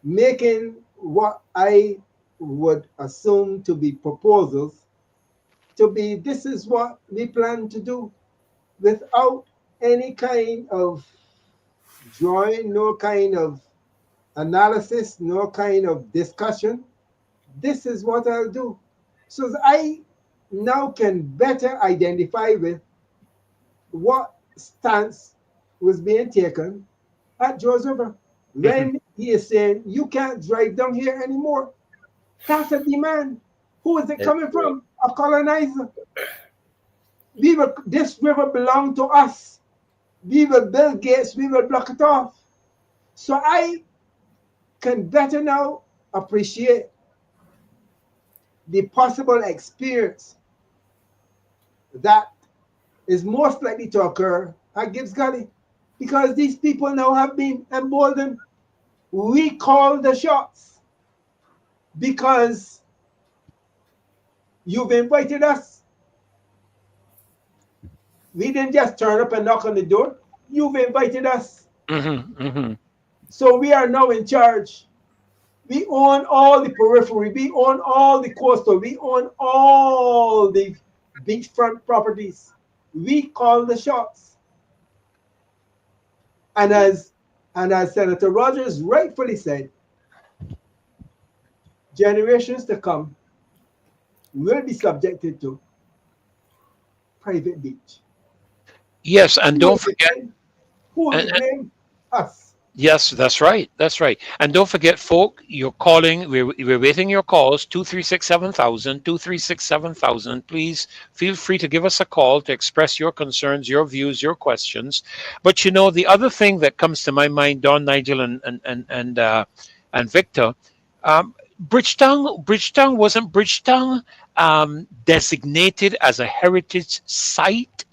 making what I would assume to be proposals to be, this is what we plan to do, without any kind of drawing, no kind of analysis, no kind of discussion. This is what I'll do. So I now can better identify with what stance was being taken at Joseph when he is saying, you can't drive down here anymore. That's a demand. Who is it coming from? A colonizer. This river belonged to us. We will build gates, we will block it off. So I can better now appreciate the possible experience that is most likely to occur at Gibbs Gully, because these people now have been emboldened. We call the shots because you've invited us. We didn't just turn up and knock on the door. You've invited us. So we are now in charge. We own all the periphery. We own all the coastal. We own all the beachfront properties. We call the shots. And as Senator Rogers rightfully said, generations to come will be subjected to private beach. Yes, and don't forget. Who will blame us? Yes, that's right. That's right. And don't forget, folk, you're calling. We're waiting your calls. 236-7000, 236-7000. Please feel free to give us a call to express your concerns, your views, your questions. But you know, the other thing that comes to my mind, Don, Nigel, and Victor, Bridgetown wasn't Bridgetown designated as a heritage site?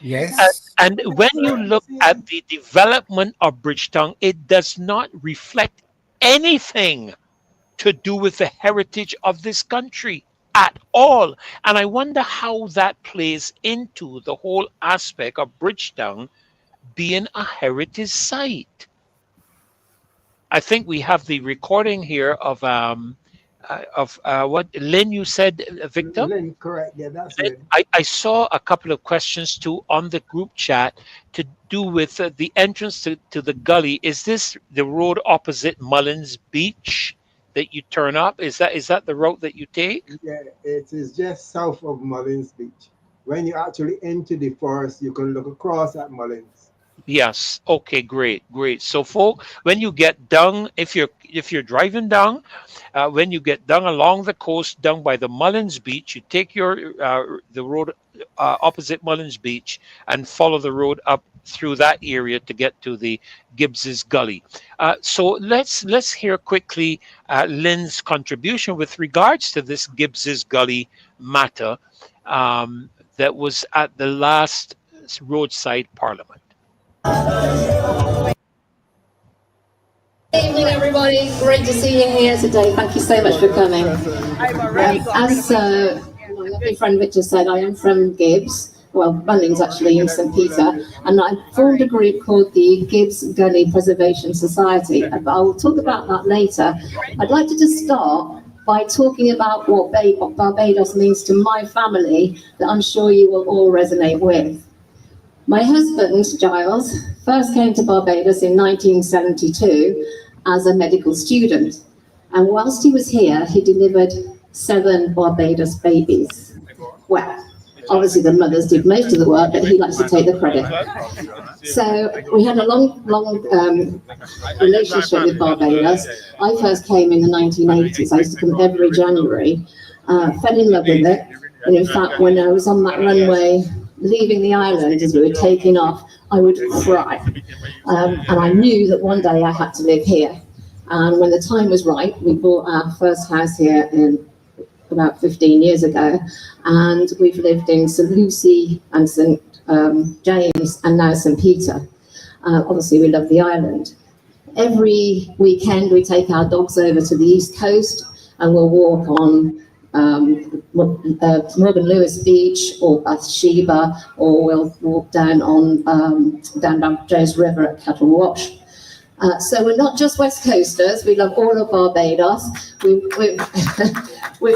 Yes. And when you look at the development of Bridgetown, it does not reflect anything to do with the heritage of this country at all. And I wonder how that plays into the whole aspect of Bridgetown being a heritage site. I think we have the recording here of what Lynn, you said, Victor? Lynn, correct. Yeah, that's Lynn, Lynn. I saw a couple of questions too on the group chat to do with the entrance to the gully. Is this the road opposite Mullins Beach that you turn up? Is that the route that you take? Yeah, it is just south of Mullins Beach. When you actually enter the forest, you can look across at Mullins. Yes. Okay. Great. Great. So, folk, when you get down, if you're driving down, when you get down along the coast, down by the Mullins Beach, you take the road opposite Mullins Beach and follow the road up through that area to get to the Gibbs Gully. So let's hear quickly Lynn's contribution with regards to this Gibbs Gully matter that was at the last Roadside Parliament. Good evening, everybody. Great to see you here today. Thank you so much for coming. As my lovely friend Victor said, I am from Gibbs. Well, Bunnings actually in St. Peter, and I formed a group called the Gibbs Gully Preservation Society. I'll talk about that later. I'd like to just start by talking about what Barbados means to my family that I'm sure you will all resonate with. My husband, Giles, first came to Barbados in 1972 as a medical student. And whilst he was here, he delivered 7 Barbados babies. Well, obviously the mothers did most of the work, but he likes to take the credit. So we had a long relationship with Barbados. I first came in the 1980s. I used to come every January, fell in love with it. And in fact, when I was on that runway, leaving the island as we were taking off, I would cry. And I knew that one day I had to live here. And when the time was right, we bought our first house here about 15 years ago. And we've lived in St. Lucy and St. James and now St. Peter. Obviously, we love the island. Every weekend, we take our dogs over to the East Coast and we'll walk on Morgan Lewis Beach or Bathsheba, or we'll walk down on down Jones River at Cattle Wash. So we're not just West Coasters, we love all of Barbados. We've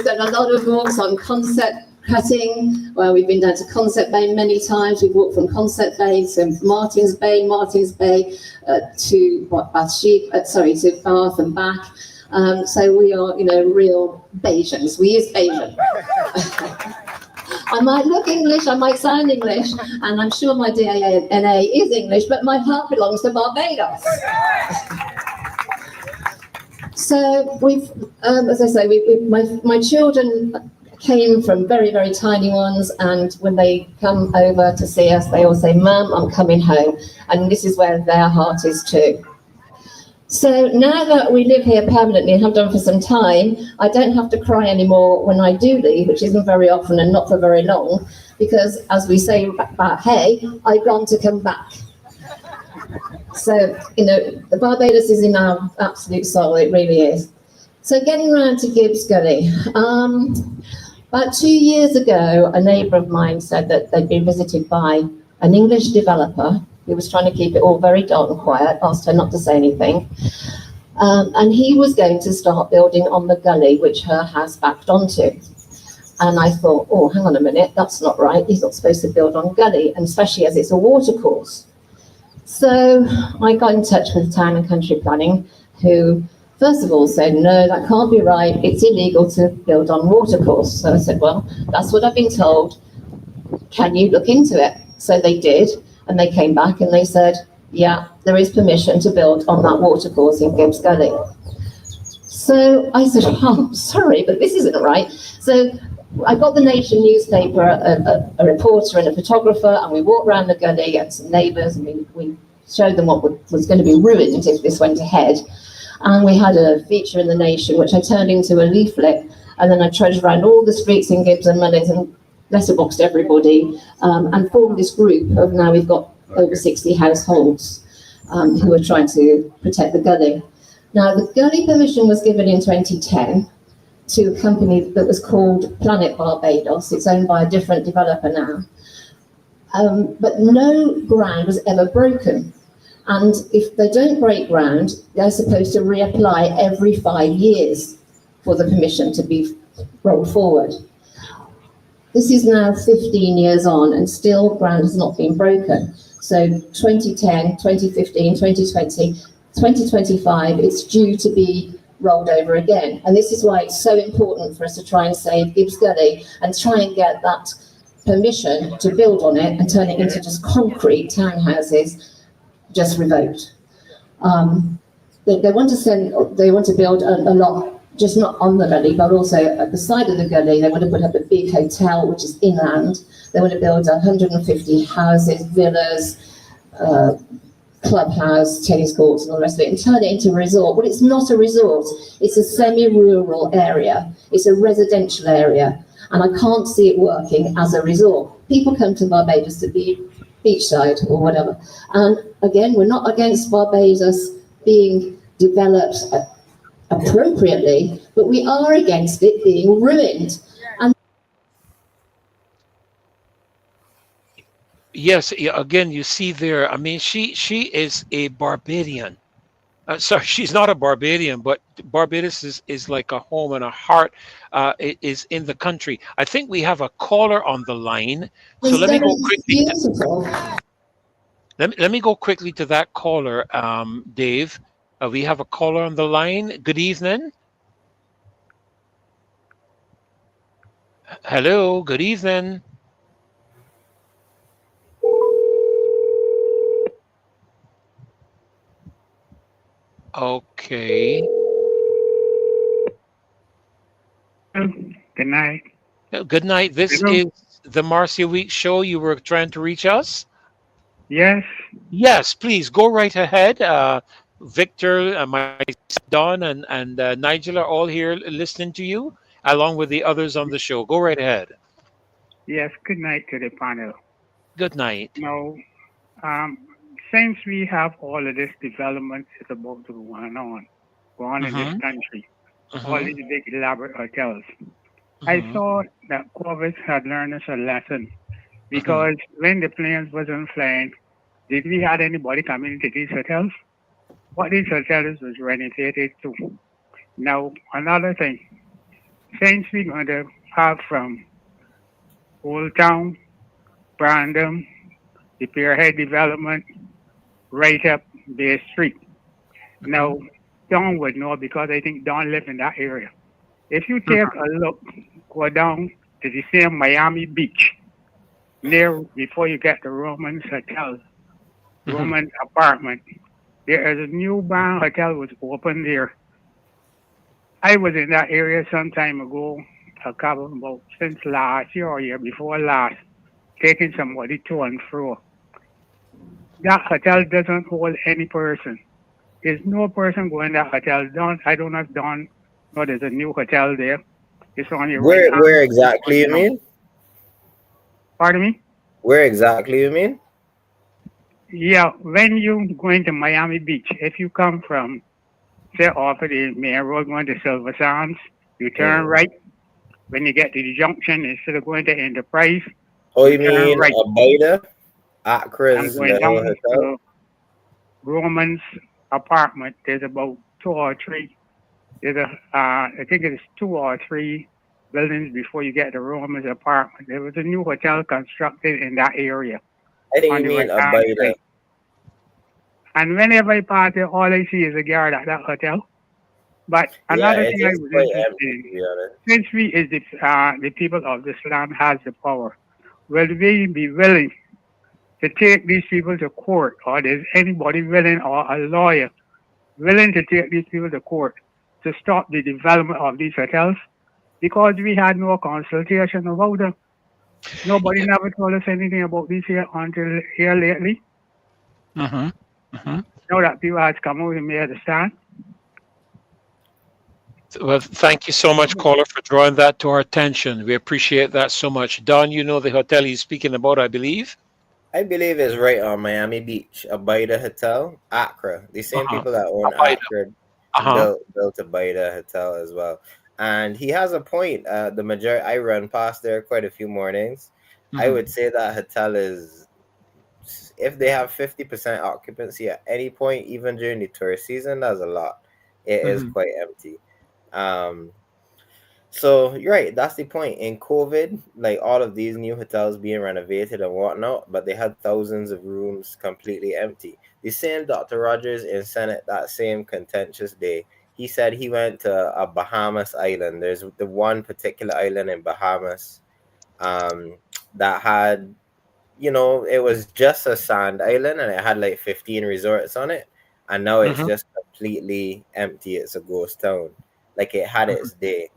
done a lot of walks on Concept Cutting, where we've been down to Concept Bay many times. We've walked from Concept Bay to Martins Bay to Bathsheba, to Bath and back. So we are, real Bajans. We is Bajan. I might look English, I might sound English, and I'm sure my DNA is English, but my heart belongs to Barbados. So we've, as I say, my children came from very, very tiny ones, and when they come over to see us, they all say, "Mum, I'm coming home," and this is where their heart is too. So now that we live here permanently and have done for some time, I don't have to cry anymore when I do leave, which isn't very often and not for very long, because as we say about hey, I've gone to come back. So, the Barbados is in our absolute soul, it really is. So getting around to Gibbs Gully. About 2 years ago, a neighbour of mine said that they'd been visited by an English developer who was trying to keep it all very dark and quiet, asked her not to say anything. And he was going to start building on the gully, which her house backed onto. And I thought, oh, hang on a minute, that's not right. He's not supposed to build on gully, and especially as it's a watercourse. So I got in touch with Town and Country Planning, who first of all said, no, that can't be right. It's illegal to build on watercourse. So I said, well, that's what I've been told. Can you look into it? So they did. And they came back and they said, Yeah, there is permission to build on that watercourse in Gibbs Gully. So I said, oh, sorry, but this isn't right. So I got the Nation newspaper, a reporter and a photographer, and we walked around the gully and some neighbours, and we showed them what was going to be ruined if this went ahead. And we had a feature in the Nation, which I turned into a leaflet, and then I trudged around all the streets in Gibbs and Mullins and letterboxed everybody, and formed this group of, now we've got over 60 households who are trying to protect the gully. Now, the gully permission was given in 2010 to a company that was called Planet Barbados. It's owned by a different developer now. But no ground was ever broken. And if they don't break ground, they're supposed to reapply every 5 years for the permission to be rolled forward. This is now 15 years on, and still ground has not been broken. So 2010, 2015, 2020, 2025, it's due to be rolled over again. And this is why it's so important for us to try and save Gibbs Gully and try and get that permission to build on it and turn it into just concrete townhouses just revoked. They want to build a lot, just not on the gully, but also at the side of the gully. They want to put up a big hotel, which is inland. They want to build 150 houses, villas, clubhouse, tennis courts, and all the rest of it, and turn it into a resort. Well, it's not a resort. It's a semi-rural area. It's a residential area, and I can't see it working as a resort. People come to Barbados to be beachside or whatever. And again, we're not against Barbados being developed appropriately, but we are against it being ruined. And yes, again, you see there, I mean, she is a Barbadian. Sorry, she's not a Barbadian, but Barbados is like a home and a heart is in the country. I think we have a caller on the line. So let me go quickly. Let me go quickly to that caller, Dave. We have a caller on the line. Good evening. Hello, good evening. Okay. Good night. Good night. This is the Marcia Week show. You were trying to reach us? Yes. Yes, please go right ahead. Victor, Don, and Nigel are all here listening to you, along with the others on the show. Go right ahead. Yes. Good night to the panel. Good night. No. Since we have all of this development is about to go on in this country, all these big elaborate hotels, I thought that COVID had learned us a lesson, because when the planes wasn't flying, did we had anybody coming into these hotels? What these hotels was renovated to. Now, another thing, since we're going to have from Holetown, Brandon, the Pierhead development, right up Bay Street. Now, Don would know, because I think Don lives in that area. If you take a look, go down to the same Miami Beach, near before you get the Romans Hotel, Roman apartment, there is a new barn hotel was open there. I was in that area some time ago, about since last year or year before last, taking somebody to and fro. That hotel doesn't hold any person. There's no person going to that hotel. I don't know if Don know there's a new hotel there. It's on your right. Where exactly you mean? Pardon me? Where exactly you mean? Yeah, when you going to Miami Beach, if you come from, say, off of the main road going to Silver Sands, you turn right. When you get to the junction, instead of going to Enterprise, oh, you mean right. Abida? Accra's down to Roman's apartment. There's about 2 or 3. There's I think it's 2 or 3 buildings before you get to Roman's apartment. There was a new hotel constructed in that area. I think you mean Abida. And whenever I pass there, all I see is a guard at that hotel. But another thing I was interested in, since we is the people of this land has the power, will we be willing to take these people to court, or there's anybody willing, or a lawyer willing to take these people to court to stop the development of these hotels, because we had no consultation about them. Nobody never told us anything about this here until here lately. Now that people have come out and made a stand. Well, thank you so much, caller, for drawing that to our attention. We appreciate that so much. Don, you know the hotel he's speaking about, I believe? I believe it's right on Miami Beach, Abida Hotel, Accra. The same people that own Accra built Abida Hotel as well. And he has a point. The majority, I run past there quite a few mornings. I would say that hotel is, if they have 50% occupancy at any point, even during the tourist season, that's a lot. It is quite empty. So you're right, that's the point. In COVID, like all of these new hotels being renovated and whatnot, but they had thousands of rooms completely empty. The same Dr. Rogers in Senate that same contentious day, he said he went to a Bahamas island. There's the one particular island in Bahamas that had, you know, it was just a sand island and it had like 15 resorts on it. And now it's just completely empty. It's a ghost town. Like it had its day.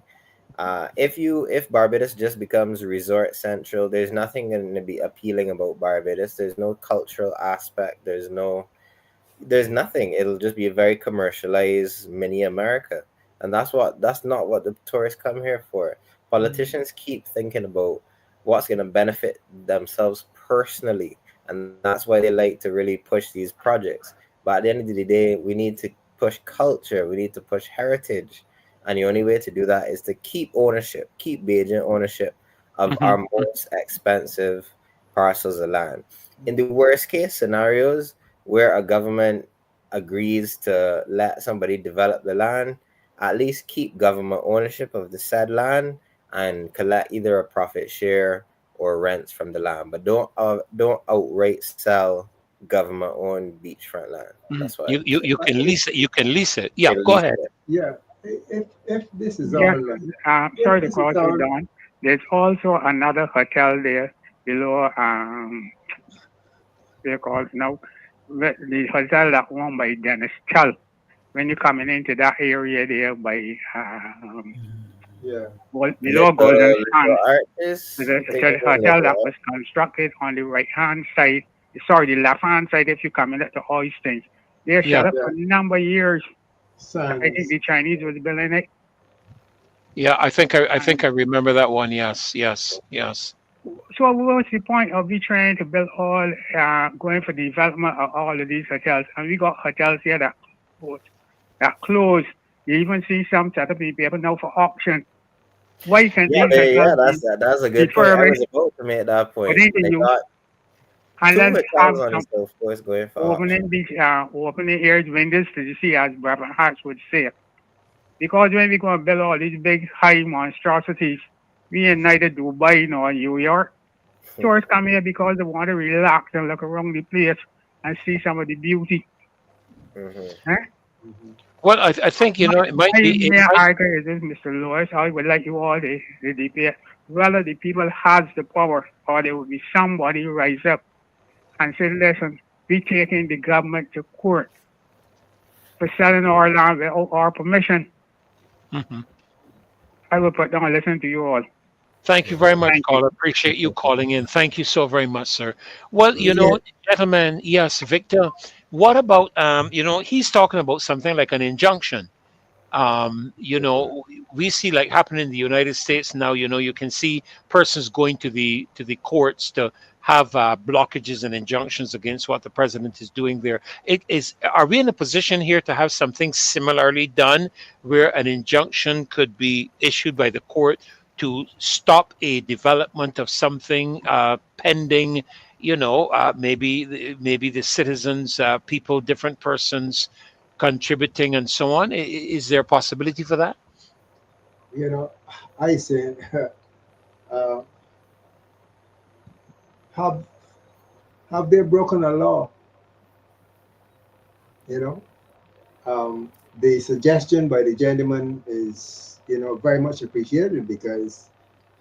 If Barbados just becomes resort central, there's nothing going to be appealing about Barbados. There's no cultural aspect. There's nothing. It'll just be a very commercialized mini America. And that's not what the tourists come here for. Politicians keep thinking about what's going to benefit themselves personally. And that's why they like to really push these projects. But at the end of the day, we need to push culture. We need to push heritage. And the only way to do that is to keep Beijing ownership of our most expensive parcels of land. In the worst case scenarios, where a government agrees to let somebody develop the land, at least keep government ownership of the said land and collect either a profit share or rents from the land. But don't outright sell government-owned beachfront land. That's what you can lease it. You can lease it. Yeah, go ahead. Yeah. If this is Yeah, all sorry to call you down. There's also another hotel there below, they're called now, the hotel that owned by Dennis Chull. When you're coming into that area there by, below Golden Sand, there's a hotel that was constructed on the right-hand side, the left-hand side if you come in at the Holetown. They're set up for a number of years. I think the Chinese was building it. Yeah, I think I remember that one. Yes. So what's the point of we trying to build all, going for the development of all of these hotels? And we got hotels here that closed. You even see some set up in paper now for auction. Why can't these hotels that's a good point. I was about to make that point. And let's have some opening air windows to see, as Brother Hart would say. Because when we go and build all these big, high monstrosities, we in neither Dubai nor New York. Tourists come here because they want to relax and look around the place and see some of the beauty. Well, I think, it might be... Mr. Lewis, I would like you all to debate whether the people has the power or there will be somebody who rise up and say, listen, we taking the government to court for selling our land without our permission. I will put down and listen to you all. Thank you very much, caller. Appreciate you calling in. Thank you so very much, sir. Well, gentlemen, yes, Victor, what about, he's talking about something like an injunction. We see like happening in the United States now, you can see persons going to the courts to have blockages and injunctions against what the president is doing there. Are we in a position here to have something similarly done where an injunction could be issued by the court to stop a development of something pending, maybe the citizens, people, different persons contributing and so on? Is there a possibility for that? I say, have they broken a law? The suggestion by the gentleman is, very much appreciated, because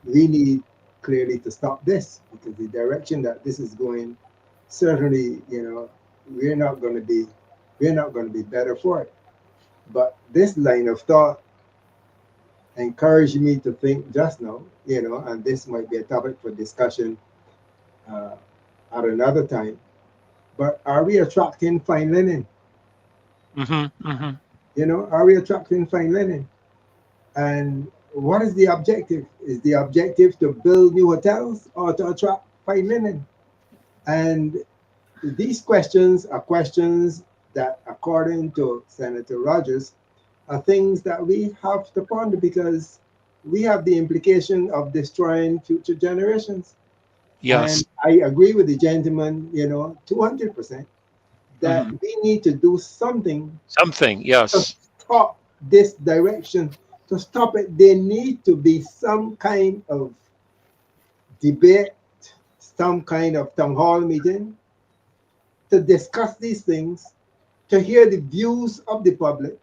we need clearly to stop this, because the direction that this is going certainly, we're not going to be better for it. But this line of thought encouraged me to think just now, and this might be a topic for discussion at another time. But are we attracting fine linen? Are we attracting fine linen? And what is the objective? Is the objective to build new hotels or to attract fine linen? And these questions are questions that, according to Senator Rogers, are things that we have to ponder, because we have the implication of destroying future generations. Yes. And I agree with the gentleman, 200%, that we need to do something. Something, yes. To stop this direction. To stop it, there need to be some kind of debate, some kind of town hall meeting to discuss these things, to hear the views of the public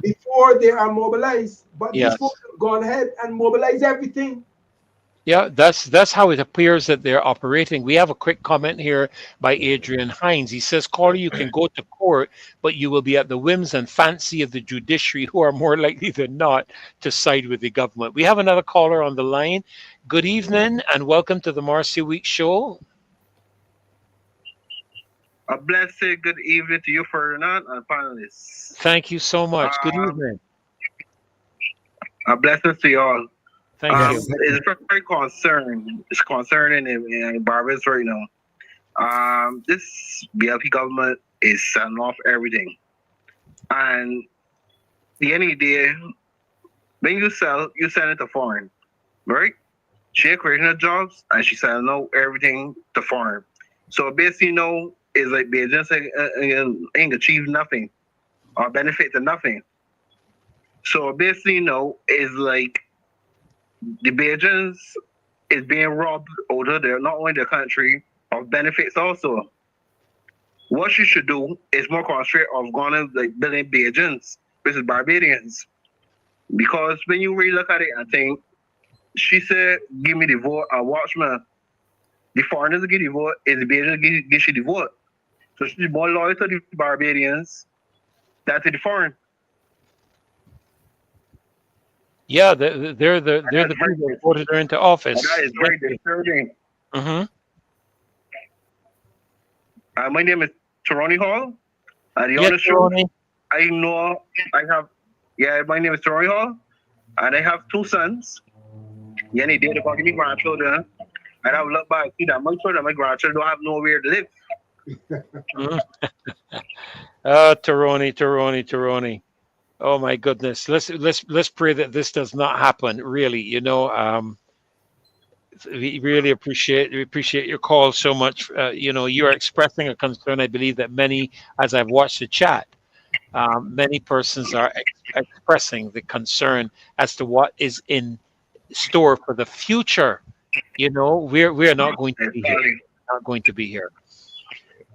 before they are mobilized. But these folks have gone ahead and mobilized everything. Yeah, that's how it appears that they're operating. We have a quick comment here by Adrian Hines. He says, caller, you can go to court, but you will be at the whims and fancy of the judiciary, who are more likely than not to side with the government. We have another caller on the line. Good evening and welcome to the Marcy Week Show. A blessed good evening to you, Ferdinand, and panelists. Thank you so much. Good evening. A blessing to you all. Thank you. It's very concerning. It's concerning in Barbados right now. This BLP government is selling off everything. And the end of the day, when you sell it to foreign, right? She's creating her jobs and she's selling out everything to foreign. So basically, it's like they just ain't achieved nothing or benefit to nothing. So basically, it's like the Bajans is being robbed out of their, not only their country, of benefits also. What she should do is more concentrate of going to like building Bajans versus Barbadians. Because when you really look at it and think, she said, give me the vote, and watch me. The foreigners get the vote, is the Bajans get you the vote. So she's more loyal to the Barbadians than to the foreign. Yeah, they're the people who voted her into office. That is very disturbing. My name is Taroni Hall. And the other show, my name is Taroni Hall. And I have two sons. Yeah, they did about me grandchildren. And I would look back and see that my children, my grandchildren don't have nowhere to live. Taroni. Oh my goodness. Let's pray that this does not happen. Really, we really appreciate your call so much. You are expressing a concern. I believe that many, as I've watched the chat, many persons are expressing the concern as to what is in store for the future. We are not going to be here. Not going to be here.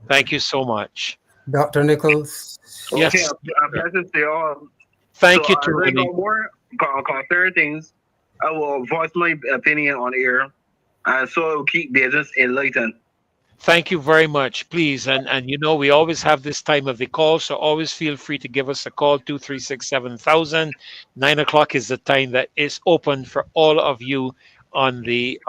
Thank you so much, Dr. Nichols. Yes. Thank you, Taroni. If I know more concerning things, I will voice my opinion on air, and so I will keep business enlightened. Thank you very much, please. And we always have this time of the call, so always feel free to give us a call, 236-7000. 9 o'clock is the time that is open for all of you on the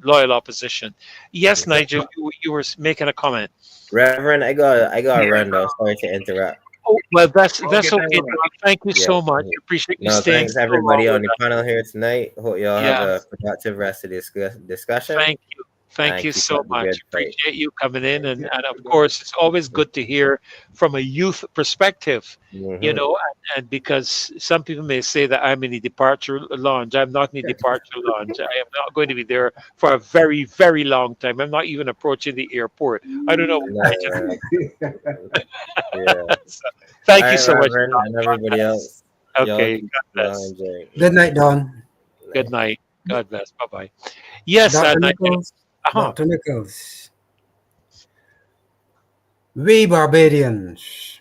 loyal opposition. Yes, Nigel, you were making a comment. Reverend, I got a run though. Sorry to interrupt. Oh, well, that's okay. Thank you so much. Appreciate you staying. Thanks everybody on the panel here tonight. Hope y'all have a productive rest of this discussion. Thank you. Thank you so much. Appreciate you coming in. And of course, it's always good to hear from a youth perspective, and because some people may say that I'm in the departure lounge. I'm not in the departure lounge. I am not going to be there for a very, very long time. I'm not even approaching the airport. I don't know. So, thank you so much. And everybody else. Okay. God bless. Good night, Don. Good night. God bless. Bye-bye. Yes, Dr. Nichols. Dr. Nichols, we Barbadians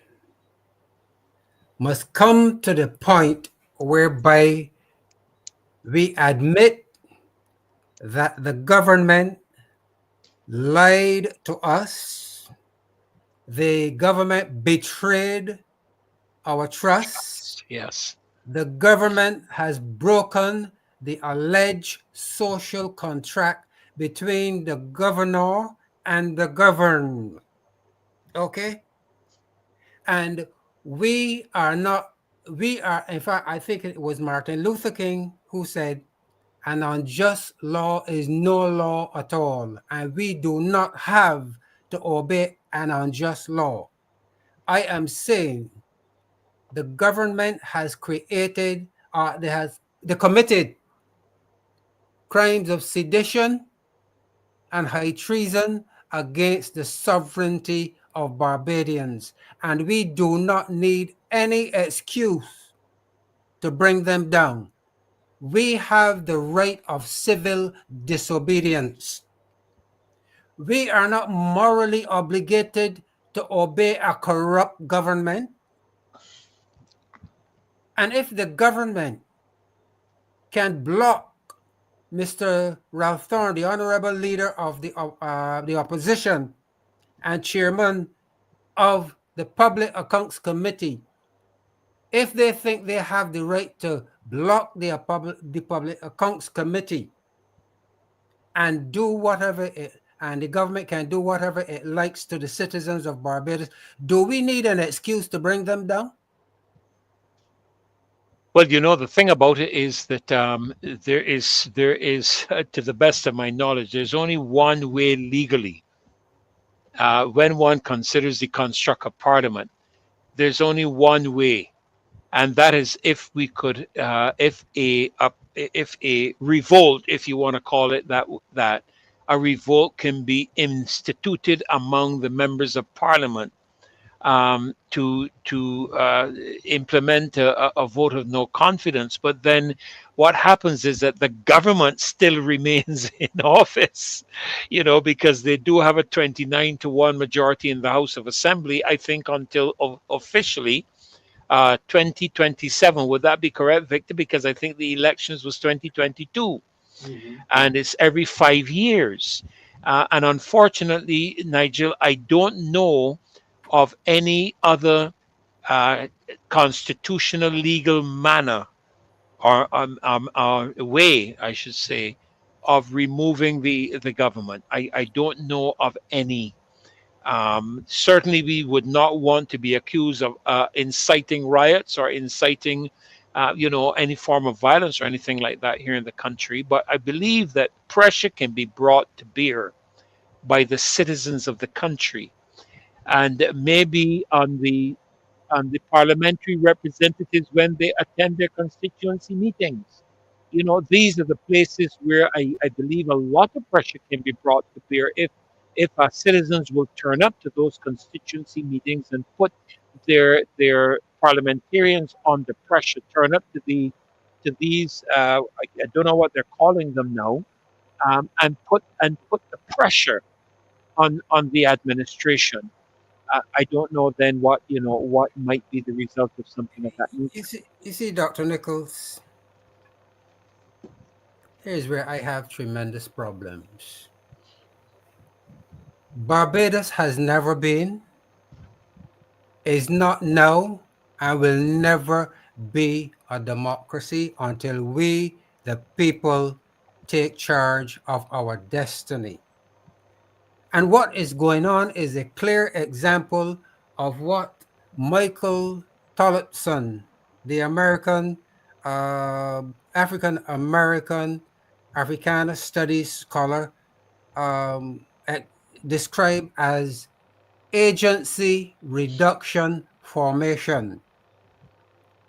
must come to the point whereby we admit that the government lied to us. The government betrayed our trust. Yes. The government has broken the alleged social contract between the governor and the governed. Okay? And we are, in fact, I think it was Martin Luther King who said, an unjust law is no law at all, and we do not have to obey an unjust law. I am saying the government has created, they committed crimes of sedition and high treason against the sovereignty of Barbadians, and we do not need any excuse to bring them down. We have the right of civil disobedience. We are not morally obligated to obey a corrupt government. And if the government can block Mr. Ralph Thorne, the honorable leader of the opposition and chairman of the Public Accounts Committee, if they think they have the right to block the Public Accounts Committee and do whatever and the government can do whatever it likes to the citizens of Barbados, do we need an excuse to bring them down? Well, the thing about it is that there is, to the best of my knowledge, there's only one way legally. When one considers the construct of Parliament, there's only one way, and that is if we could, if a revolt, if you want to call it that, a revolt can be instituted among the members of Parliament to implement a vote of no confidence. But then what happens is that the government still remains in office, because they do have a 29-1 majority in the House of Assembly, I think, until officially 2027. Would that be correct, Victor? Because I think the elections was 2022. And it's every 5 years. And unfortunately, Nigel, I don't know of any other constitutional legal manner or way, I should say, of removing the government. I don't know of any. Certainly, we would not want to be accused of inciting riots or inciting any form of violence or anything like that here in the country. But I believe that pressure can be brought to bear by the citizens of the country, and maybe on the parliamentary representatives when they attend their constituency meetings. These are the places where I believe a lot of pressure can be brought to bear if our citizens will turn up to those constituency meetings and put their parliamentarians under pressure, turn up to these I don't know what they're calling them now, and put the pressure on the administration. I don't know then what might be the result of something of that nature. You see, Dr. Nichols, here's where I have tremendous problems. Barbados has never been, is not now, and will never be a democracy until we, the people, take charge of our destiny. And what is going on is a clear example of what Michael Tolleson, the American, African-American, Africana Studies scholar, described as agency reduction formation.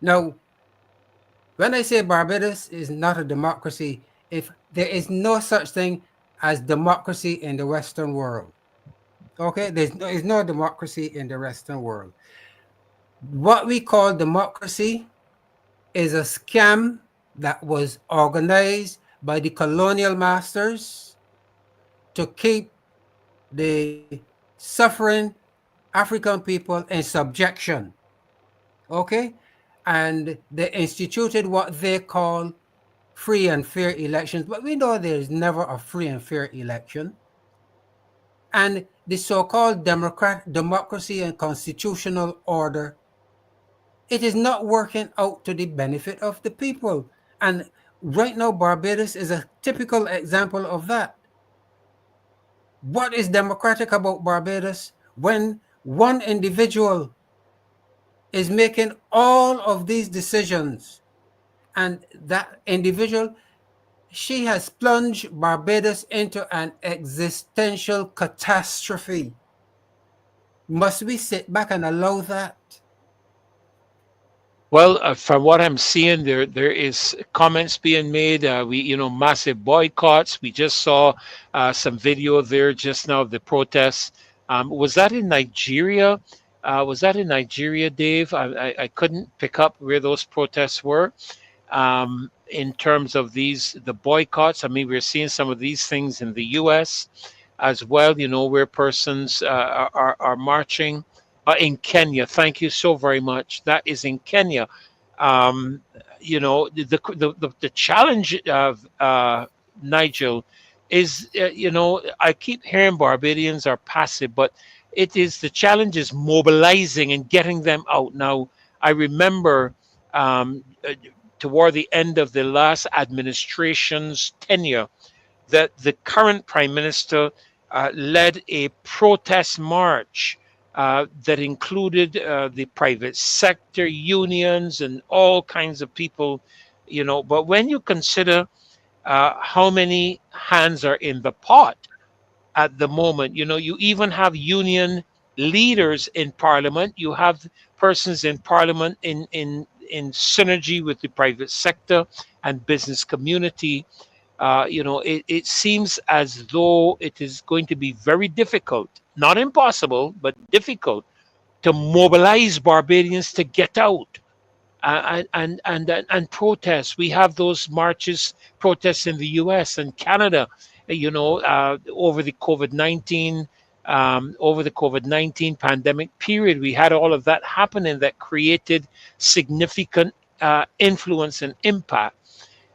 Now, when I say Barbados is not a democracy, if there is no such thing as democracy in the Western world, okay, there is no democracy in the Western world. What we call democracy is a scam that was organized by the colonial masters to keep the suffering African people in subjection, okay? And they instituted what they call free and fair elections, but we know there is never a free and fair election. And the so-called democracy and constitutional order, it is not working out to the benefit of the people. And right now, Barbados is a typical example of that. What is democratic about Barbados when one individual is making all of these decisions, and that individual, she has plunged Barbados into an existential catastrophe? Must we sit back and allow that? Well, from what I'm seeing, there is comments being made. Massive boycotts. We just saw some video there just now of the protests. Was that in Nigeria? Dave? I couldn't pick up where those protests were. In terms of the boycotts, I mean, we're seeing some of these things in the U.S. as well. Where persons are marching. In Kenya, thank you so very much. That is in Kenya. The challenge of Nigel is, I keep hearing Barbadians are passive, but the challenge is mobilizing and getting them out. Now, I remember toward the end of the last administration's tenure that the current prime minister led a protest march that included the private sector, unions, and all kinds of people, But when you consider how many hands are in the pot at the moment, you even have union leaders in parliament. You have persons in parliament in synergy with the private sector and business community. It seems as though it is going to be very difficult, not impossible, but difficult to mobilize Barbadians to get out and protest. We have those protests in the U.S. and Canada, over the COVID-19 pandemic period. We had all of that happening that created significant influence and impact.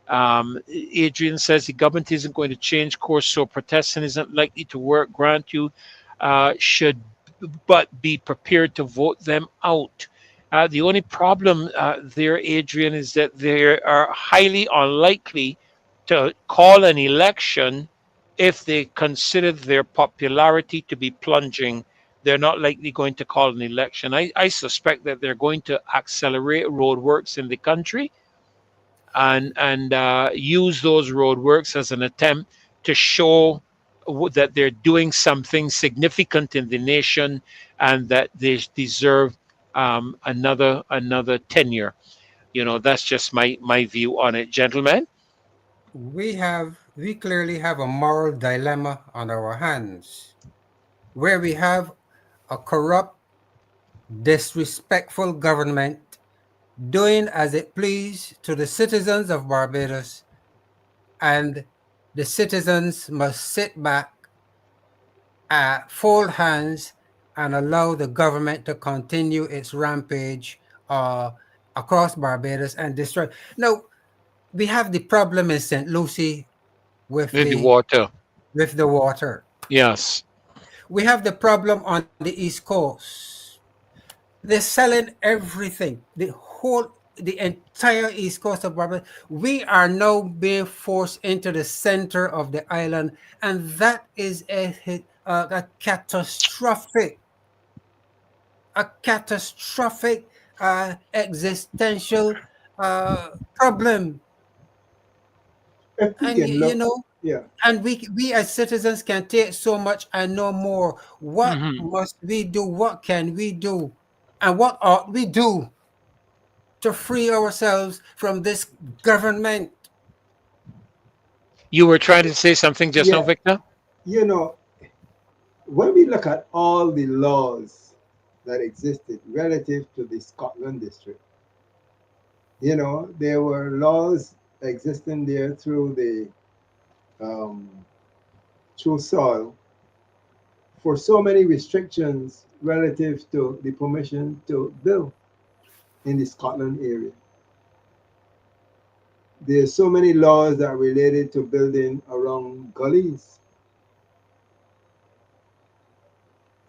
Adrian says the government isn't going to change course, so protesting isn't likely to work. Grant you should but be prepared to vote them out. The only problem there, Adrian, is that they are highly unlikely to call an election if they consider their popularity to be plunging. They're not likely going to call an election. I suspect that they're going to accelerate roadworks in the country and use those roadworks as an attempt to show that they're doing something significant in the nation and that they deserve another tenure. That's just my view on it, gentlemen. We clearly have a moral dilemma on our hands, where we have a corrupt, disrespectful government doing as it please to the citizens of Barbados, and the citizens must sit back, fold hands, and allow the government to continue its rampage across Barbados and destroy. Now, we have the problem in St. Lucie with the water. With the water. Yes. We have the problem on the East Coast. They're selling everything. The entire East Coast of Barbados. We are now being forced into the center of the island, and that is a catastrophic existential problem. And we as citizens can take so much and no more. What must we do? What can we do? And what ought we do to free ourselves from this government? You were trying to say something just now, Victor? When we look at all the laws that existed relative to the Scotland district, there were laws existing there through the soil for so many restrictions relative to the permission to build in the Scotland area. There's so many laws that related to building around gullies.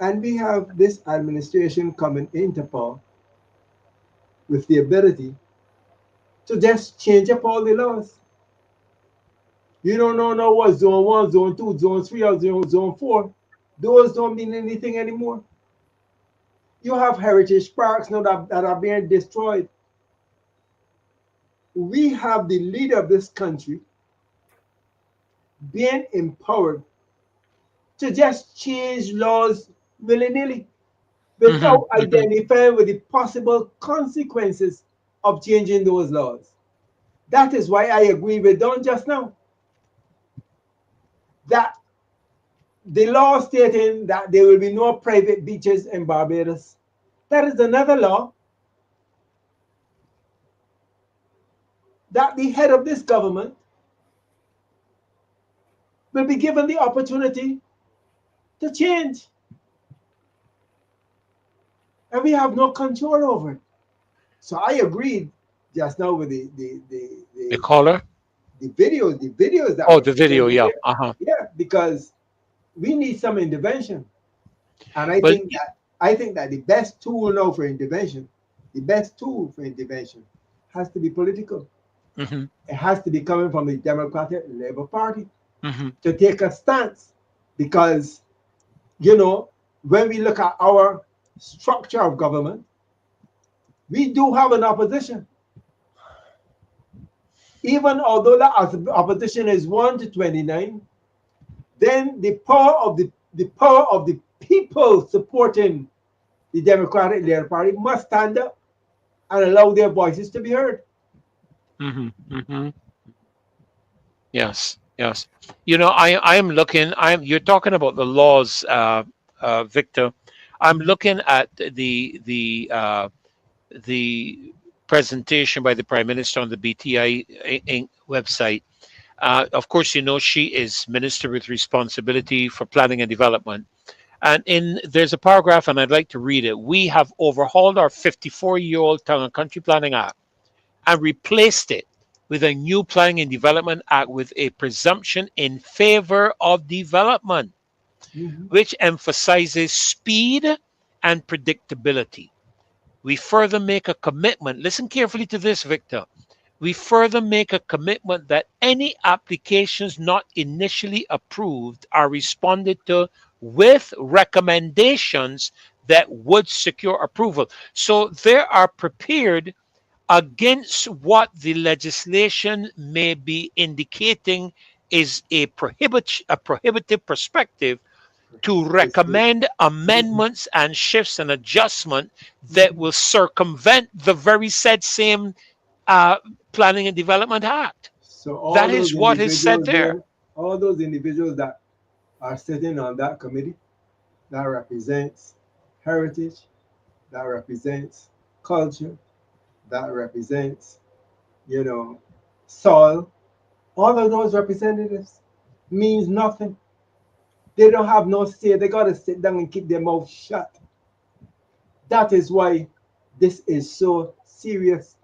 And we have this administration coming into power with the ability to just change up all the laws. You don't know what zone 1, zone 2, zone 3, or zone 4. Those don't mean anything anymore. You have heritage parks now that are being destroyed. We have the leader of this country being empowered to just change laws willy-nilly without identifying with the possible consequences of changing those laws. That is why I agree with Don just now, that the law stating that there will be no private beaches in Barbados, that is another law that the head of this government will be given the opportunity to change. And we have no control over it. So I agreed just now with the caller, the videos that the video, yeah, yeah, because we need some intervention. And I think that the best tool now for intervention, has to be political. It has to be coming from the Democratic Labour Party to take a stance, because when we look at our structure of government, we do have an opposition. Even although the opposition is 1 to 29, then the power of the people supporting the Democratic Labour Party must stand up and allow their voices to be heard. Yes. I am looking. You're talking about the laws, Victor. I'm looking at the presentation by the Prime Minister on the BTI Inc. website. Of course, she is Minister with responsibility for planning and development. And there's a paragraph, and I'd like to read it. We have overhauled our 54-year-old Town and Country Planning Act and replaced it with a new Planning and Development Act with a presumption in favor of development, which emphasizes speed and predictability. We further make a commitment. Listen carefully to this, Victor. We further make a commitment that any applications not initially approved are responded to with recommendations that would secure approval. So they are prepared against what the legislation may be indicating is a prohibitive perspective, to recommend amendments and shifts and adjustment that will circumvent the very said same Planning and Development Act. So that is what is said there. All those individuals that are sitting on that committee, that represents heritage, that represents culture, that represents, soil, all of those representatives means nothing. They don't have no say. They got to sit down and keep their mouth shut. That is why this is so serious,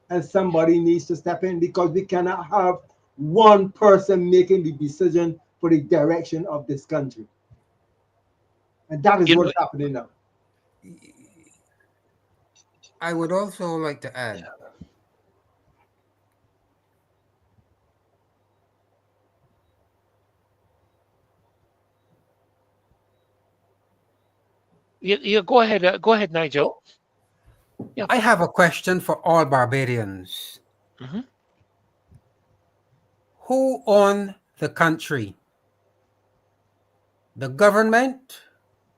and somebody needs to step in, because we cannot have one person making the decision for the direction of this country. And that is what's happening now. I would also like to add, go ahead, Nigel. Yeah. I have a question for all Barbadians. Who own the country? The government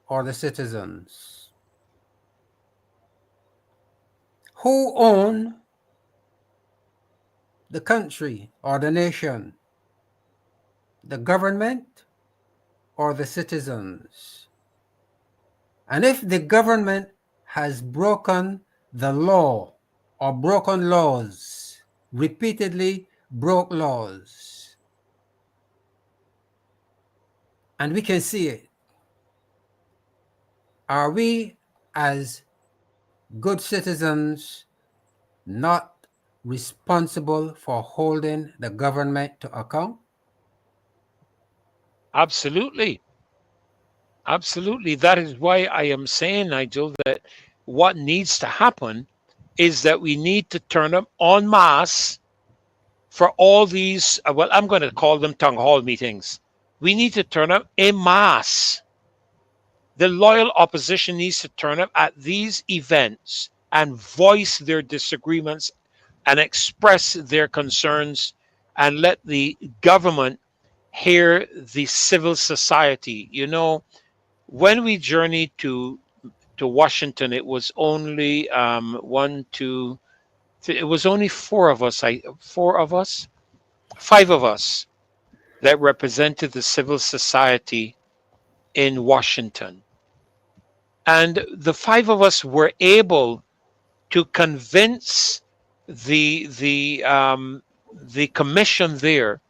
or the citizens? Who own the country or the nation? The government or the citizens? And if the government has broken the law or broken laws, repeatedly broke laws, and we can see it, are we as good citizens not responsible for holding the government to account? Absolutely. Absolutely. That is why I am saying, Nigel, that what needs to happen is that we need to turn up en masse for all these, well, I'm going to call them town hall meetings. We need to turn up en masse. The loyal opposition needs to turn up at these events and voice their disagreements and express their concerns and let the government hear the civil society. You know, when we journeyed to Washington, it was only it was only five of us that represented the civil society in Washington. And the five of us were able to convince the commission there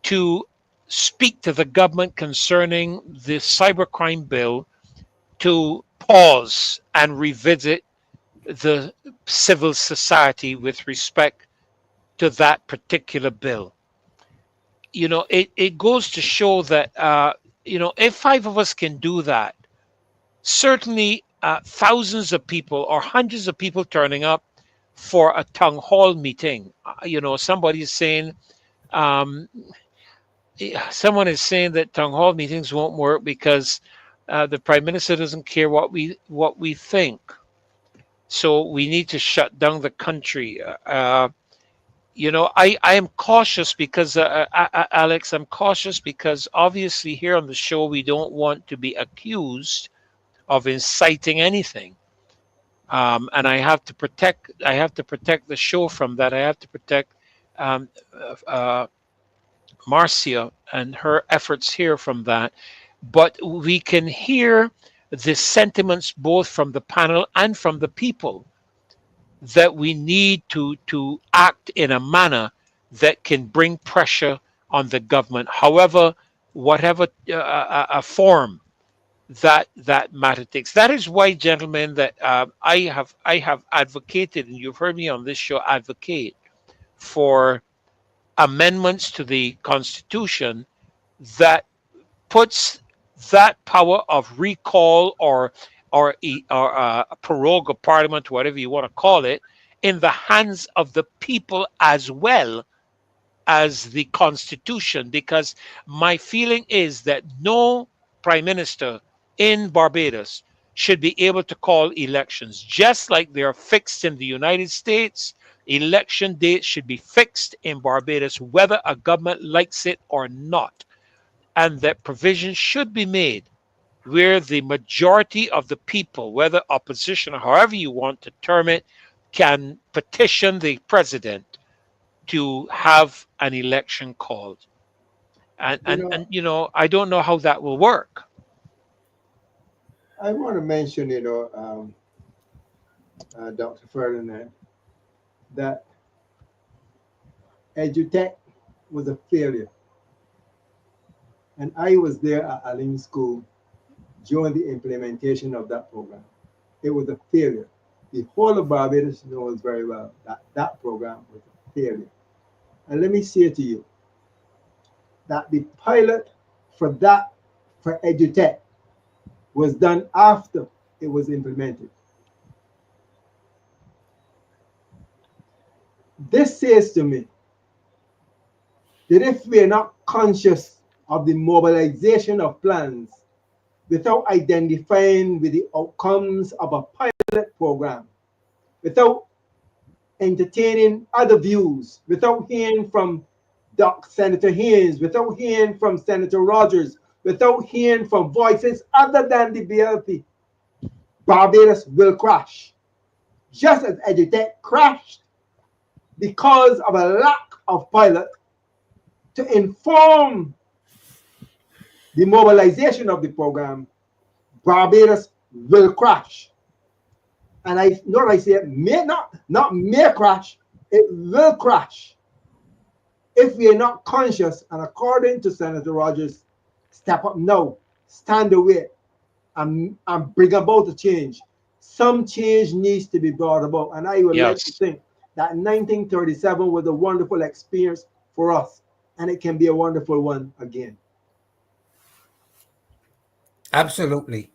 to speak to the government concerning the cybercrime bill, to pause and revisit the civil society with respect to that particular bill. You know, it goes to show that, you know, if five of us can do that, certainly thousands of people or hundreds of people turning up for a town hall meeting. You know, somebody is saying, someone is saying that town hall meetings won't work because the prime minister doesn't care what we think. So we need to shut down the country. You know, I am cautious because, Alex, I'm cautious because obviously here on the show, we don't want to be accused of inciting anything. And I have to protect the show from that. I have to protect Marcia and her efforts here from that. But we can hear the sentiments both from the panel and from the people that we need to act in a manner that can bring pressure on the government, however, whatever a form that matter takes. That is why, gentlemen, that I have advocated, and you've heard me on this show advocate for amendments to the Constitution that puts that power of recall or a prorogue of Parliament, whatever you want to call it, in the hands of the people as well as the Constitution. Because my feeling is that no prime minister in Barbados should be able to call elections. Just like they are fixed in the United States, election dates should be fixed in Barbados, whether a government likes it or not. And that provision should be made where the majority of the people, whether opposition or however you want to term it, can petition the president to have an election called. And you know, I don't know how that will work. I want to mention, you know, Dr. Ferdinand, that EduTech was a failure. And I was there at Alling School during the implementation of that program. It was a failure. The whole of Barbados knows very well that that program was a failure. And let me say to you that the pilot for EduTech was done after it was implemented. This says to me that if we are not conscious of the mobilization of plans without identifying with the outcomes of a pilot program, without entertaining other views, without hearing from Senator Haynes, without hearing from Senator Rogers, without hearing from voices other than the BLP, Barbados will crash. Just as EduTech crashed because of a lack of pilot to inform the mobilization of the program, Barbados will crash. And I know I say it may not may crash, it will crash if we are not conscious. And according to Senator Rogers, step up now, stand away, and bring about a change. Some change needs to be brought about. And I would like to think that 1937 was a wonderful experience for us, and it can be a wonderful one again. Absolutely.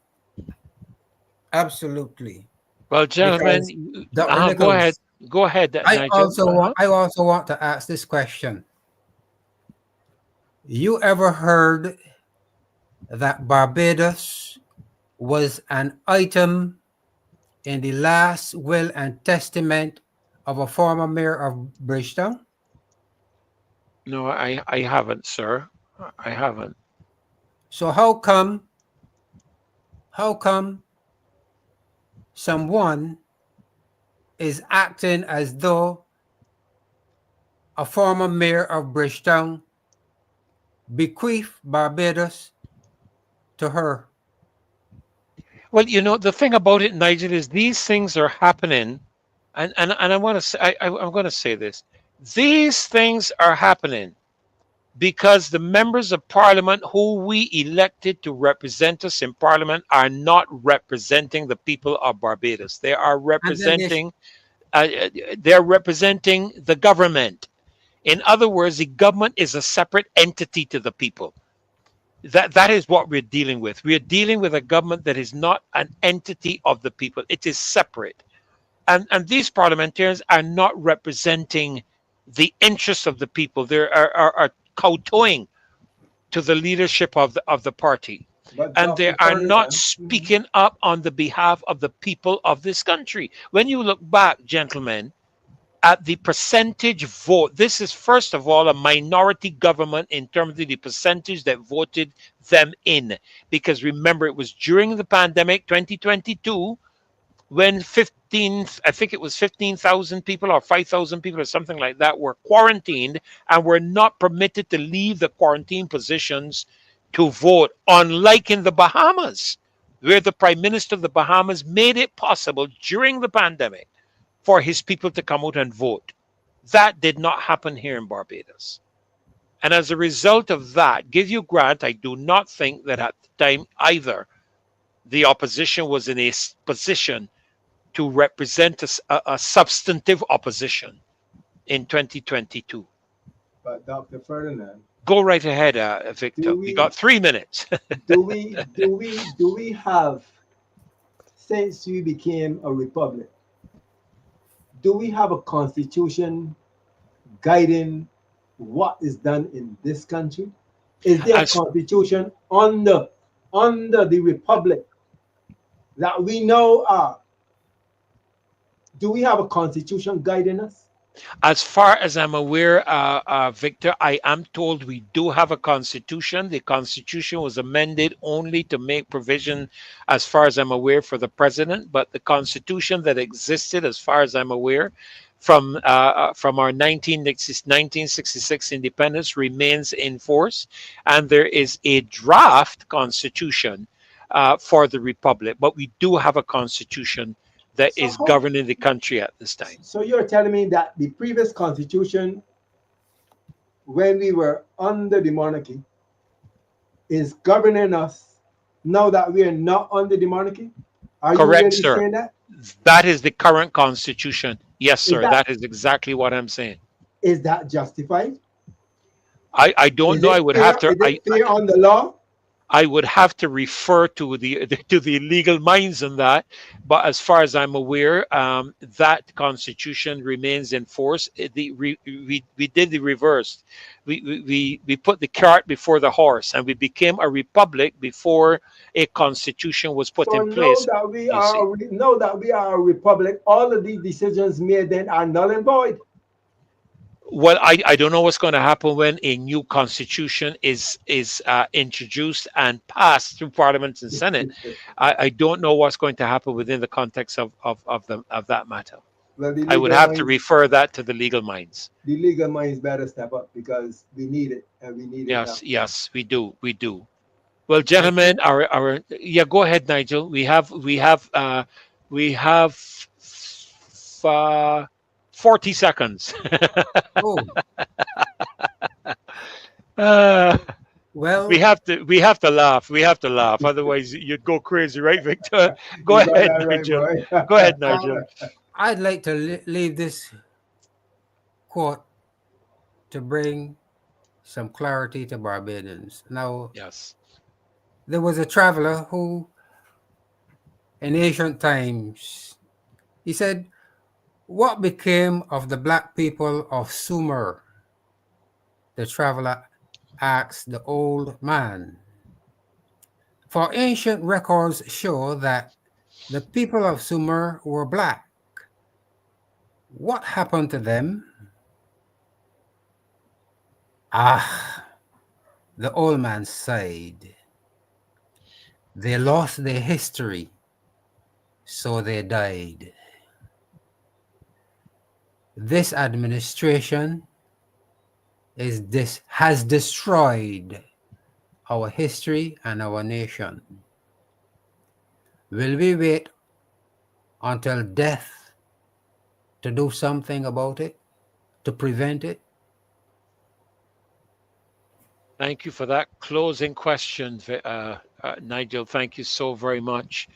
Absolutely. Well, gentlemen, Because Dr. go ahead. Nichols, Go ahead, Nigel. I also want to ask this question. You ever heard that Barbados was an item in the last will and testament of a former mayor of Bridgetown? No, I haven't, sir. I haven't. So how come someone is acting as though a former mayor of Bridgetown bequeathed Barbados to her? Well, you know, the thing about it, Nigel, is these things are happening, and I want to say, I'm going to say this: these things are happening because the members of Parliament who we elected to represent us in Parliament are not representing the people of Barbados. They are representing, they're representing the government. In other words, the government is a separate entity to the people. That is what we're dealing with. We're dealing with a government that is not an entity of the people. It is separate. And these parliamentarians are not representing the interests of the people. They are kowtowing to the leadership of the party. And they are not speaking up on the behalf of the people of this country. When you look back, gentlemen, at the percentage vote, this is first of all a minority government in terms of the percentage that voted them in. Because remember, it was during the pandemic 2022 when 15,000 people or 5,000 people or something like that were quarantined and were not permitted to leave the quarantine positions to vote, unlike in the Bahamas, where the Prime Minister of the Bahamas made it possible during the pandemic for his people to come out and vote. That did not happen here in Barbados. And as a result of that, give you grant, I do not think that at the time either the opposition was in a position to represent a substantive opposition in 2022. But Dr. Ferdinand, go right ahead, Victor. We got 3 minutes. do we have, since we became a republic, do we have a constitution guiding what is done in this country? Is there a constitution under the republic that we know are? Do we have a constitution guiding us? As far as I'm aware, Victor, I am told we do have a constitution. The constitution was amended only to make provision, as far as I'm aware, for the president. But the constitution that existed, as far as I'm aware, from our 1966 independence remains in force. And there is a draft constitution for the republic. But we do have a constitution that is governing the country at this time. So you're telling me that the previous constitution, when we were under the monarchy, is governing us now that we are not under the monarchy? Are correct, you really sir. saying that? That is the current constitution. Yes, sir. That is exactly what I'm saying. Is that justified? I don't know. I would have to. Is it fair on the law? I would have to refer to the legal minds on that, but as far as I'm aware, that constitution remains in force. We did the reverse. We put the cart before the horse, and we became a republic before a constitution was put in place. Now that we are a republic, all of these decisions made then are null and void. Well, I don't know what's going to happen when a new constitution is introduced and passed through Parliament and Senate. I don't know what's going to happen within the context of that matter. Well, I would have to refer that to the legal minds. The legal minds better step up because we need it, and we need it. Yes, we do. Well, gentlemen, go ahead, Nigel. We have 40 seconds. Well, we have to laugh. Otherwise, you'd go crazy, right, Victor? Go ahead, Nigel. Go ahead, Nigel. I'd like to leave this quote to bring some clarity to Barbadians. Now, yes, there was a traveler who, in ancient times, he said, "What became of the black people of Sumer?" The traveler asked the old man. For ancient records show that the people of Sumer were black. What happened to them? Ah, the old man sighed. They lost their history, so they died. This administration has destroyed our history and our nation. Will we wait until death to do something about it, to prevent it? Thank you for that closing question, Nigel. Thank you so very much.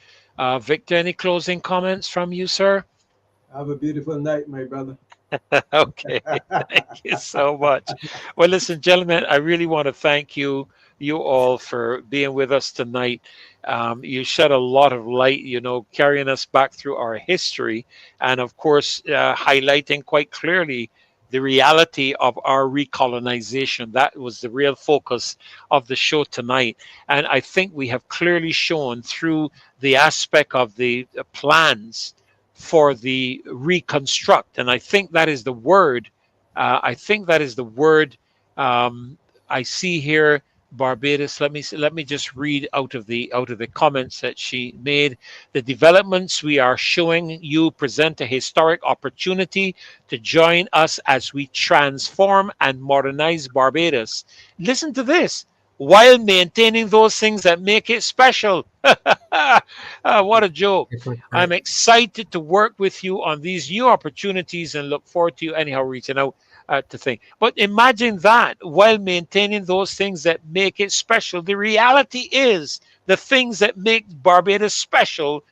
Victor, any closing comments from you, sir? Have a beautiful night, my brother. Okay, thank you so much. Well, listen, gentlemen, I really want to thank you all for being with us tonight. You shed a lot of light, carrying us back through our history, and of course, highlighting quite clearly the reality of our recolonization. That was the real focus of the show tonight. And I think we have clearly shown through the aspect of the plans for the reconstruct. And I think that is the word. I see here, Barbados. Let me just read out of the comments that she made. The developments we are showing you present a historic opportunity to join us as we transform and modernize Barbados. Listen to this, while maintaining those things that make it special. What a joke. I'm excited to work with you on these new opportunities and look forward to you anyhow reaching out to think. But imagine that, while maintaining those things that make it special. The reality is the things that make Barbados special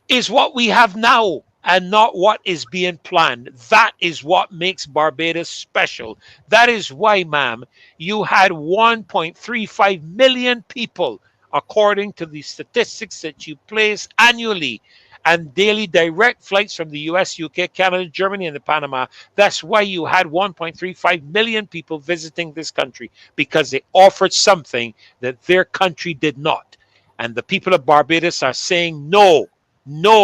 is what we have now and not what is being planned. That is what makes Barbados special. That is why, ma'am, you had 1.35 million people, according to the statistics that you place annually, and daily direct flights from the US, UK, Canada, Germany, and the Panama. That's why you had 1.35 million people visiting this country, because they offered something that their country did not. And the people of Barbados are saying no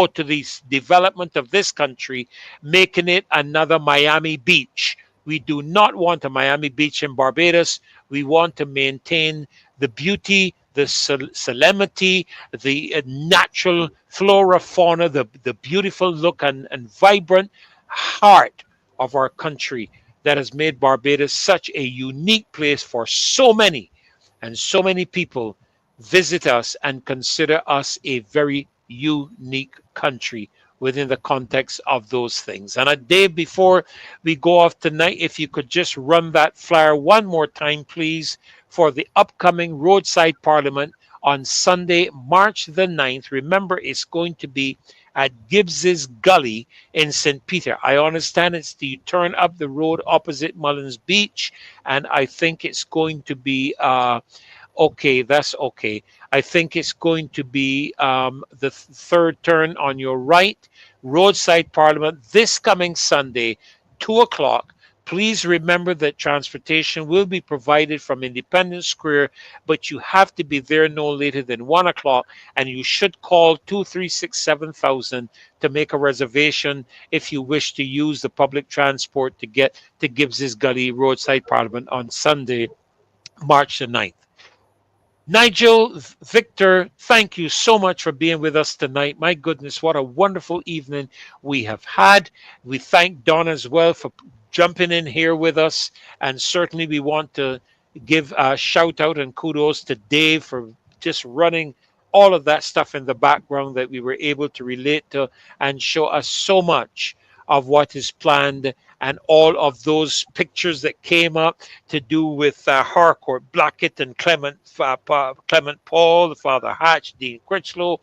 to the development of this country, making it another Miami Beach. We do not want a Miami Beach in Barbados. We want to maintain the beauty, the solemnity, the natural flora, fauna, the beautiful look and vibrant heart of our country that has made Barbados such a unique place for so many, and so many people visit us and consider us a very unique country within the context of those things. And a day before we go off tonight, if you could just run that flyer one more time, please, for the upcoming Roadside Parliament on Sunday, March the 9th. Remember, it's going to be at Gibbs Gully in St. Peter. I understand it's the turn up the road opposite Mullins Beach, and I think it's going to be okay, that's okay. I think it's going to be the third turn on your right. Roadside Parliament this coming Sunday, 2 o'clock. Please remember that transportation will be provided from Independence Square, but you have to be there no later than 1 o'clock, and you should call 2367,000 to make a reservation if you wish to use the public transport to get to Gibbs Gully Roadside Parliament on Sunday, March the 9th. Nigel, Victor, thank you so much for being with us tonight. My goodness, what a wonderful evening we have had. We thank Don as well for jumping in here with us. And certainly we want to give a shout out and kudos to Dave for just running all of that stuff in the background that we were able to relate to and show us so much of what is planned, and all of those pictures that came up to do with Harcourt, Blackett, and Clement Paul, Father Hatch, Dean Critchlow.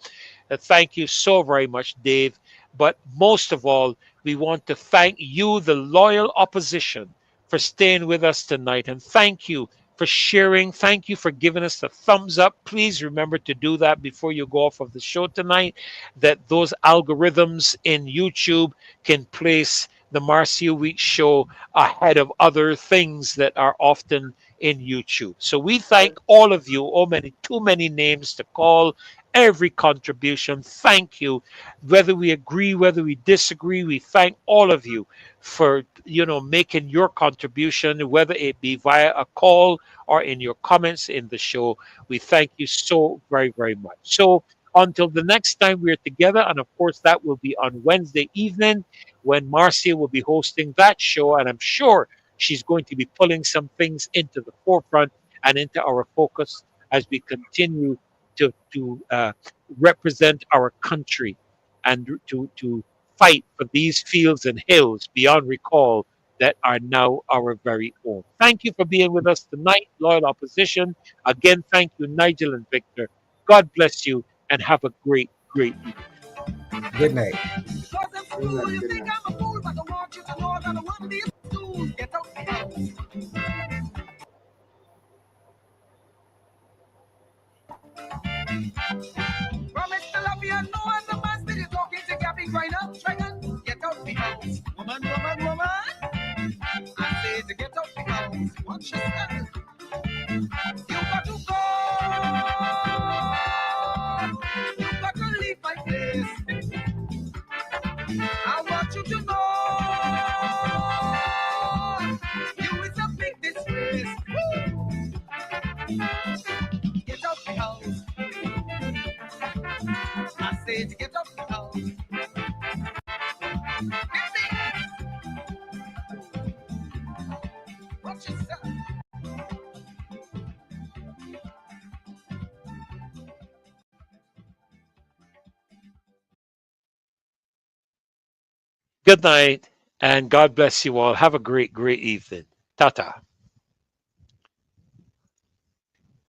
Thank you so very much, Dave. But most of all, we want to thank you, the loyal opposition, for staying with us tonight. And thank you, for sharing. Thank you for giving us the thumbs up. Please remember to do that before you go off of the show tonight, that those algorithms in YouTube can place the Marcia Week show ahead of other things that are often in YouTube. So we thank all of you. Too many names to call. Every contribution, thank you. Whether we agree, whether we disagree, we thank all of you for making your contribution, whether it be via a call or in your comments in the show. We thank you so very, very much. So until the next time we're together, and of course that will be on Wednesday evening when Marcia will be hosting that show, and I'm sure she's going to be pulling some things into the forefront and into our focus as we continue to represent our country and to fight for these fields and hills beyond recall that are now our very own. Thank you for being with us tonight, loyal opposition. Again, thank you, Nigel and Victor. God bless you and have a great, great evening. Good night. Promise to love you and no other man still is talking to Gabby right now. Get out the house. Woman. I say to get out the house. Watch yourself. You got to go. You got to leave my place. I want you to know you is a big disgrace. Get out the house. I said to get out the house. Watch yourself. Good night, and God bless you all. Have a great, great evening. Ta-ta.